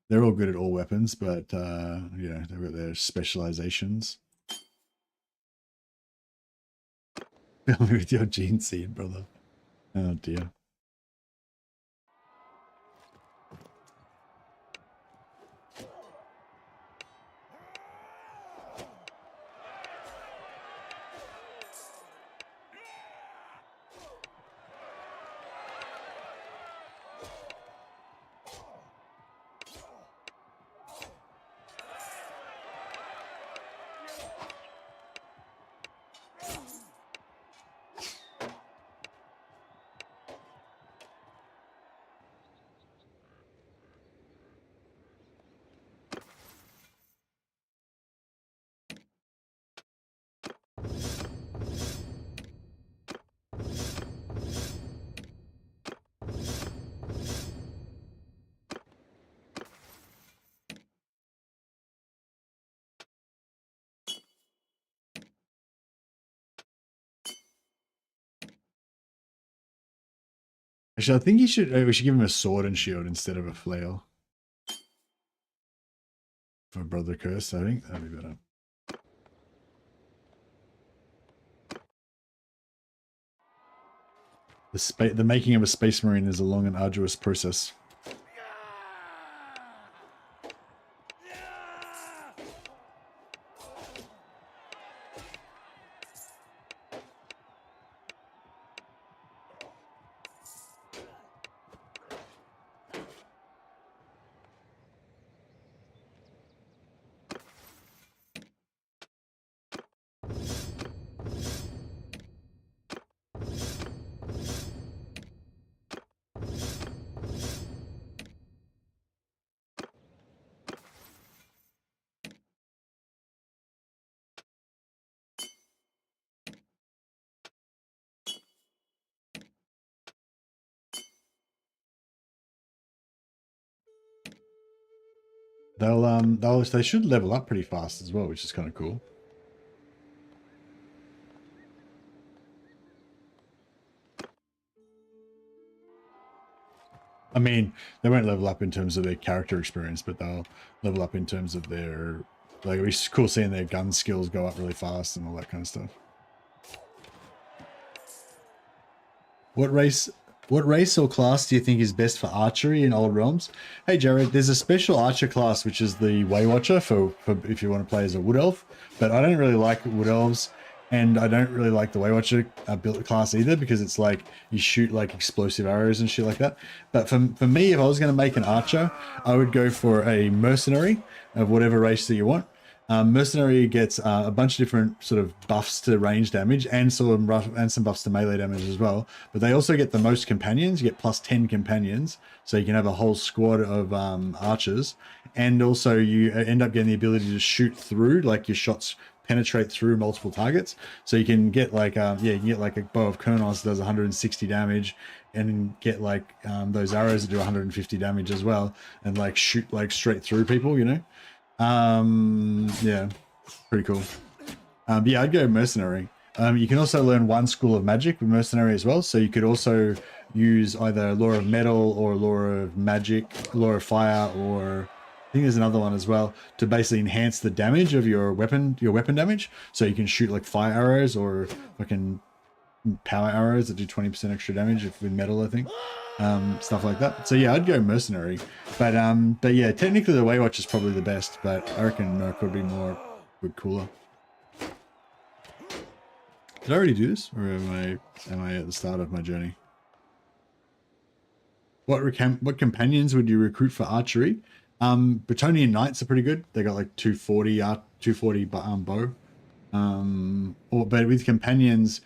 Speaker 1: They're all good at all weapons, but you know, they've got their specializations. Fill me with your gene seed, brother. Oh dear. Actually, I think we should give him a sword and shield instead of a flail. For Brother Curse, I think that'd be better. The making of a space marine is a long and arduous process. They should level up pretty fast as well, which is kind of cool. I mean, they won't level up in terms of their character experience, but they'll level up in terms of their, like, it's cool seeing their gun skills go up really fast and all that kind of stuff. What race or class do you think is best for archery in Old Realms? Hey Jared, there's a special archer class which is the Waywatcher for if you want to play as a Wood Elf, but I don't really like Wood Elves, and I don't really like the Waywatcher build class either, because it's like you shoot like explosive arrows and shit like that. But for me, if I was going to make an archer, I would go for a mercenary of whatever race that you want. Mercenary gets a bunch of different sort of buffs to range damage and some buffs to melee damage as well. But they also get the most companions. You get plus 10 companions, so you can have a whole squad of archers. And also you end up getting the ability to shoot through, like your shots penetrate through multiple targets. So you can get like, you can get like a bow of Kurnos that does 160 damage, and get like those arrows that do 150 damage as well, and like shoot like straight through people, you know? Yeah, pretty cool. Yeah, I'd go mercenary. You can also learn one school of magic with mercenary as well, so you could also use either law of metal or law of magic, law of fire, or I think there's another one as well, to basically enhance the damage of your weapon damage. So you can shoot like fire arrows or fucking power arrows that do 20% extra damage with metal, I think. Stuff like that. So yeah, I'd go mercenary, but yeah, technically the Waywatch is probably the best, but I reckon Merc would be cooler. Did I already do this, or am I at the start of my journey? What companions would you recruit for archery? Bretonian Knights are pretty good. They got like 240 bow. But with companions,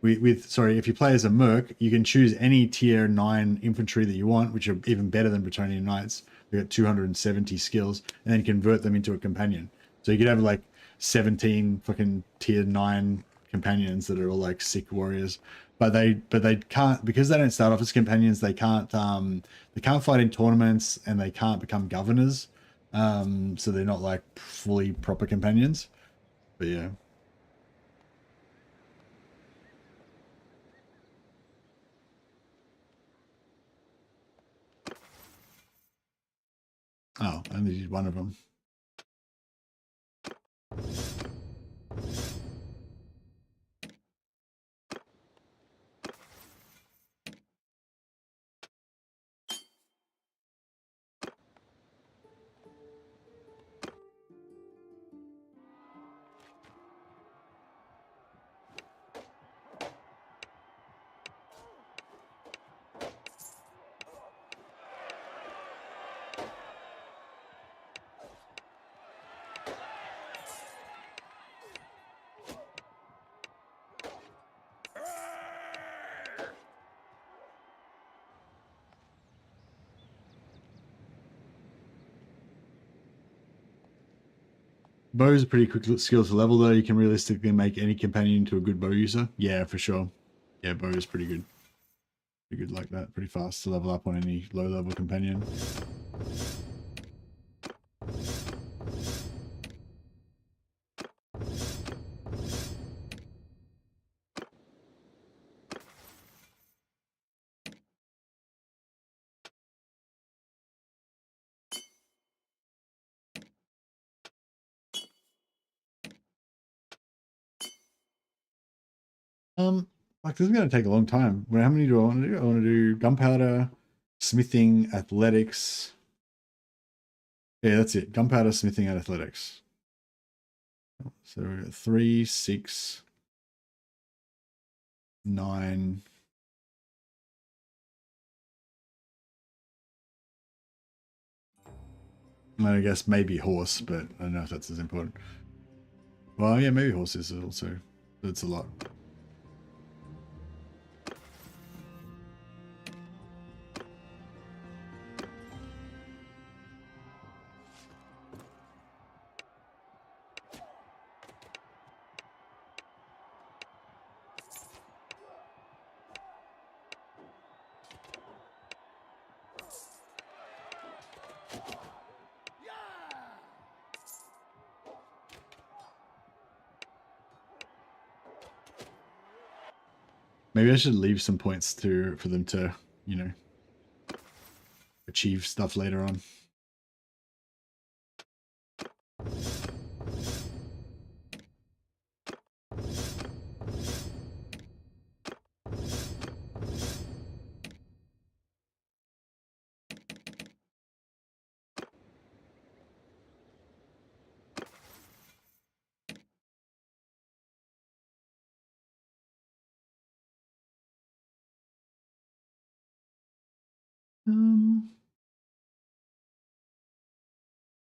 Speaker 1: if you play as a Merc, you can choose any tier 9 infantry that you want, which are even better than Bretonian Knights. They got 270 skills, and then convert them into a companion. So you could have like 17 fucking tier 9 companions that are all like sick warriors. But they can't, because they don't start off as companions, they can't fight in tournaments, and they can't become governors. So they're not like fully proper companions. But yeah. Oh, I only did one of them. Bow is a pretty quick skill to level though. You can realistically make any companion into a good bow user. Yeah, for sure. Yeah, bow is pretty good. Pretty good like that. Pretty fast to level up on any low level companion. Like this is gonna take a long time. Well, how many do I want to do? I want to do gunpowder, smithing, athletics. Yeah, that's it. Gunpowder, smithing, and athletics. So we got 3, 6, 9. I guess maybe horse, but I don't know if that's as important. Well, yeah, maybe horse is also. That's a lot. Maybe I should leave some points for them to, you know, achieve stuff later on.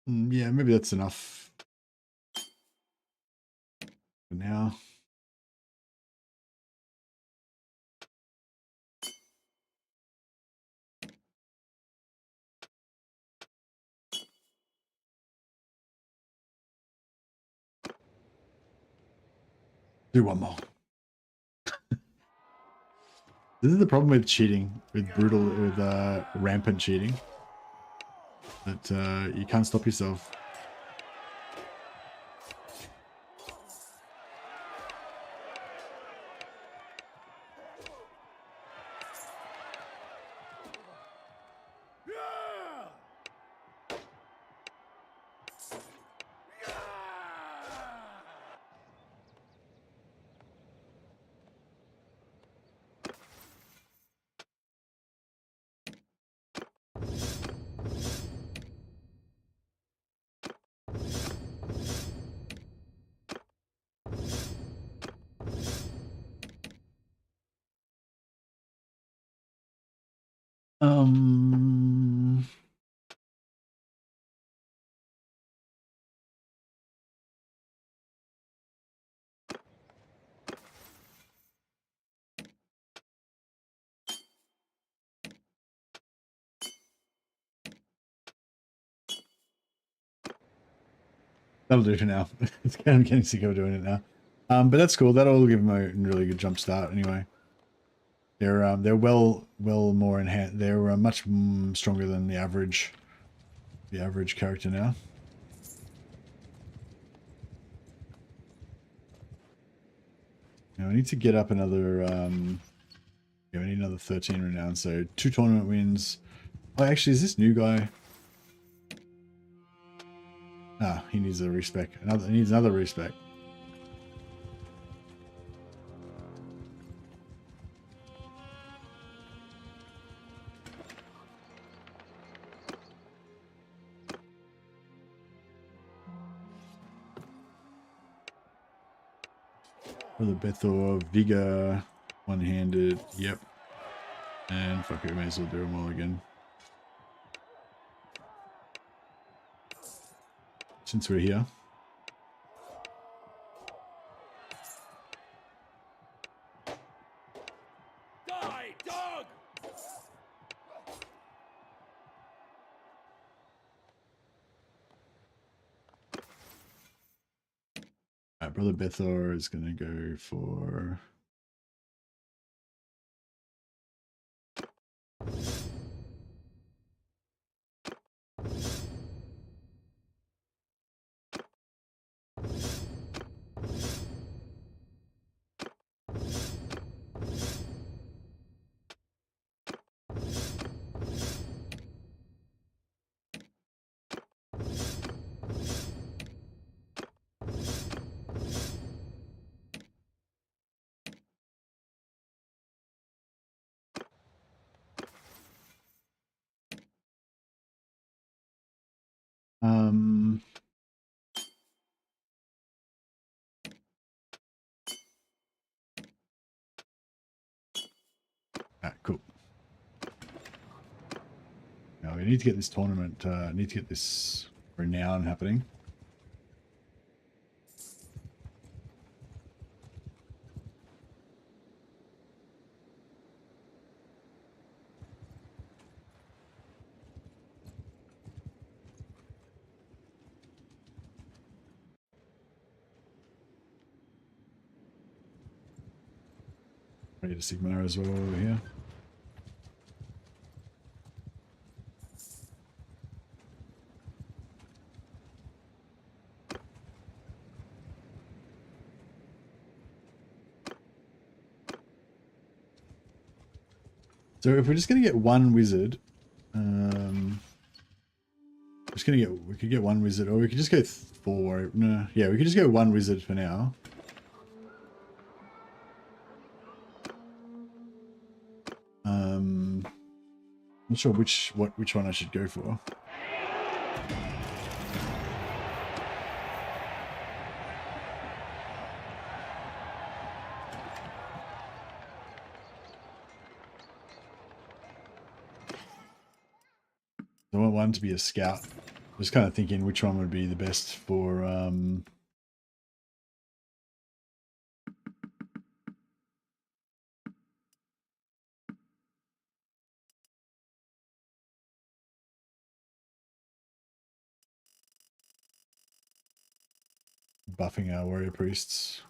Speaker 1: Yeah, maybe that's enough for now. Do one more. This is the problem with cheating, with rampant cheating. That you can't stop yourself. Um, That'll do for now. I'm getting sick of doing it now. But that's cool. That'll give them a really good jump start anyway. They're well more enhanced. They're much stronger than the average the average character now. Now we need to get up another, yeah, we need another 13 renown, so 2 tournament wins. Oh, actually, is this new guy? Ah, he needs a respec. He needs another respec. For the Bethor, Vigor, one-handed, yep. And fuck it, we may as well do them all again. Since we're here.
Speaker 2: Die, dog!
Speaker 1: Alright, Brother Bethor is gonna go for... cool. Now we need to get this tournament, need to get this renown happening. Ready to Sigma as well over here. So if we're just going to get one wizard, we could get one wizard, or we could just go 4. No, yeah, we could just go one wizard for now. Not sure which one I should go for. I want one to be a scout. Just kind of thinking which one would be the best for buffing our warrior priests.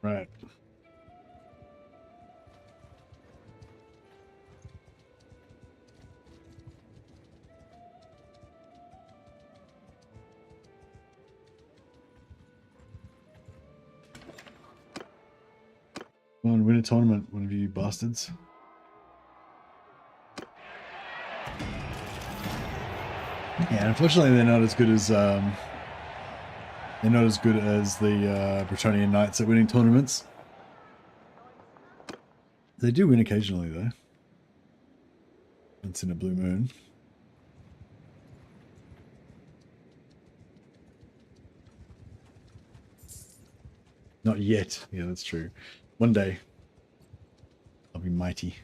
Speaker 1: Right. Come on, win a tournament, one of you bastards. Yeah, unfortunately they're not as good as the Bretonian Knights at winning tournaments. They do win occasionally though. Once in a blue moon. Not yet. Yeah, that's true. One day, I'll be mighty.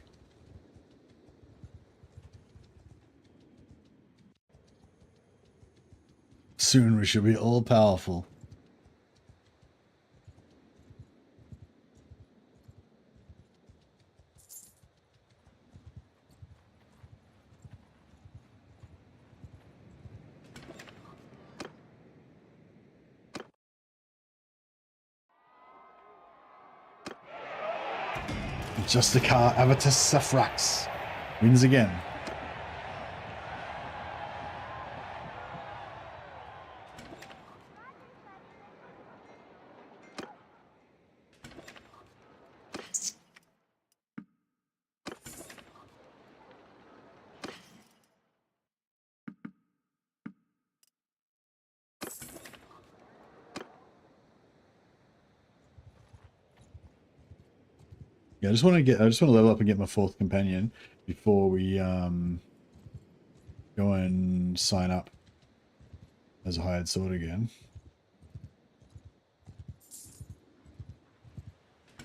Speaker 1: Soon we shall be all powerful. Justicar Avatus Safrax wins again. Yeah, I just want to level up and get my 4th companion before we go and sign up as a hired sword again. I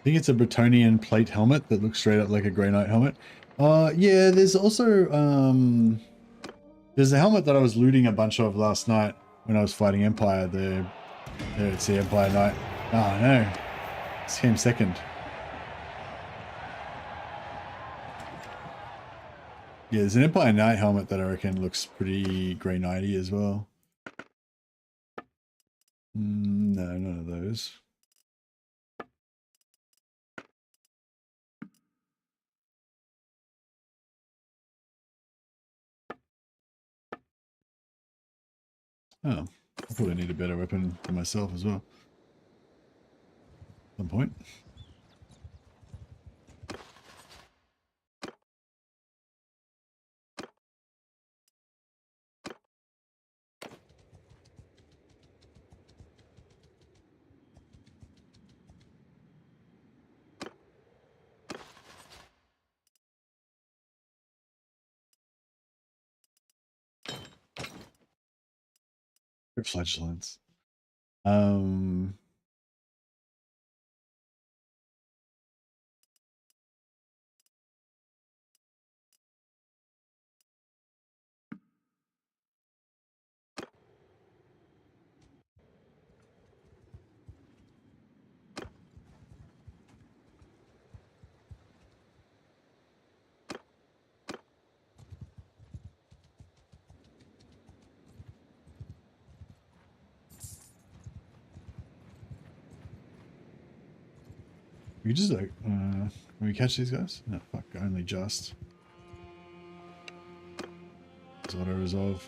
Speaker 1: think it's a Bretonian plate helmet that looks straight up like a Grey Knight helmet. Yeah, there's also there's a helmet that I was looting a bunch of last night when I was fighting Empire. It's the Empire Knight. Oh no, this came second. Yeah, there's an Empire Knight helmet that I reckon looks pretty Grey Knighty as well. No, none of those. Oh, I probably need a better weapon for myself as well. At some point. Flagellants. We just like, can we catch these guys? No, fuck, only just. It's auto resolve.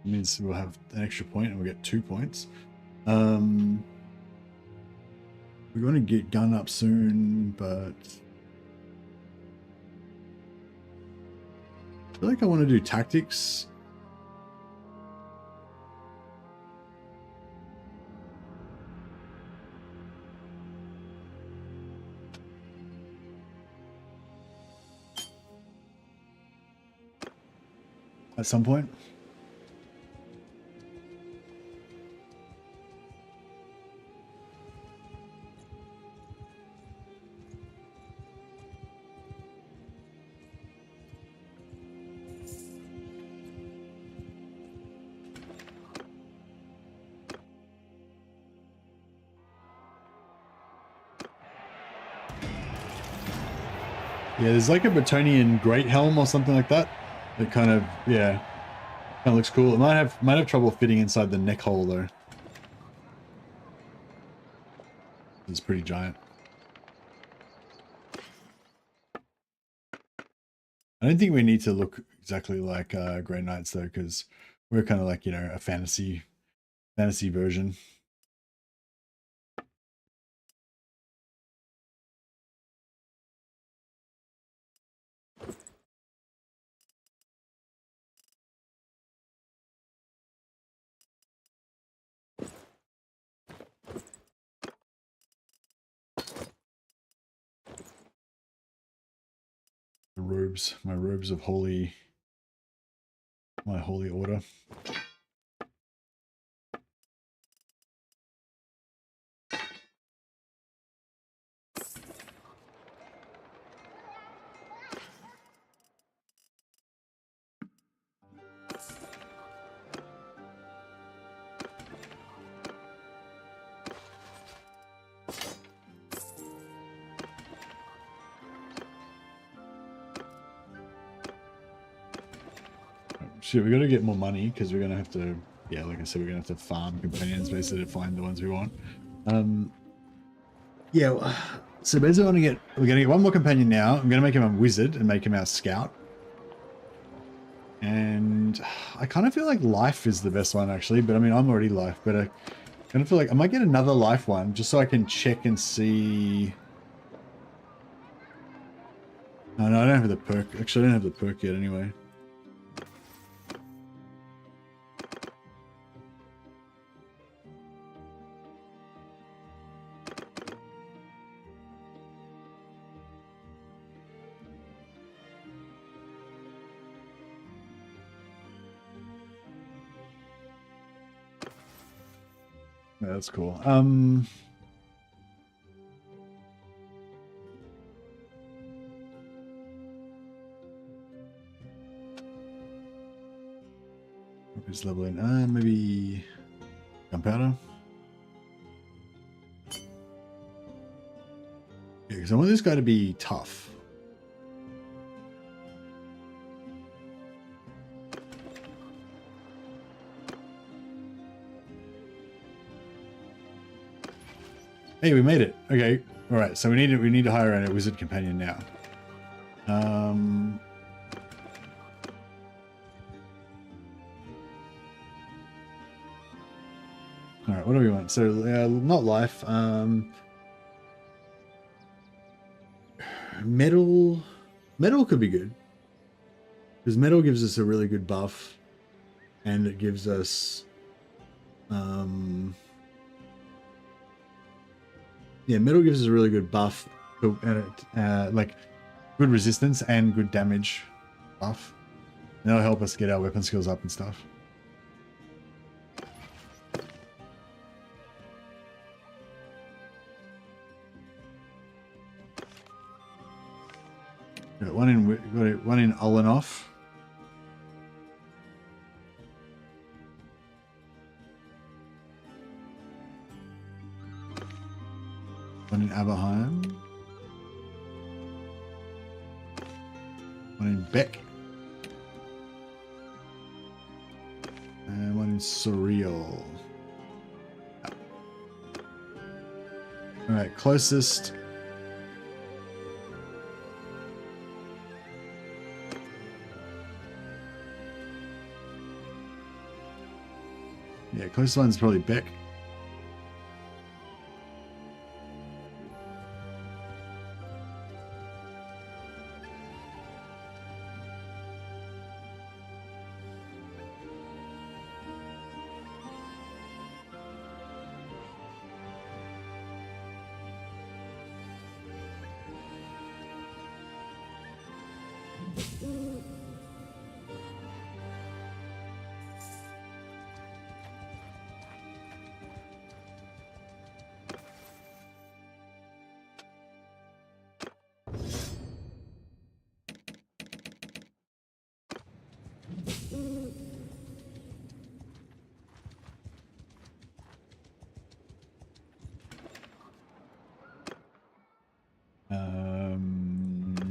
Speaker 1: Means we'll have an extra point and we'll get 2 points. We're going to get gun up soon, but I feel like I want to do tactics. At some point. Yeah, there's like a Bretonian great helm or something like that. That kind of, yeah, kind of looks cool. It might have trouble fitting inside the neck hole though. It's pretty giant. I don't think we need to look exactly like Grey Knights though, because we're kind of like, you know, a fantasy version. The robes, my robes of holy, my holy order. Shit, we got to get more money because we're gonna have to, yeah, like I said, we're gonna have to farm companions basically to find the ones we want. Yeah, so basically we're gonna get one more companion now. I'm gonna make him a wizard and make him our scout. And I kind of feel like life is the best one actually, but I mean I'm already life, but I kind of feel like I might get another life one just so I can check and see. Oh, no, I don't have the perk. Actually, I don't have the perk yet anyway. Yeah, that's cool. Who's leveling? Maybe gunpowder. Yeah, because I want this guy to be tough. Hey, we made it. Okay, all right. So we need to hire a wizard companion now. All right, what do we want? So not life. Metal could be good because metal gives us a really good buff, and it gives us yeah, metal gives us a really good buff, and like good resistance and good damage buff. And that'll help us get our weapon skills up and stuff. Got one in Olenoff. One in Aberheim. One in Beck. And one in Surreal. Alright, closest. Yeah, closest one's probably Beck.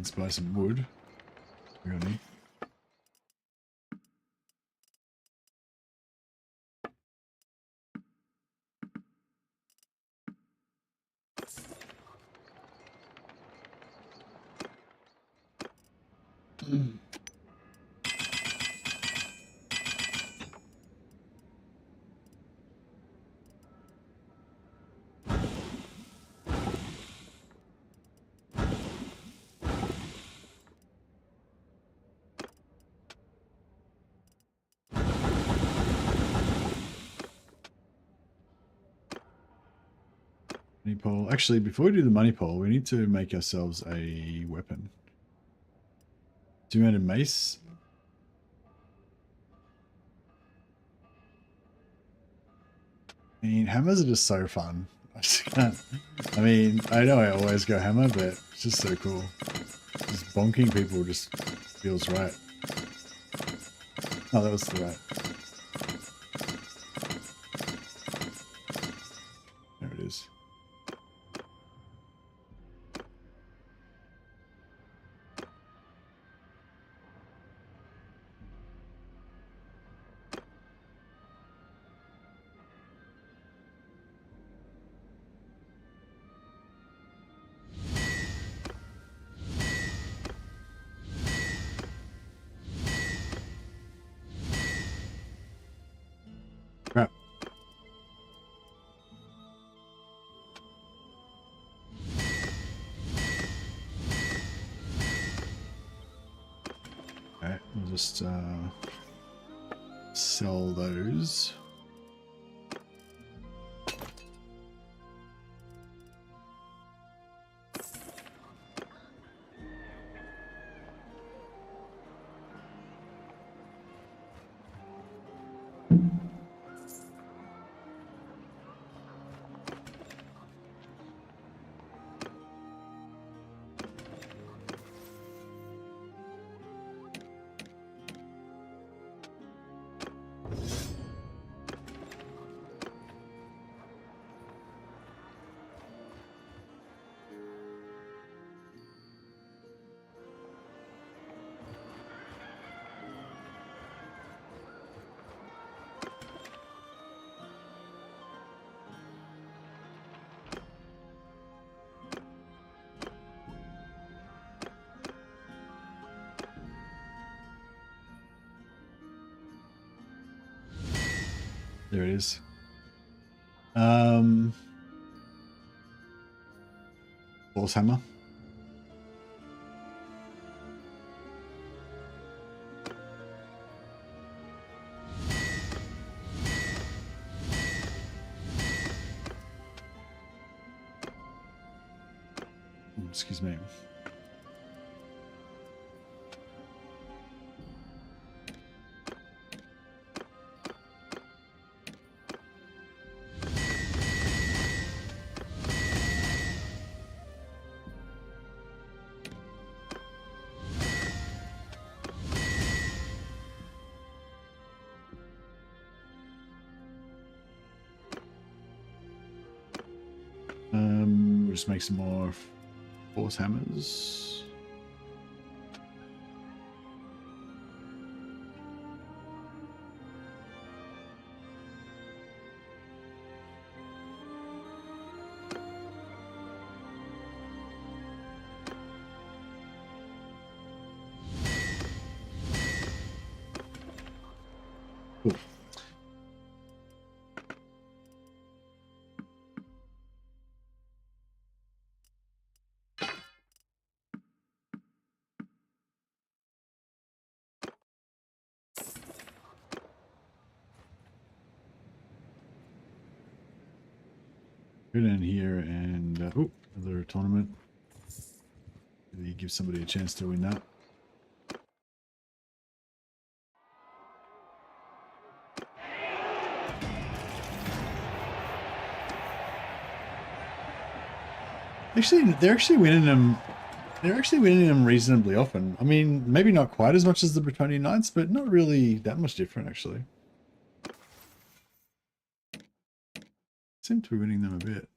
Speaker 1: Let's buy some wood. We got any? Money pole. Actually, before we do the money pole, we need to make ourselves a weapon. 200 mace. I mean, hammers are just so fun. I just can't. I mean, I know I always go hammer, but it's just so cool. Just bonking people just feels right. Oh, that was the right. There it is. Crap. Okay, we'll just sell those. There it is. Force hammer. Excuse me. We'll just make some more force hammers. Cool. Go down here and oh, another tournament. Maybe give somebody a chance to win that. Actually, they're actually winning them. They're actually winning them reasonably often. I mean, maybe not quite as much as the Bretonian Knights, but not really that much different, actually. Seem to be winning them a bit.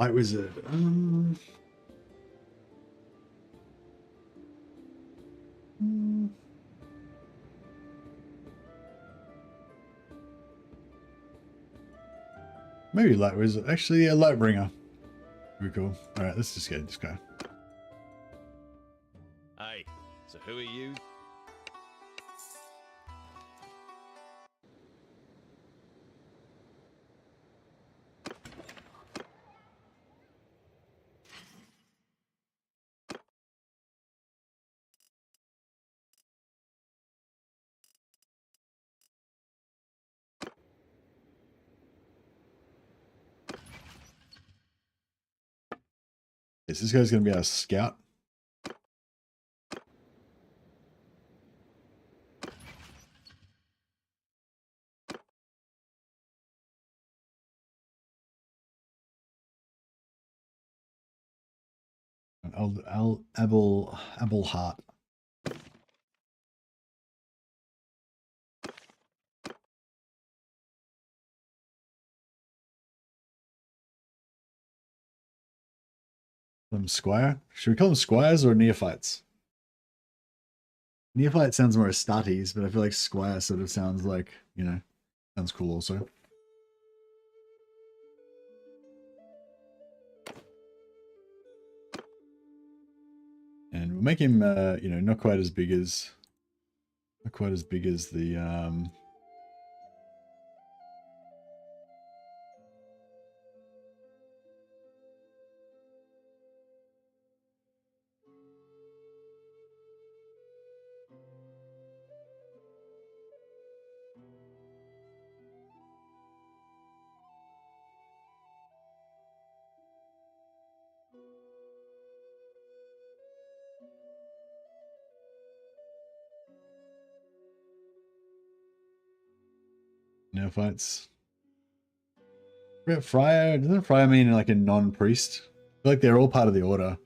Speaker 1: Light wizard. Maybe light wizard. Actually, a light bringer. Pretty cool. All right, let's just get this guy.
Speaker 3: Hey, so who are you?
Speaker 1: Yes, this guy's gonna be our scout. Abel Hart. Them squire. Should we call them squires or neophytes? Neophyte sounds more Astartes, but I feel like squire sort of sounds like, you know, sounds cool also. And we'll make him, you know, not quite as big as the neophytes. Friar, doesn't friar mean like a non-priest? I feel like they're all part of the order.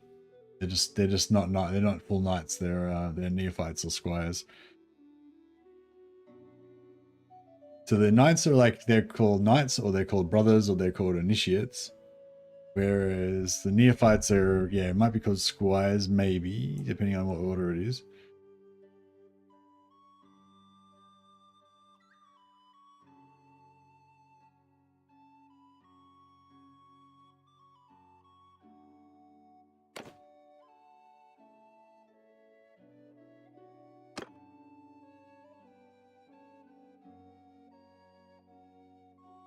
Speaker 1: They're just not they're not full knights. They're neophytes or squires. So the knights are like, they're called knights, or they're called brothers, or they're called initiates. Whereas the neophytes are, yeah, it might be called squires, maybe, depending on what order it is.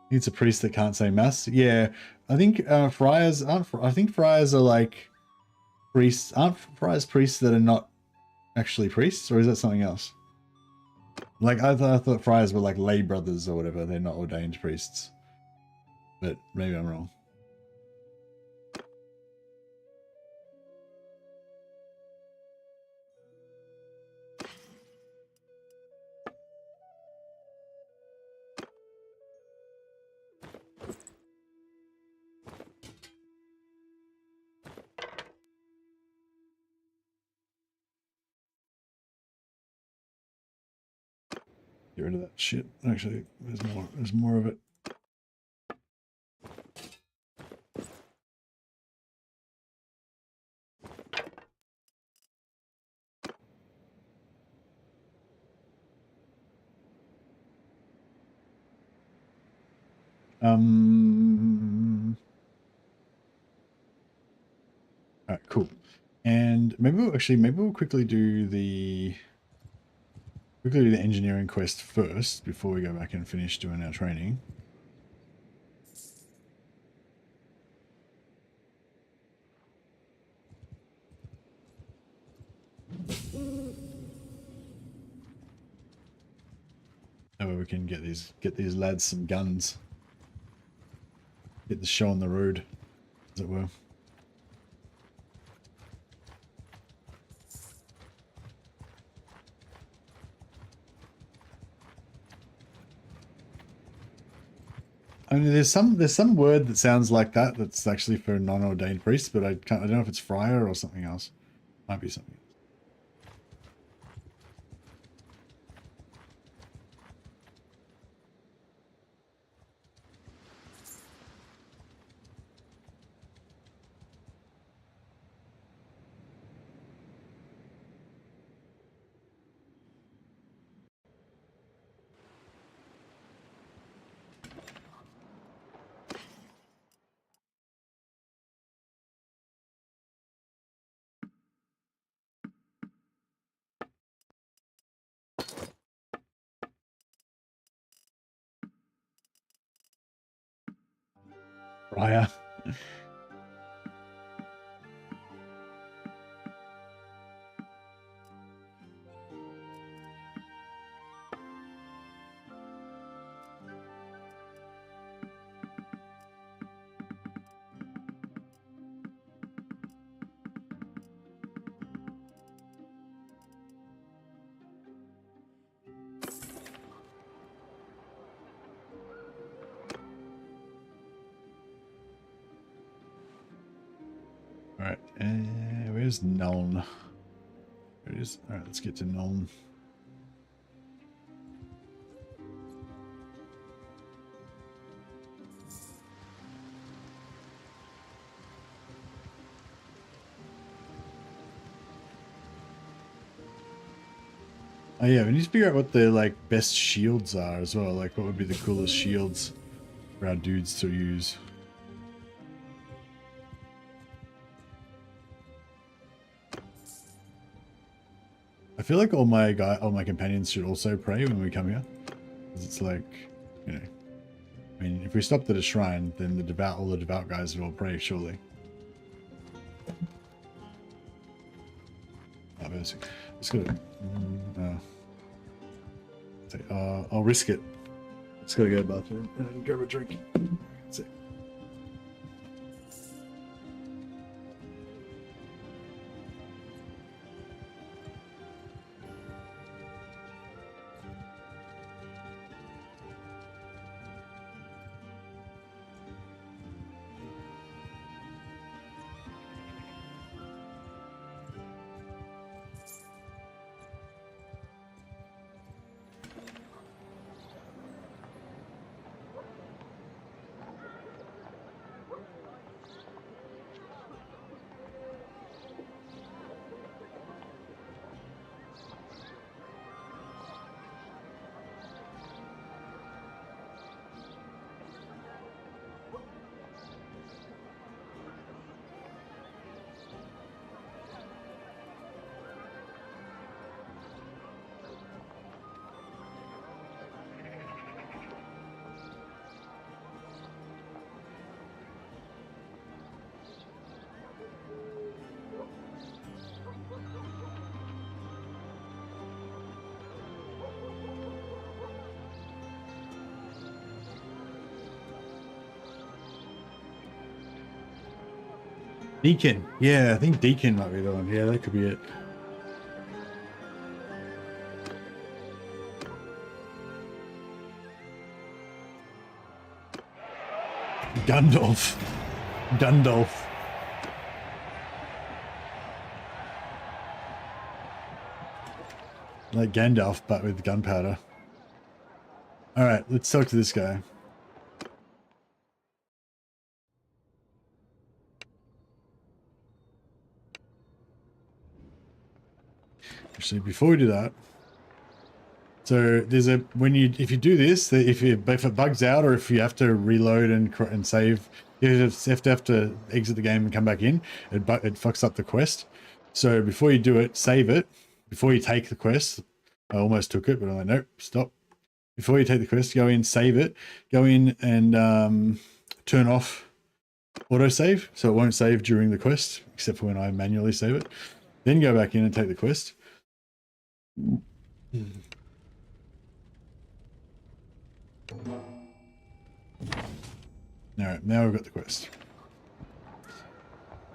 Speaker 1: It's a priest that can't say mass. Yeah, I think friars aren't. I think friars are like priests. Aren't friars priests that are not actually priests, or is that something else? Like I thought friars were like lay brothers or whatever. They're not ordained priests, but maybe I'm wrong. Get rid of that shit. Actually, there's more. There's more of it. All right, cool. And maybe we'll quickly do the engineering quest first before we go back and finish doing our training. That way we can get these lads some guns. Get the show on the road, as it were. I mean, there's some word that sounds like that that's actually for a non-ordained priest, but I don't know if it's friar or something else. Might be something else. Raya. Alright, where's Nuln? There it is. Alright, let's get to Nuln. Oh yeah, we need to figure out what the like best shields are as well. Like what would be the coolest shields for our dudes to use. I feel like all my companions should also pray when we come here. Because it's like, you know, I mean, if we stopped at a shrine, then all the devout guys will pray, surely. Oh, basic. Just gotta, I'll risk it. Just gotta go to the bathroom and grab a drink. That's it. Deacon. Yeah, I think Deacon might be the one. Yeah, that could be it. Gandalf. Like Gandalf, but with gunpowder. Alright, let's talk to this guy. Actually, before we do that, so there's a if you do this, if it bugs out or if you have to reload and save, you have to exit the game and come back in. It fucks up the quest. So before you do it, save it. Before you take the quest, I almost took it, but I'm like, nope, stop. Before you take the quest, go in, save it. Go in and turn off autosave, so it won't save during the quest, except for when I manually save it. Then go back in and take the quest. Alright, now we've got the quest.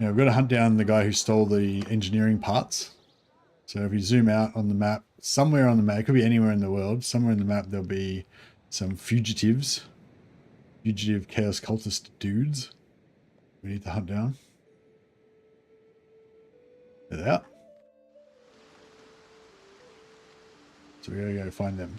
Speaker 1: Now we've got to hunt down the guy who stole the engineering parts. So if you zoom out on the map, somewhere on the map, it could be anywhere in the world, somewhere in the map there'll be some fugitives. Fugitive chaos cultist dudes we need to hunt down. There they are. So we gotta go find them.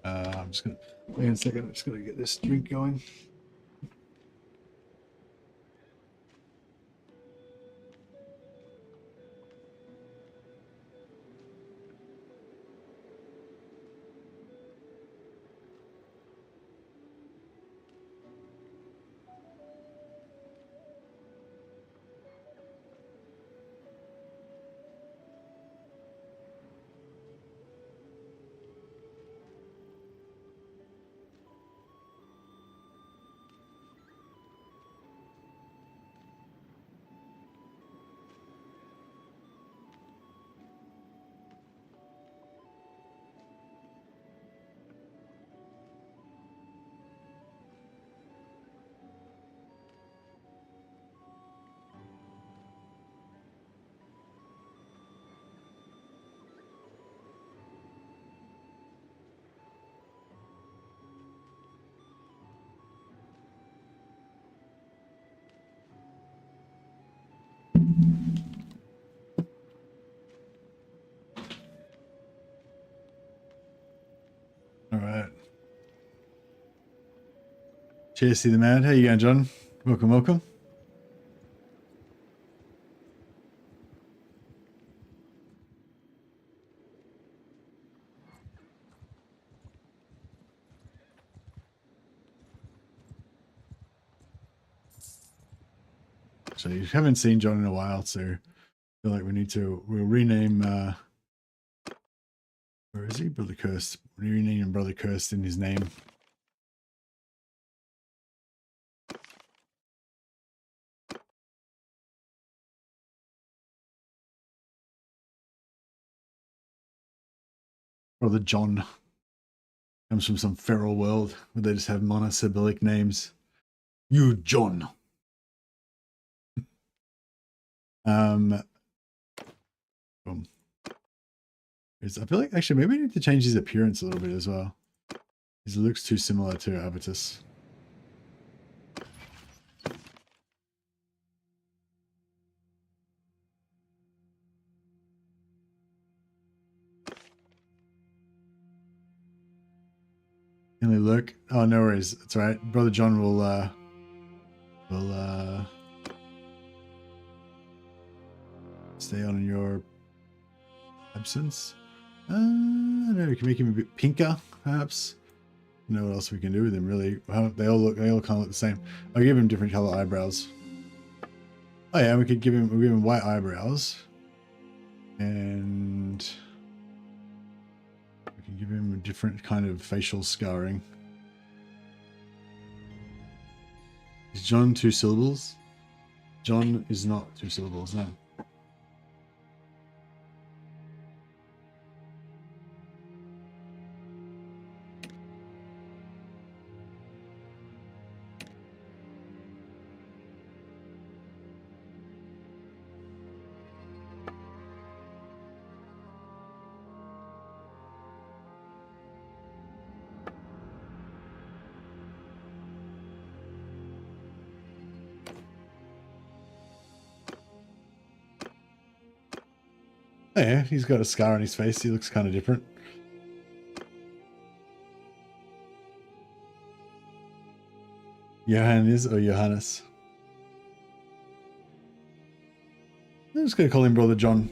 Speaker 1: I'm just gonna wait a second. I'm just gonna get this drink going. All right. Cheers to the man. How you going, John? Welcome, welcome. So you haven't seen John in a while, so I feel like we'll rename, where is he? Brother Cursed. We'll rename him Brother Cursed in his name. Brother John comes from some feral world where they just have monosyllabic names. You John. Boom. I feel like actually maybe I need to change his appearance a little bit as well. He looks too similar to Avitus. Can they look? Oh, no worries. That's all right. Brother John will stay on in your absence. I don't know. We can make him a bit pinker, perhaps. I don't know what else we can do with him, really. Well, they all kind of look the same. I'll give him different color eyebrows. Oh yeah, we'll give him white eyebrows, and we can give him a different kind of facial scarring. Is John 2 syllables? John is not 2 syllables, no. Oh yeah, he's got a scar on his face. He looks kind of different. Johannes or Johannes? I'm just going to call him Brother John.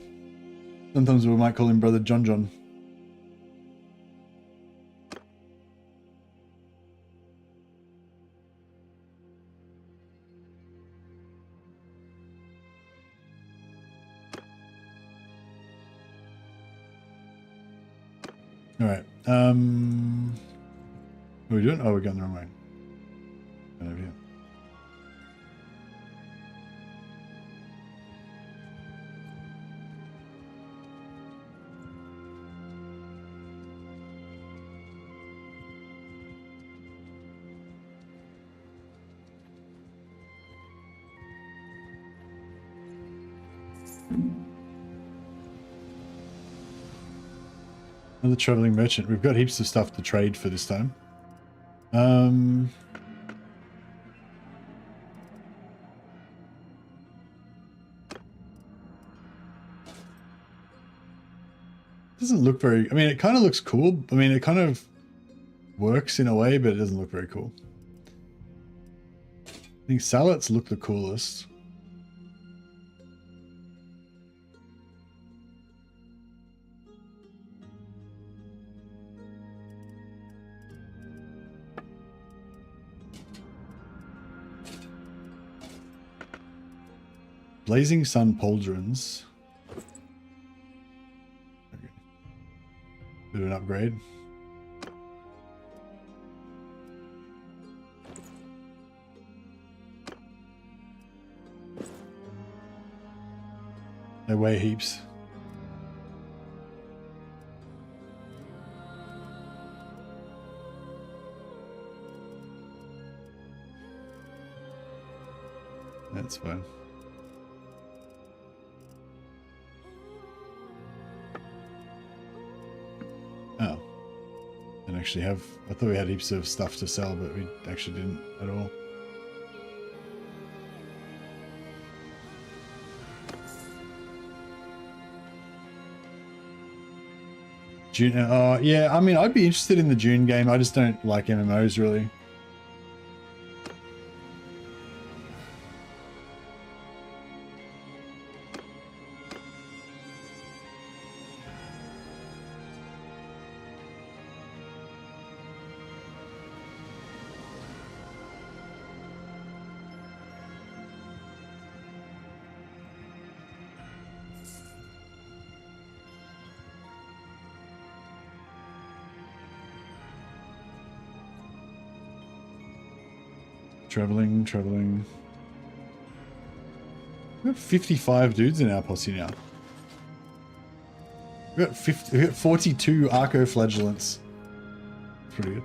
Speaker 1: Sometimes we might call him Brother John John. All right. What are we doing? Oh, we're going the wrong way. Over here. Another traveling merchant. We've got heaps of stuff to trade for this time. Doesn't look very, I mean, it kind of looks cool. I mean, it kind of works in a way, but it doesn't look very cool. I think salads look the coolest. Blazing Sun Pauldrons. Okay. Bit of an upgrade. They weigh heaps. That's fine. Oh. Didn't actually have... I thought we had heaps of stuff to sell, but we actually didn't at all. June. Yeah, I mean, I'd be interested in the June game. I just don't like MMOs really. Traveling. We've got 55 dudes in our posse now. We got 42 arco-flagellants. Pretty good.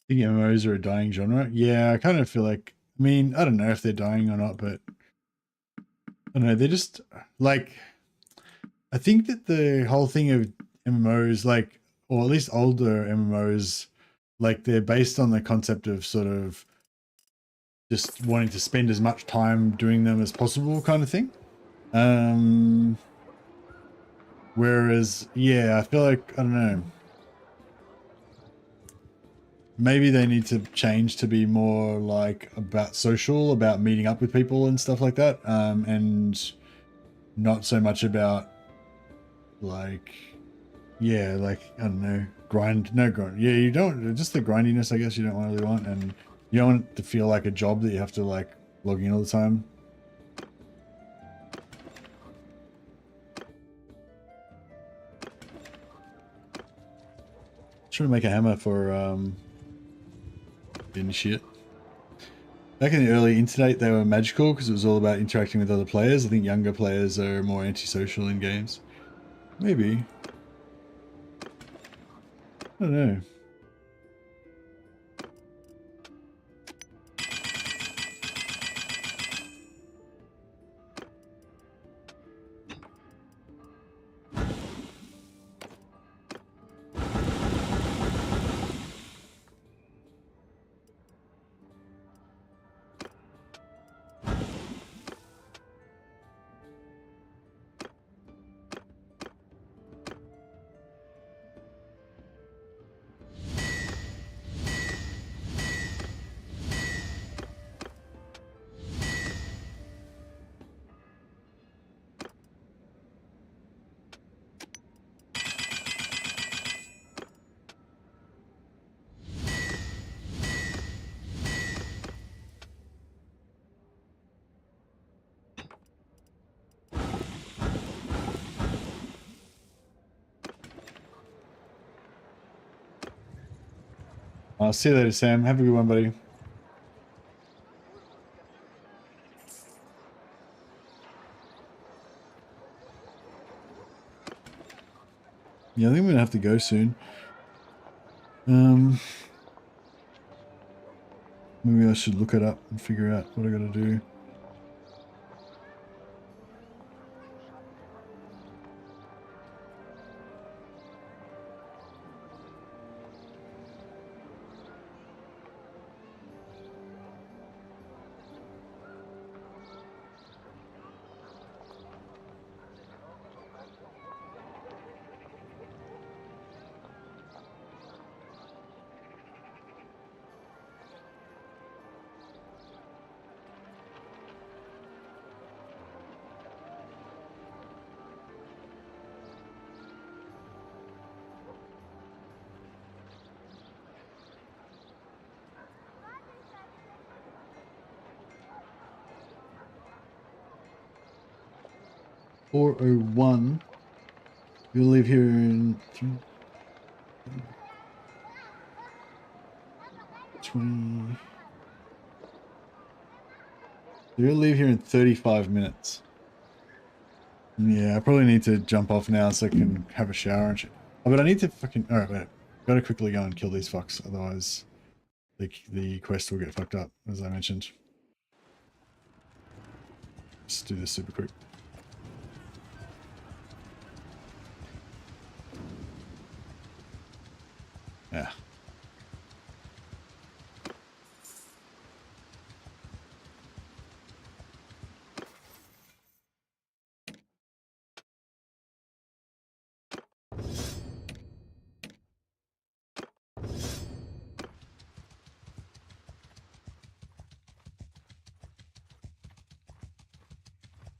Speaker 1: I think MMOs are a dying genre. Yeah, I kind of feel like, I mean, I don't know if they're dying or not, but I don't know. They're just like, I think that the whole thing of MMOs, like, or at least older MMOs, like they're based on the concept of sort of just wanting to spend as much time doing them as possible kind of thing. Whereas, yeah, I feel like, I don't know, maybe they need to change to be more like about social, about meeting up with people and stuff like that. And not so much about like, yeah, like, I don't know, grind. Yeah, you don't, just the grindiness, I guess you don't really want. And you don't want it to feel like a job that you have to like log in all the time. Trying to make a hammer for initiate. Back in the early internet, they were magical because it was all about interacting with other players. I think younger players are more antisocial in games. Maybe. I don't know. I'll see you later, Sam. Have a good one, buddy. Yeah, I think I'm gonna have to go soon. Maybe I should look it up and figure out what I gotta do. 4:01. We'll leave here in 20. We'll leave here in 35 minutes. Yeah, I probably need to jump off now so I can have a shower and shit. Oh, but I need to fucking... Alright, wait. Gotta quickly go and kill these fucks, otherwise the quest will get fucked up, as I mentioned. Let's do this super quick. Yeah.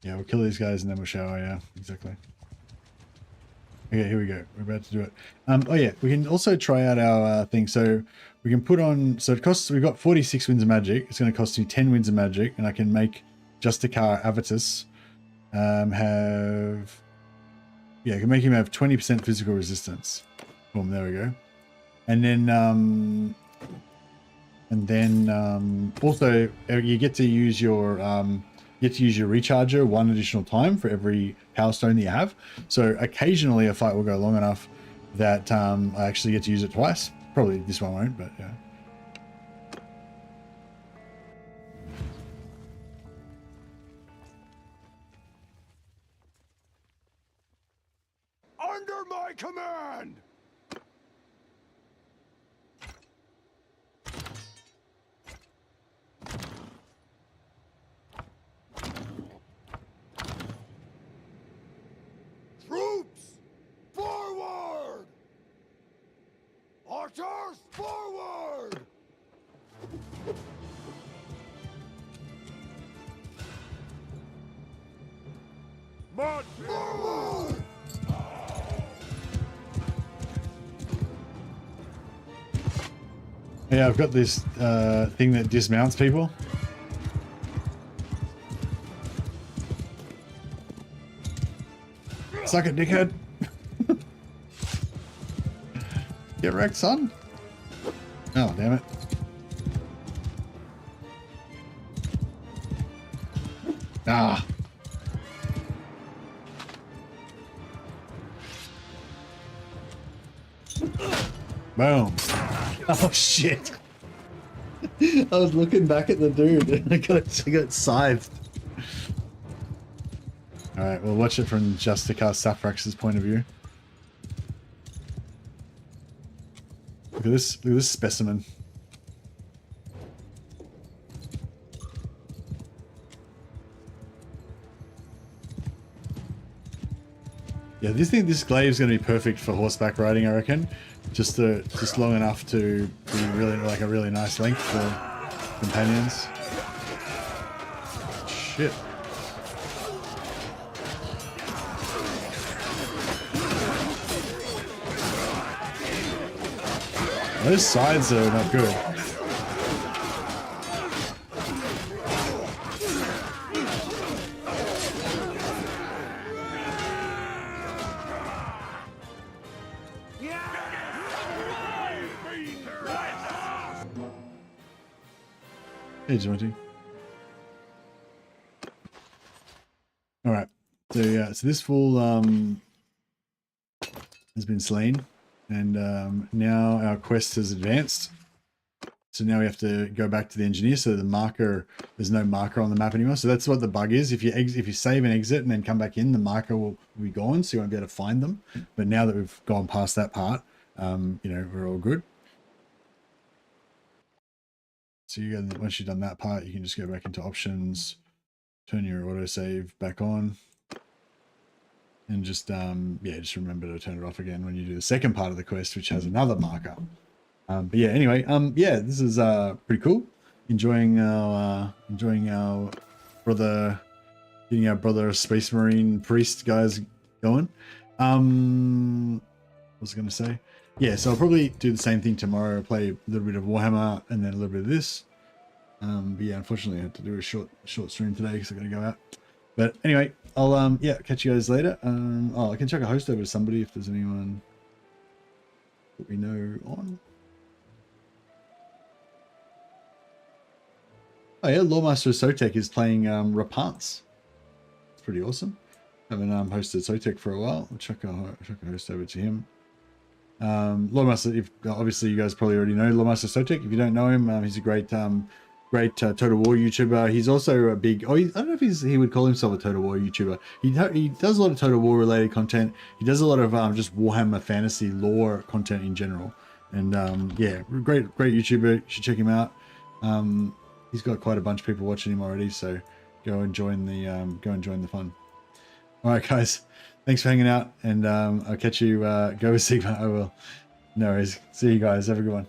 Speaker 1: Yeah, we'll kill these guys and then we'll shower. Yeah, exactly. Okay, here we go. We're about to do it. Oh yeah, we can also try out our thing. So we can put on. So it costs. We've got 46 winds of magic. It's going to cost you 10 winds of magic, and I can make Justicar Avitus have. Yeah, I can make him have 20% physical resistance. Boom. There we go. And then also you get to use your recharger one additional time for every power stone that you have. So occasionally a fight will go long enough that I actually get to use it twice. Probably this one won't, but yeah.
Speaker 2: Under my command! Troops, forward! Archers, forward! March forward!
Speaker 1: Yeah, I've got this thing that dismounts people. Suck it, dickhead. Get wrecked, son. Oh, damn it. Ah. Boom. Oh, shit. I was looking back at the dude and I got scythed. Alright, we'll watch it from Justicar Saphrax's point of view. Look at this specimen. Yeah, this glaive is going to be perfect for horseback riding, I reckon. Just long enough to be really like a really nice length for companions. Shit. Those sides are not good. Hey, Jointy. All right. So yeah, so this fool has been slain. And now our quest has advanced. So now we have to go back to the engineer. So the marker, there's no marker on the map anymore. So that's what the bug is. If you save and exit and then come back in, the marker will be gone. So you won't be able to find them. But now that we've gone past that part, you know, we're all good. So you go, once you've done that part, you can just go back into options, turn your autosave back on. And just, yeah, just remember to turn it off again when you do the second part of the quest, which has another marker. But yeah, anyway, yeah, this is pretty cool. Enjoying our brother, getting our brother Space Marine priest guys going. What was I going to say? Yeah, so I'll probably do the same thing tomorrow. Play a little bit of Warhammer and then a little bit of this. But yeah, unfortunately, I had to do a short stream today because I got to go out. But anyway, I'll yeah, catch you guys later. Oh, I can chuck a host over to somebody if there's anyone that we know on. Oh yeah, Lawmaster Sotek is playing Rapance. It's pretty awesome. Haven't hosted Sotek for a while. I'll chuck a host over to him. Lawmaster, if obviously you guys probably already know Lawmaster Sotek. If you don't know him, he's a great Total War YouTuber. He's also a big, I don't know if he would call himself a Total War YouTuber. He does a lot of Total War related content. He does a lot of just Warhammer fantasy lore content in general. And yeah, great YouTuber. You should check him out. He's got quite a bunch of people watching him already, so go and join the fun. All right, guys, thanks for hanging out, and I'll catch you. Go with Sigma. I will. No worries. See you guys. Have a good one.